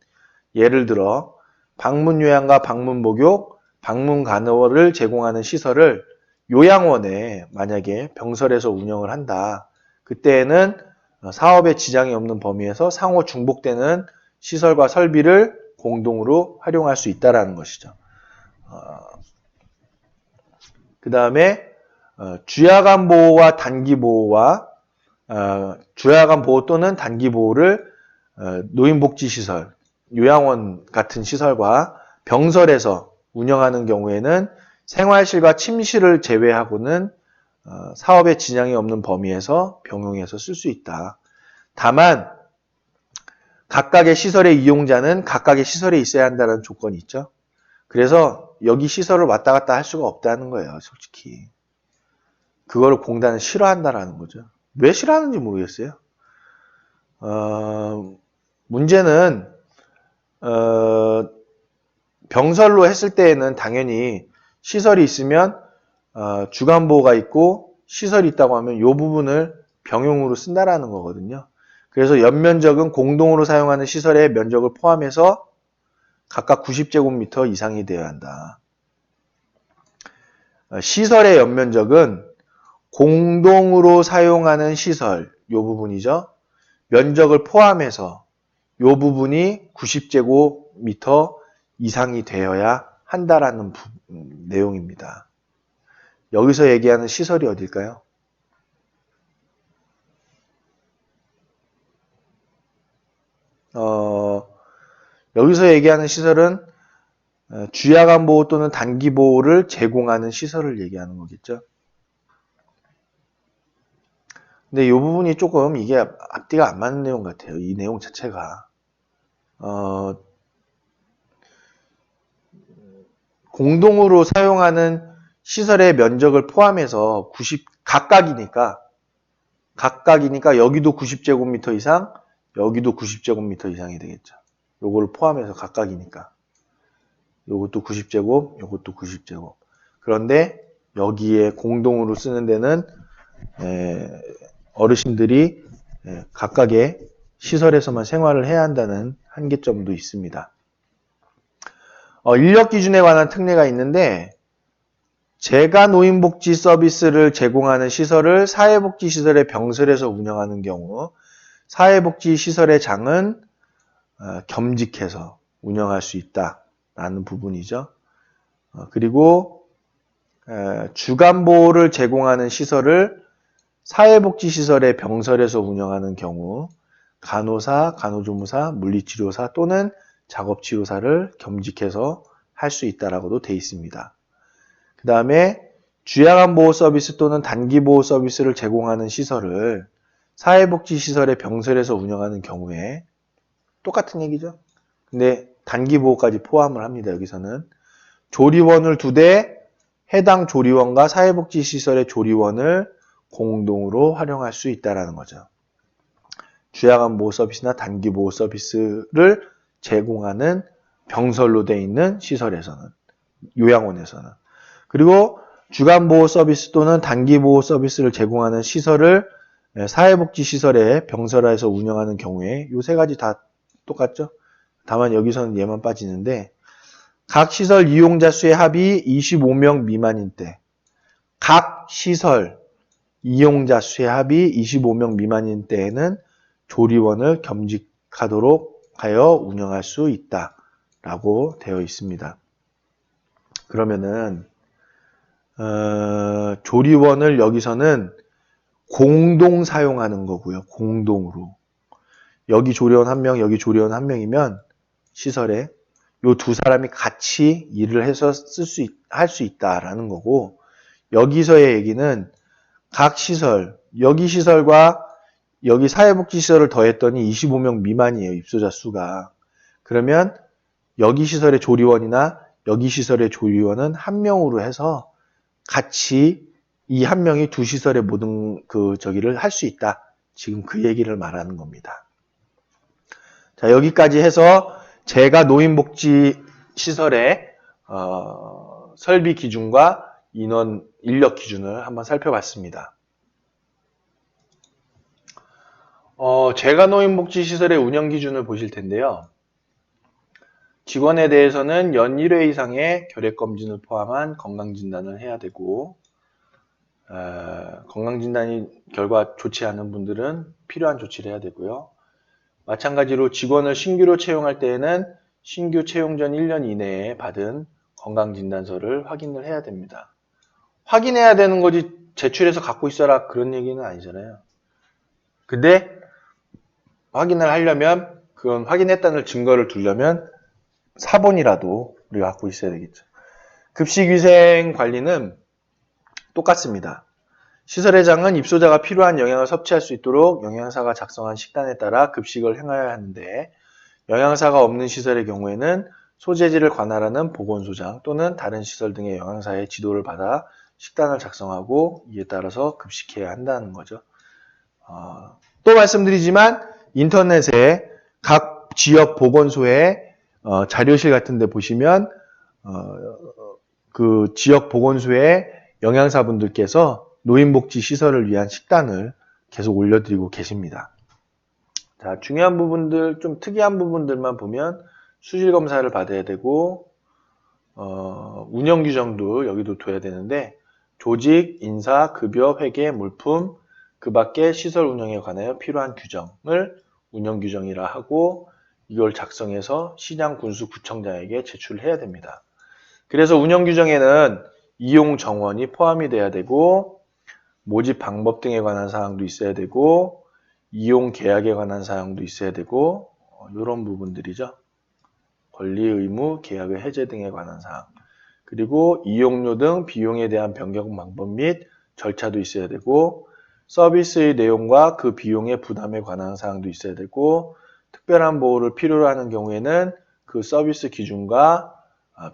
예를 들어 방문요양과 방문목욕, 방문간호를 제공하는 시설을 요양원에 만약에 병설에서 운영을 한다. 그때에는 사업에 지장이 없는 범위에서 상호 중복되는 시설과 설비를 공동으로 활용할 수 있다는 것이죠. 그 다음에 주야간 보호와 단기 보호와 주야간 보호 또는 단기 보호를 노인복지시설, 요양원 같은 시설과 병설에서 운영하는 경우에는 생활실과 침실을 제외하고는 사업에 지장이 없는 범위에서 병용해서 쓸 수 있다. 다만 각각의 시설의 이용자는 각각의 시설에 있어야 한다는 조건이 있죠. 그래서 여기 시설을 왔다 갔다 할 수가 없다는 거예요, 솔직히. 그거를 공단은 싫어한다라는 거죠. 왜 싫어하는지 모르겠어요. 문제는 병설로 했을 때에는 당연히 시설이 있으면 주간보호가 있고 시설이 있다고 하면 이 부분을 병용으로 쓴다라는 거거든요. 그래서 연면적은 공동으로 사용하는 시설의 면적을 포함해서 각각 90제곱미터 이상이 되어야 한다. 시설의 연면적은 공동으로 사용하는 시설, 이 부분이죠. 면적을 포함해서 이 부분이 90제곱미터 이상이 되어야 한다라는 내용입니다. 여기서 얘기하는 시설이 어딜까요? 여기서 얘기하는 시설은 주야간 보호 또는 단기 보호를 제공하는 시설을 얘기하는 거겠죠. 근데 이 부분이 조금 이게 앞뒤가 안 맞는 내용 같아요. 이 내용 자체가. 공동으로 사용하는 시설의 면적을 포함해서 각각이니까 각각이니까 여기도 90제곱미터 이상, 여기도 90제곱미터 이상이 되겠죠. 요거를 포함해서 각각이니까. 요것도 90제곱, 요것도 90제곱. 그런데 여기에 공동으로 쓰는 데는 어르신들이 각각의 시설에서만 생활을 해야 한다는 한계점도 있습니다. 인력 기준에 관한 특례가 있는데 제가 노인복지 서비스를 제공하는 시설을 사회복지시설에 병설해서 운영하는 경우 사회복지시설의 장은 겸직해서 운영할 수 있다라는 부분이죠. 그리고 주간보호를 제공하는 시설을 사회복지시설에 병설해서 운영하는 경우 간호사, 간호조무사, 물리치료사 또는 작업치료사를 겸직해서 할 수 있다라고도 되어 있습니다. 그 다음에 주야간보호 서비스 또는 단기보호 서비스를 제공하는 시설을 사회복지시설에 병설해서 운영하는 경우에 똑같은 얘기죠. 근데 단기보호까지 포함을 합니다. 여기서는 조리원을 2대 해당 조리원과 사회복지시설의 조리원을 공동으로 활용할 수 있다는 거죠. 주야간보호 서비스나 단기보호 서비스를 제공하는 병설로 되어 있는 시설에서는, 요양원에서는. 그리고 주간보호 서비스 또는 단기보호 서비스를 제공하는 시설을 사회복지시설에 병설해서 운영하는 경우에 이 3가지 다 똑같죠? 다만 여기서는 얘만 빠지는데 각 시설 이용자 수의 합이 25명 미만인 때, 각 시설 이용자 수의 합이 25명 미만인 때에는 조리원을 겸직하도록 하여 운영할 수 있다라고 되어 있습니다. 그러면은 조리원을 여기서는 공동 사용하는 거고요. 공동으로. 여기 조리원 1명, 여기 조리원 1명이면 시설에 요 2사람이 같이 일을 해서 할 수 있다라는 거고, 여기서의 얘기는 각 시설, 여기 시설과 여기 사회복지시설을 더했더니 25명 미만이에요. 입소자 수가. 그러면 여기 시설의 조리원이나 여기 시설의 조리원은 1명으로 해서 같이 이 1명이 2시설의 모든 저기를 할 수 있다. 지금 그 얘기를 말하는 겁니다. 자, 여기까지 해서 제가 노인복지 시설의 설비 기준과 인력 기준을 한번 살펴봤습니다. 제가 노인복지 시설의 운영 기준을 보실 텐데요. 직원에 대해서는 연 1회 이상의 결핵검진을 포함한 건강진단을 해야 되고, 건강진단이 결과 좋지 않은 분들은 필요한 조치를 해야 되고요. 마찬가지로 직원을 신규로 채용할 때에는 신규 채용 전 1년 이내에 받은 건강진단서를 확인을 해야 됩니다. 확인해야 되는 거지 제출해서 갖고 있어라 그런 얘기는 아니잖아요. 근데 확인을 하려면, 그건 확인했다는 증거를 두려면 사본이라도 우리가 갖고 있어야 되겠죠. 급식위생 관리는 똑같습니다. 시설회장은 입소자가 필요한 영양을 섭취할 수 있도록 영양사가 작성한 식단에 따라 급식을 행하여야 하는데, 영양사가 없는 시설의 경우에는 소재지를 관할하는 보건소장 또는 다른 시설 등의 영양사의 지도를 받아 식단을 작성하고 이에 따라서 급식해야 한다는 거죠. 또 말씀드리지만 인터넷에 각 지역 보건소의 자료실 같은 데 보시면 그 지역 보건소의 영양사분들께서 노인복지 시설을 위한 식단을 계속 올려드리고 계십니다. 자, 중요한 부분들, 좀 특이한 부분들만 보면 수질 검사를 받아야 되고, 운영 규정도 여기도 둬야 되는데, 조직, 인사, 급여, 회계, 물품, 그 밖에 시설 운영에 관하여 필요한 규정을 운영 규정이라 하고, 이걸 작성해서 시장, 군수, 구청장에게 제출해야 됩니다. 그래서 운영 규정에는 이용 정원이 포함이 돼야 되고, 모집 방법 등에 관한 사항도 있어야 되고, 이용 계약에 관한 사항도 있어야 되고, 이런 부분들이죠. 권리, 의무, 계약의 해제 등에 관한 사항. 그리고 이용료 등 비용에 대한 변경 방법 및 절차도 있어야 되고, 서비스의 내용과 그 비용의 부담에 관한 사항도 있어야 되고, 특별한 보호를 필요로 하는 경우에는 그 서비스 기준과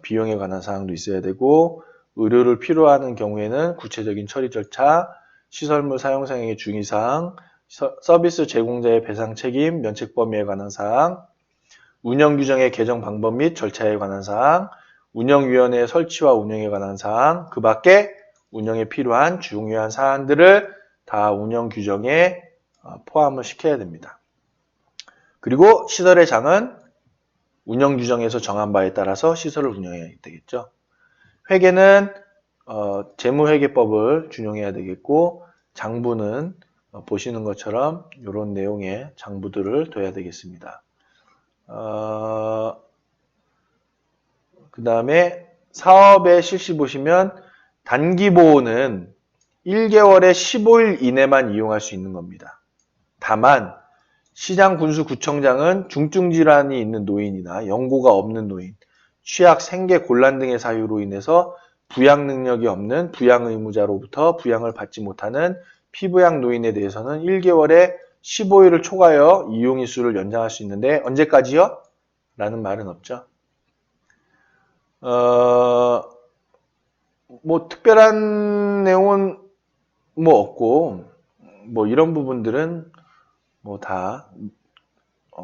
비용에 관한 사항도 있어야 되고, 의료를 필요로 하는 경우에는 구체적인 처리 절차, 시설물 사용상의 중의사항, 서비스 제공자의 배상 책임, 면책 범위에 관한 사항, 운영 규정의 개정 방법 및 절차에 관한 사항, 운영위원회의 설치와 운영에 관한 사항, 그 밖에 운영에 필요한 중요한 사항들을 다 운영 규정에 포함을 시켜야 됩니다. 그리고 시설의 장은 운영 규정에서 정한 바에 따라서 시설을 운영해야 되겠죠. 회계는 재무회계법을 준용해야 되겠고, 장부는 보시는 것처럼 이런 내용의 장부들을 둬야 되겠습니다. 그 다음에 사업의 실시 보시면 단기보호는 1개월에 15일 이내만 이용할 수 있는 겁니다. 다만 시장 군수구청장은 중증질환이 있는 노인이나 연고가 없는 노인, 취약, 생계, 곤란 등의 사유로 인해서 부양 능력이 없는 부양 의무자로부터 부양을 받지 못하는 피부양 노인에 대해서는 1개월에 15일을 초과하여 이용일수를 연장할 수 있는데 언제까지요? 라는 말은 없죠. 뭐 특별한 내용은 뭐 없고 뭐 이런 부분들은 뭐 다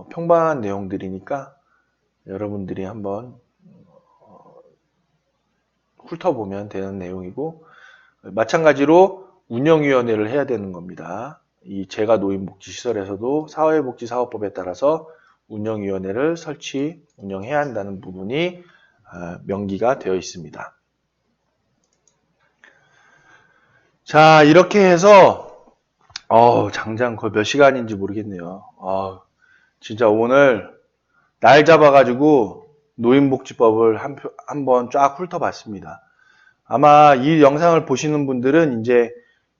평범한 내용들이니까 여러분들이 한번 훑어보면 되는 내용이고, 마찬가지로 운영위원회를 해야 되는 겁니다. 이 재가노인복지시설에서도 사회복지사업법에 따라서 운영위원회를 설치, 운영해야 한다는 부분이 명기가 되어 있습니다. 자, 이렇게 해서 장장 거의 몇 시간인지 모르겠네요. 진짜 오늘 날 잡아가지고 노인복지법을 한번 쫙 훑어봤습니다. 아마 이 영상을 보시는 분들은 이제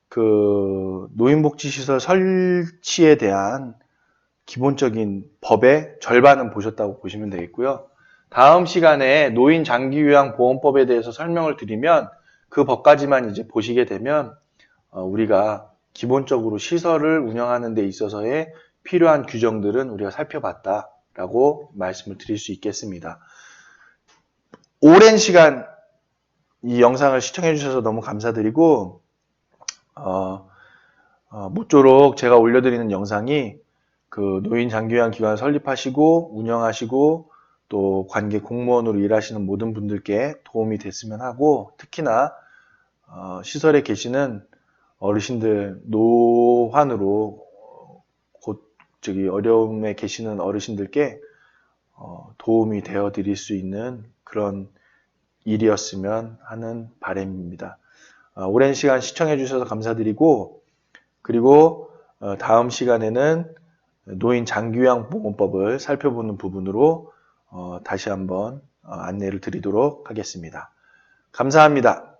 그 노인복지시설 설치에 대한 기본적인 법의 절반은 보셨다고 보시면 되겠고요. 다음 시간에 노인장기요양보험법에 대해서 설명을 드리면 그 법까지만 이제 보시게 되면 우리가 기본적으로 시설을 운영하는 데 있어서의 필요한 규정들은 우리가 살펴봤다라고 말씀을 드릴 수 있겠습니다. 오랜 시간 이 영상을 시청해 주셔서 너무 감사드리고 모쪼록 제가 올려드리는 영상이 그 노인장기요양기관 설립하시고 운영하시고 또 관계 공무원으로 일하시는 모든 분들께 도움이 됐으면 하고, 특히나 시설에 계시는 어르신들, 노환으로 어려움에 계시는 어르신들께 도움이 되어 드릴 수 있는 그런 일이었으면 하는 바람입니다. 오랜 시간 시청해 주셔서 감사드리고, 그리고 다음 시간에는 노인장기요양보험법을 살펴보는 부분으로 다시 한번 안내를 드리도록 하겠습니다. 감사합니다.